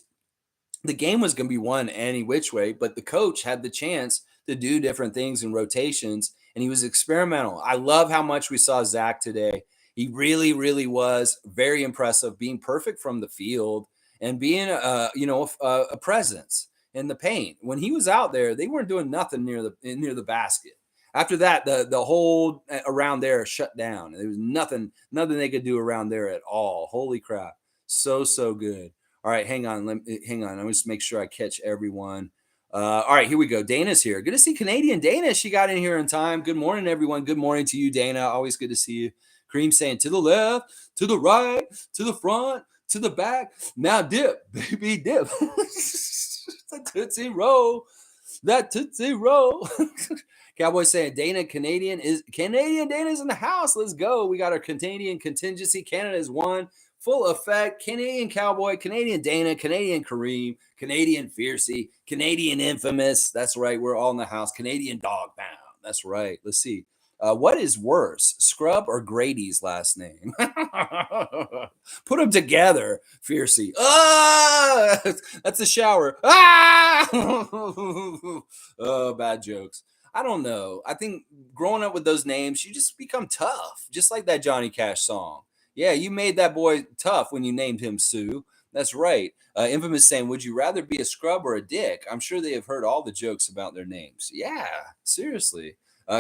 the game was going to be won any which way, but the coach had the chance to do different things in rotations, and he was experimental. I love how much we saw Zach today. He really, really was very impressive, being perfect from the field and being, a presence in the paint. When he was out there, they weren't doing nothing near the basket. After that, the whole around there shut down. There was nothing they could do around there at all. Holy crap. So good. All right, hang on. Hang on. Let me just make sure I catch everyone. All right, here we go. Dana's here. Good to see Canadian Dana. She got in here in time. Good morning, everyone. Good morning to you, Dana. Always good to see you. Kareem saying to the left, to the right, to the front, to the back. Now dip, baby, dip. That Tootsie Roll. That Tootsie Roll. Cowboys saying Canadian Dana's in the house. Let's go. We got our Canadian contingency. Canada is won. Full effect. Canadian Cowboy, Canadian Dana, Canadian Kareem, Canadian Fiercey, Canadian Infamous. That's right. We're all in the house. Canadian Dog Pound. That's right. Let's see. What is worse, Scrub or Grady's last name? Put them together, Fiercey. Ah, that's a shower. Ah, oh, bad jokes. I don't know. I think growing up with those names, you just become tough, just like that Johnny Cash song. Yeah, you made that boy tough when you named him Sue. That's right. Infamous saying, would you rather be a scrub or a dick? I'm sure they have heard all the jokes about their names. Yeah, seriously.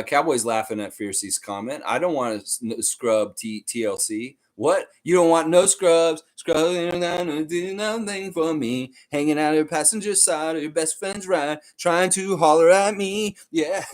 Cowboys laughing at Fiercey's comment. I don't want to scrub TLC. What? You don't want no scrubs? Scrubbing down, do nothing for me. Hanging out your passenger side of your best friend's ride, trying to holler at me. Yeah.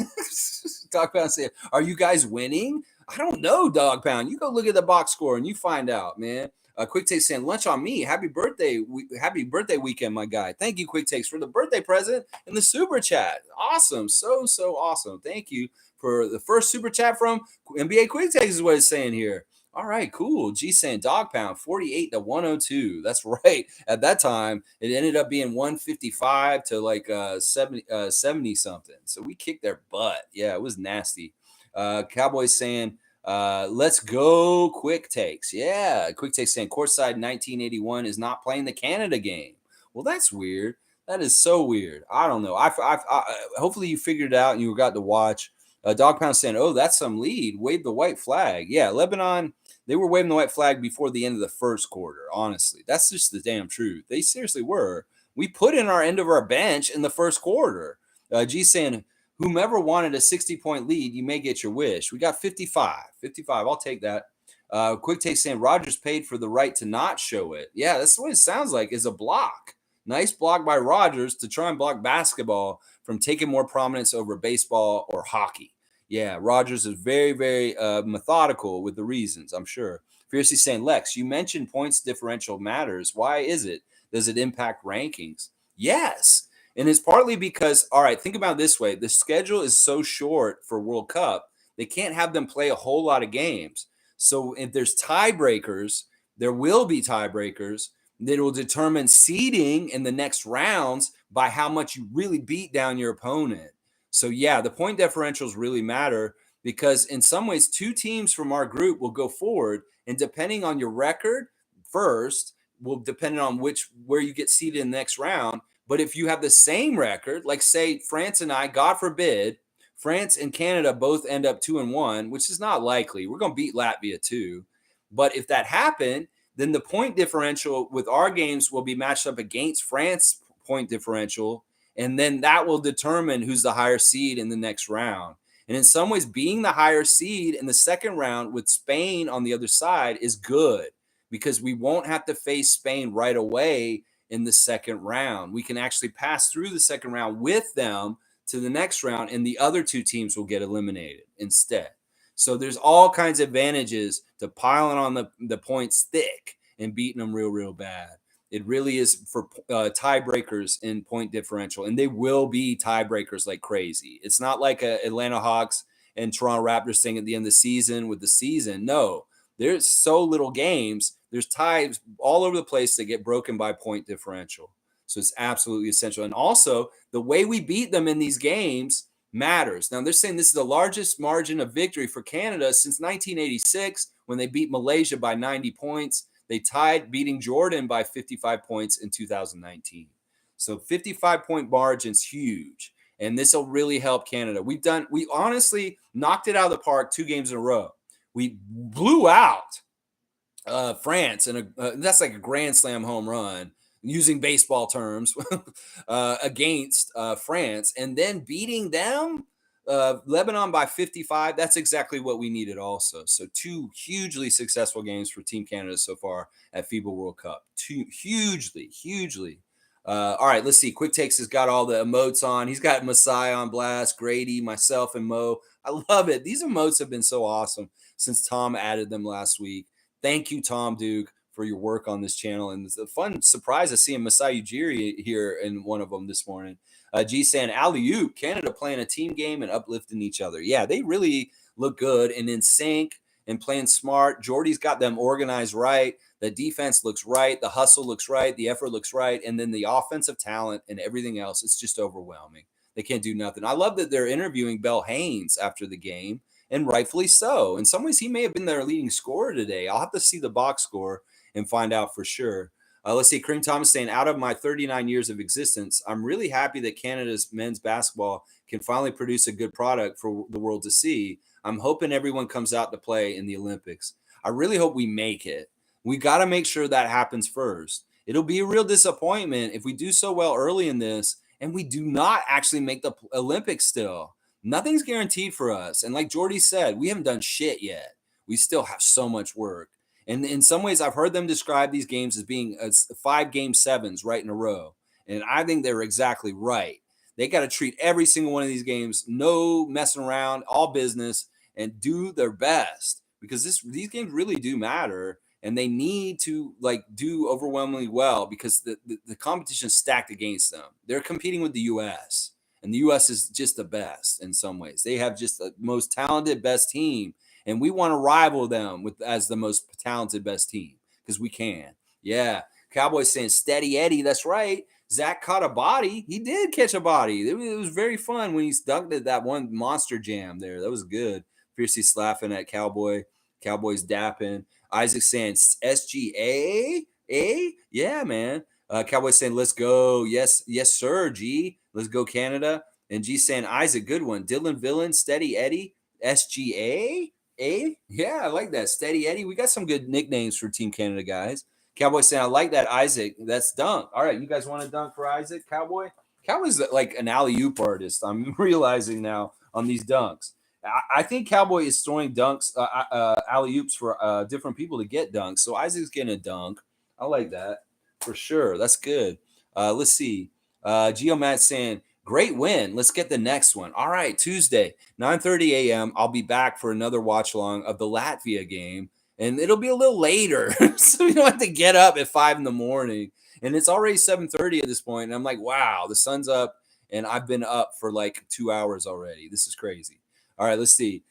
Dog Pound saying, are you guys winning? I don't know, Dog Pound. You go look at the box score and you find out, man. Quick Takes saying, lunch on me. Happy birthday weekend, my guy. Thank you, Quick Takes, for the birthday present and the super chat. Awesome. So awesome. Thank you for the first super chat from NBA Quick Takes is what it's saying here. All right, cool. G saying Dog Pound 48 to 102. That's right. At that time, it ended up being 155 to like 70 something. So we kicked their butt. Yeah, it was nasty. Cowboys saying, let's go Quick Takes. Yeah, Quick Takes saying courtside 1981 is not playing the Canada game. Well, that's weird. That is so weird. I don't know. I hopefully you figured it out and you got to watch. Dog Pound saying, oh, that's some lead. Wave the white flag. Yeah, Lebanon, they were waving the white flag before the end of the first quarter, honestly. That's just the damn truth. They seriously were. We put in our end of our bench in the first quarter. G saying, whomever wanted a 60-point lead, you may get your wish. We got 55. 55, I'll take that. Quick Take saying, Rogers paid for the right to not show it. Yeah, that's what it sounds like, is a block. Nice block by Rogers to try and block basketball from taking more prominence over baseball or hockey. Yeah, Rogers is very, very methodical with the reasons, I'm sure. Fiercely saying, Lex, you mentioned points differential matters. Why is it? Does it impact rankings? Yes. And it's partly because, all right, think about it this way. The schedule is so short for World Cup They can't have them play a whole lot of games. So if there's tiebreakers, there will be tiebreakers that will determine seeding in the next rounds by how much you really beat down your opponent. So yeah, the point differentials really matter because in some ways, 2 teams from our group will go forward, and depending on your record first, will depend on where you get seeded in the next round. But if you have the same record, like say France and I, God forbid, France and Canada both end up 2-1, which is not likely. We're going to beat Latvia too. But if that happened, then the point differential with our games will be matched up against France point differential. And then that will determine who's the higher seed in the next round. And in some ways, being the higher seed in the second round with Spain on the other side is good because we won't have to face Spain right away in the second round. We can actually pass through the second round with them to the next round, and the other 2 teams will get eliminated instead. So there's all kinds of advantages to piling on the points thick and beating them real, real bad. It really is for tiebreakers in point differential, and they will be tiebreakers like crazy. It's not like a Atlanta Hawks and Toronto Raptors thing at the end of the season with the season. No, there's so little games. There's ties all over the place that get broken by point differential. So it's absolutely essential. And also, the way we beat them in these games matters. Now, they're saying this is the largest margin of victory for Canada since 1986 when they beat Malaysia by 90 points. They tied beating Jordan by 55 points in 2019. So 55-point margin's huge. And this will really help Canada. We honestly knocked it out of the park 2 games in a row. We blew out France, and that's like a grand slam home run using baseball terms against France, and then beating them, Lebanon by 55. That's exactly what we needed also. So 2 hugely successful games for Team Canada so far at FIBA World Cup. 2 hugely. All right, let's see. Quick Takes has got all the emotes on. He's got Messiah on blast, Grady, myself, and Mo. I love it. These emotes have been so awesome since Tom added them last week. Thank you, Tom Duke, for your work on this channel. And it's a fun surprise to see Masai Ujiri here in one of them this morning. G saying, alley-oop, Canada playing a team game and uplifting each other. Yeah, they really look good and in sync and playing smart. Jordy's got them organized right. The defense looks right. The hustle looks right. The effort looks right. And then the offensive talent and everything else, it's just overwhelming. They can't do nothing. I love that they're interviewing Bell Haynes after the game, and rightfully so. In some ways, he may have been their leading scorer today. I'll have to see the box score and find out for sure. Let's see. Kareem Thomas saying, out of my 39 years of existence, I'm really happy that Canada's men's basketball can finally produce a good product for the world to see. I'm hoping everyone comes out to play in the Olympics. I really hope we make it. We got to make sure that happens first. It'll be a real disappointment if we do so well early in this and we do not actually make the Olympics still. Nothing's guaranteed for us. And like Jordy said, we haven't done shit yet. We still have so much work. And in some ways, I've heard them describe these games as being 5 game sevens right in a row. And I think they're exactly right. They got to treat every single one of these games, no messing around, all business, and do their best because these games really do matter. And they need to do overwhelmingly well because the competition is stacked against them. They're competing with the U.S., and the U.S. is just the best in some ways. They have just the most talented, best team. And we want to rival them as the most talented, best team because we can. Yeah. Cowboys saying steady Eddie. That's right. Zach caught a body. He did catch a body. It was very fun when he dunked at that one monster jam there. That was good. Fiercely laughing at Cowboy. Cowboys dapping. Isaac saying SGA. Yeah, man. Cowboys saying, let's go. Yes, sir, G. Let's go, Canada. And G saying, Isaac, good one. Dylan Villain, Steady Eddie, SGA. Yeah, I like that. Steady Eddie. We got some good nicknames for Team Canada, guys. Cowboy saying, I like that, Isaac. That's dunk. All right, you guys want to dunk for Isaac, Cowboy? Cowboy's like an alley-oop artist. I'm realizing now on these dunks. I think Cowboy is throwing dunks, alley-oops for different people to get dunks. So Isaac's getting a dunk. I like that for sure. That's good. Let's see. Geomat saying, great win. Let's get the next one. All right, Tuesday, 9:30 a.m. I'll be back for another watch along of the Latvia game. And it'll be a little later. So you don't have to get up at 5 a.m. And it's already 7:30 at this point. And I'm like, wow, the sun's up. And I've been up for like 2 hours already. This is crazy. All right, let's see.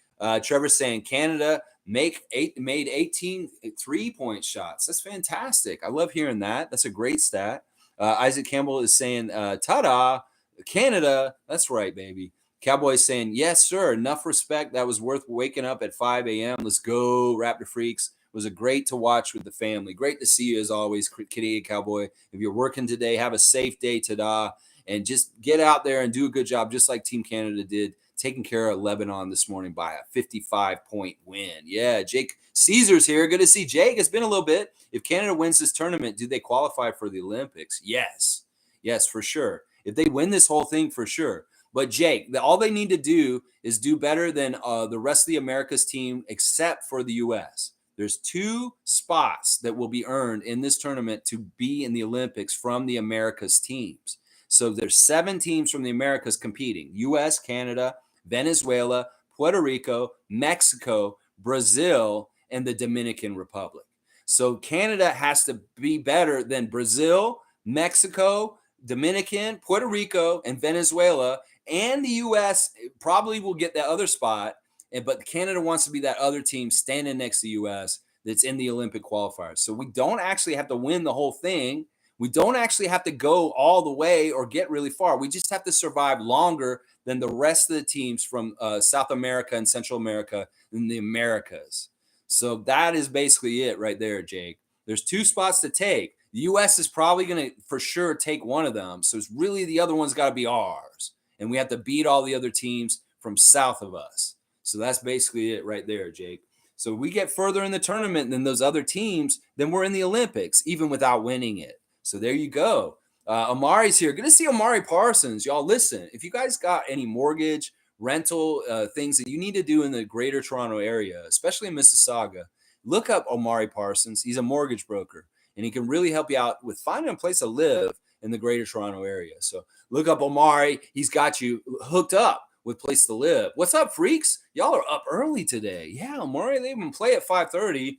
Trevor saying Canada made 18 3-point shots. That's fantastic. I love hearing that. That's a great stat. Isaac Campbell is saying, ta-da, Canada. That's right, baby. Cowboys saying, yes, sir. Enough respect. That was worth waking up at 5 a.m. Let's go, Raptor Freaks. It was a great to watch with the family. Great to see you as always, Canadian Cowboy. If you're working today, have a safe day, ta-da. And just get out there and do a good job, just like Team Canada did, taking care of Lebanon this morning by a 55-point win. Yeah, Jake Caesar's here. Good to see Jake. It's been a little bit. If Canada wins this tournament, do they qualify for the Olympics? Yes. Yes, for sure. If they win this whole thing, for sure. But Jake, all they need to do is do better than the rest of the Americas team, except for the U.S. There's 2 spots that will be earned in this tournament to be in the Olympics from the Americas teams. So there's 7 teams from the Americas competing: U.S., Canada, Venezuela, Puerto Rico, Mexico, Brazil, and the Dominican Republic. So Canada has to be better than Brazil, Mexico, Dominican, Puerto Rico, and Venezuela. And the U.S. probably will get that other spot. But Canada wants to be that other team standing next to the U.S. that's in the Olympic qualifiers. So we don't actually have to win the whole thing. We don't actually have to go all the way or get really far. We just have to survive longer than the rest of the teams from South America and Central America in the Americas. So that is basically it right there, Jake. There's 2 spots to take. The U.S. is probably going to, for sure, take one of them. So it's really the other one's got to be ours. And we have to beat all the other teams from south of us. So that's basically it right there, Jake. So we get further in the tournament than those other teams, then we're in the Olympics, even without winning it. So there you go. Amari's here. Good to see Amari Parsons. Y'all, listen, if you guys got any mortgage, rental things that you need to do in the greater Toronto area, especially in Mississauga, look up Amari Parsons. He's a mortgage broker, and he can really help you out with finding a place to live in the greater Toronto area. So look up Omari. He's got you hooked up with place to live. What's up, freaks? Y'all are up early today. Yeah, Omari, they even play at 5:30.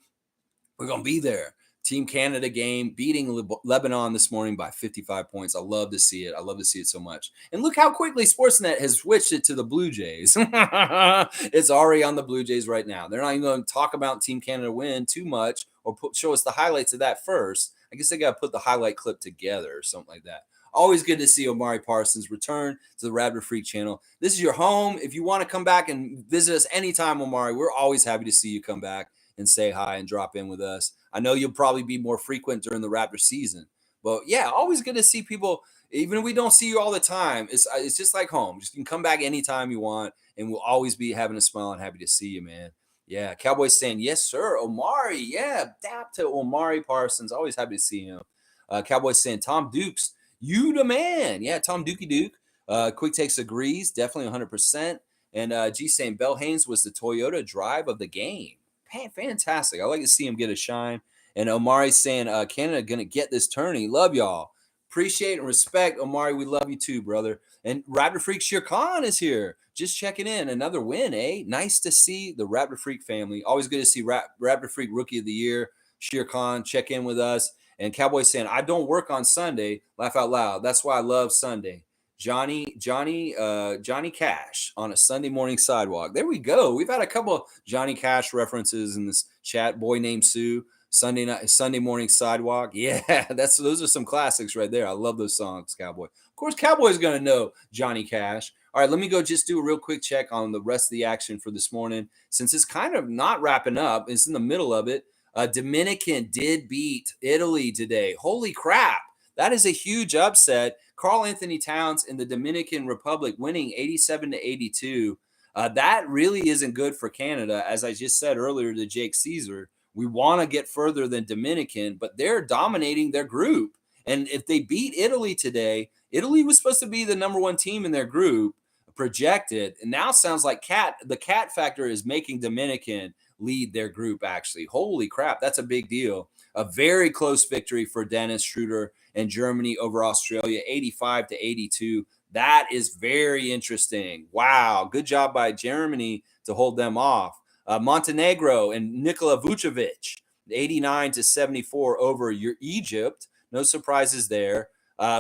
We're going to be there. Team Canada game, beating Lebanon this morning by 55 points. I love to see it. I love to see it so much. And look how quickly Sportsnet has switched it to the Blue Jays. It's already on the Blue Jays right now. They're not even going to talk about Team Canada win too much or show us the highlights of that first. I guess they got to put the highlight clip together or something like that. Always good to see Omari Parsons return to the Raptor Freak channel. This is your home. If you want to come back and visit us anytime, Omari, we're always happy to see you come back and say hi and drop in with us. I know you'll probably be more frequent during the Raptor season. But yeah, always good to see people. Even if we don't see you all the time, it's just like home. Just you can come back anytime you want, and we'll always be having a smile and happy to see you, man. Yeah, Cowboys saying, yes, sir, Omari. Yeah, dap to Omari Parsons. Always happy to see him. Cowboys saying, Tom Dukes, you the man. Yeah, Tom Dukey Duke. Quick Takes agrees, definitely 100%. And G saying, Bell Haynes was the Toyota drive of the game. Fantastic. I like to see him get a shine. And Omari saying, Canada going to get this tourney. Love y'all. Appreciate and respect. Omari, we love you too, brother. And Raptor Freak Shere Khan is here. Just checking in. Another win, eh? Nice to see the Raptor Freak family. Always good to see Raptor Freak Rookie of the Year, Shere Khan, check in with us. And Cowboys saying, I don't work on Sunday. Laugh out loud. That's why I love Sunday. Johnny Cash on a Sunday morning sidewalk. There we go. We've had a couple of Johnny Cash references in this chat. Boy Named Sue, Sunday morning sidewalk. Yeah, those are some classics right there. I love those songs, Cowboy. Of course, Cowboy's gonna know Johnny Cash. All right, let me go just do a real quick check on the rest of the action for this morning. Since it's kind of not wrapping up, it's in the middle of it. Dominican did beat Italy today. Holy crap. That is a huge upset. Karl Anthony Towns in the Dominican Republic winning 87-82. That really isn't good for Canada. As I just said earlier to Jake Caesar, we want to get further than Dominican, but they're dominating their group. And if they beat Italy today, Italy was supposed to be the number 1 team in their group, projected. And now sounds like the cat factor is making Dominican lead their group, actually. Holy crap, that's a big deal. A very close victory for Dennis Schroeder and Germany over Australia, 85-82. That is very interesting. Wow, good job by Germany to hold them off. Montenegro and Nikola Vucevic, 89-74 over Egypt. No surprises there.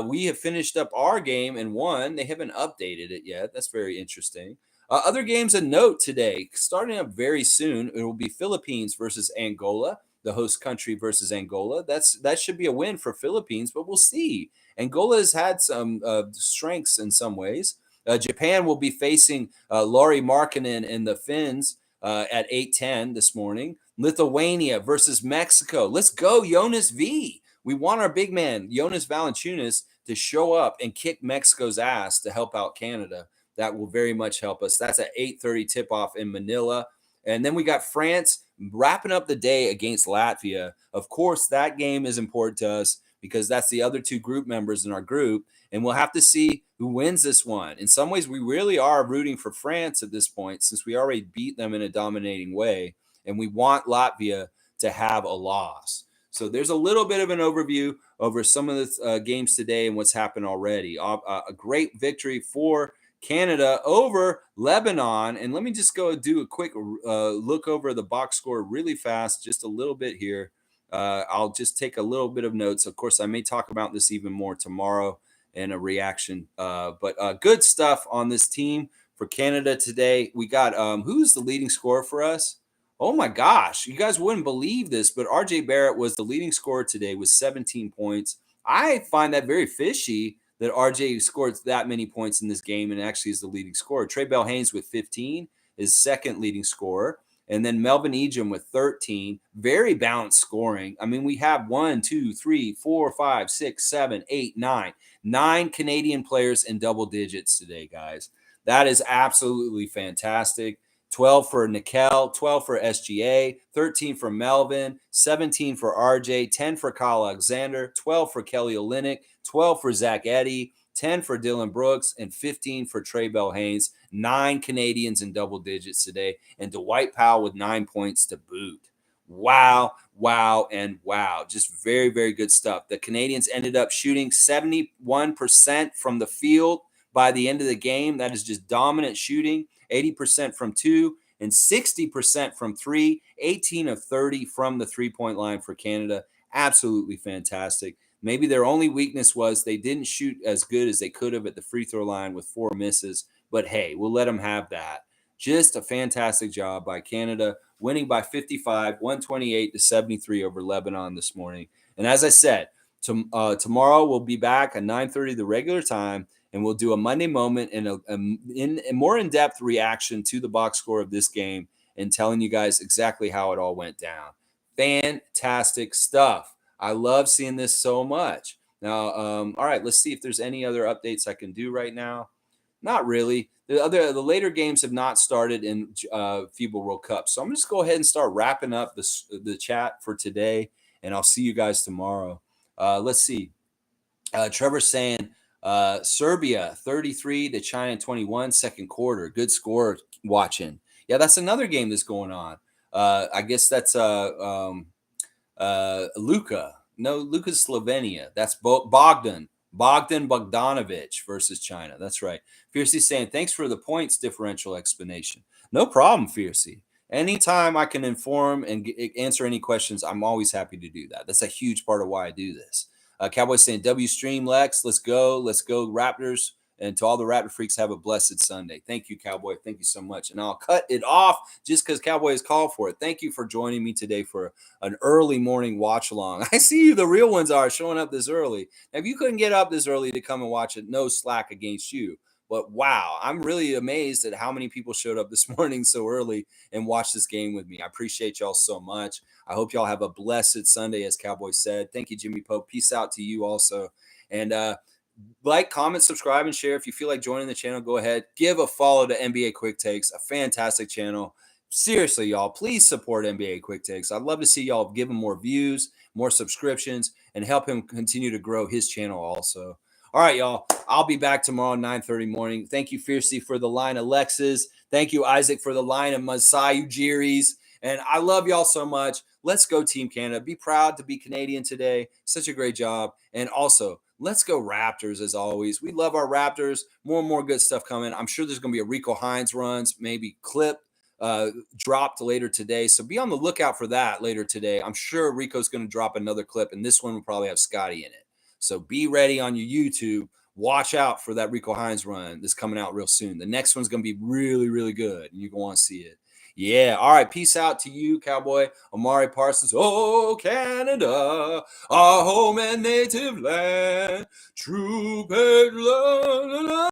We have finished up our game and won. They haven't updated it yet. That's very interesting. Other games of note today, starting up very soon, it will be Philippines versus Angola, the host country versus Angola. That should be a win for Philippines, but we'll see. Angola has had some strengths in some ways. Japan will be facing Lauri Markkanen and the Finns at 8:10 this morning. Lithuania versus Mexico. Let's go, Jonas V. We want our big man, Jonas Valanciunas, to show up and kick Mexico's ass to help out Canada. That will very much help us. That's at 8:30 tip-off in Manila. And then we got France wrapping up the day against Latvia. Of course, that game is important to us because that's the other two group members in our group. And we'll have to see who wins this one. In some ways, we really are rooting for France at this point since we already beat them in a dominating way. And we want Latvia to have a loss. So there's a little bit of an overview over some of the games today and what's happened already. A great victory for Canada over Lebanon. And let me just go do a quick look over the box score really fast, just a little bit here. I'll just take a little bit of notes. Of course, I may talk about this even more tomorrow in a reaction. But good stuff on this team for Canada today. We got who's the leading scorer for us? Oh my gosh, you guys wouldn't believe this, but RJ Barrett was the leading scorer today with 17 points. I find that very fishy that RJ scored that many points in this game and actually is the leading scorer. Trey Bell-Haynes with 15 is second leading scorer. And then Melvin Ejim with 13. Very balanced scoring. I mean, we have 1, 2, 3, 4, 5, 6, 7, 8, 9. 9 Canadian players in double digits today, guys. That is absolutely fantastic. 12 for Nikel, 12 for SGA, 13 for Melvin, 17 for RJ, 10 for Kyle Alexander, 12 for Kelly Olynyk, 12 for Zach Edey, 10 for Dylan Brooks, and 15 for Trey Bell-Haynes. 9 Canadians in double digits today, and Dwight Powell with 9 points to boot. Wow, wow, and wow. Just very, very good stuff. The Canadians ended up shooting 71% from the field by the end of the game. That is just dominant shooting. 80% from 2 and 60% from 3, 18 of 30 from the three-point line for Canada. Absolutely fantastic. Maybe their only weakness was they didn't shoot as good as they could have at the free throw line with 4 misses. But hey, we'll let them have that. Just a fantastic job by Canada, winning by 55, 128-73 over Lebanon this morning. And as I said, tomorrow we'll be back at 9:30 the regular time, and we'll do a Monday moment and a more in-depth reaction to the box score of this game and telling you guys exactly how it all went down. Fantastic stuff. I love seeing this so much. Now, all right, let's see if there's any other updates I can do right now. Not really. The later games have not started in FIBA World Cup. So I'm just go ahead and start wrapping up the chat for today, and I'll see you guys tomorrow. Let's see. Trevor's saying Serbia 33 to China 21, second quarter. Good score watching. Yeah, that's another game that's going on. I guess that's Luka. No, Luka's Slovenia. That's Bogdan Bogdanovic versus China. That's right. Fiercey saying, thanks for the points differential explanation. No problem, Fiercey. Anytime I can inform and answer any questions, I'm always happy to do that. That's a huge part of why I do this. Cowboys saying, W stream Lex, let's go Raptors. And to all the Raptor freaks, have a blessed Sunday. Thank you, Cowboy. Thank you so much. And I'll cut it off just because Cowboy has called for it. Thank you for joining me today for an early morning watch along. I see you. The real ones are showing up this early. Now, if you couldn't get up this early to come and watch it, no slack against you. But wow, I'm really amazed at how many people showed up this morning so early and watched this game with me. I appreciate y'all so much. I hope y'all have a blessed Sunday, as Cowboy said. Thank you, Jimmy Pope. Peace out to you also. And like, comment, subscribe, and share. If you feel like joining the channel, go ahead. Give a follow to NBA Quick Takes, a fantastic channel. Seriously, y'all, please support NBA Quick Takes. I'd love to see y'all give him more views, more subscriptions, and help him continue to grow his channel also. All right, y'all. I'll be back tomorrow, 9:30 morning. Thank you, Fiercey, for the line of Lexus. Thank you, Isaac, for the line of Masai Ujiris. And I love y'all so much. Let's go, Team Canada. Be proud to be Canadian today. Such a great job. And also, let's go Raptors, as always. We love our Raptors. More and more good stuff coming. I'm sure there's going to be a Rico Hines runs, maybe clip dropped later today. So be on the lookout for that later today. I'm sure Rico's going to drop another clip, and this one will probably have Scotty in it. So be ready on your YouTube watch out for that Rico Hines run that's coming out real soon. The next one's going to be really, really good, and you're going to want to see it. Yeah. All right. Peace out to you, Cowboy Amari Parsons. Oh, Canada, our home and native land. True patriot.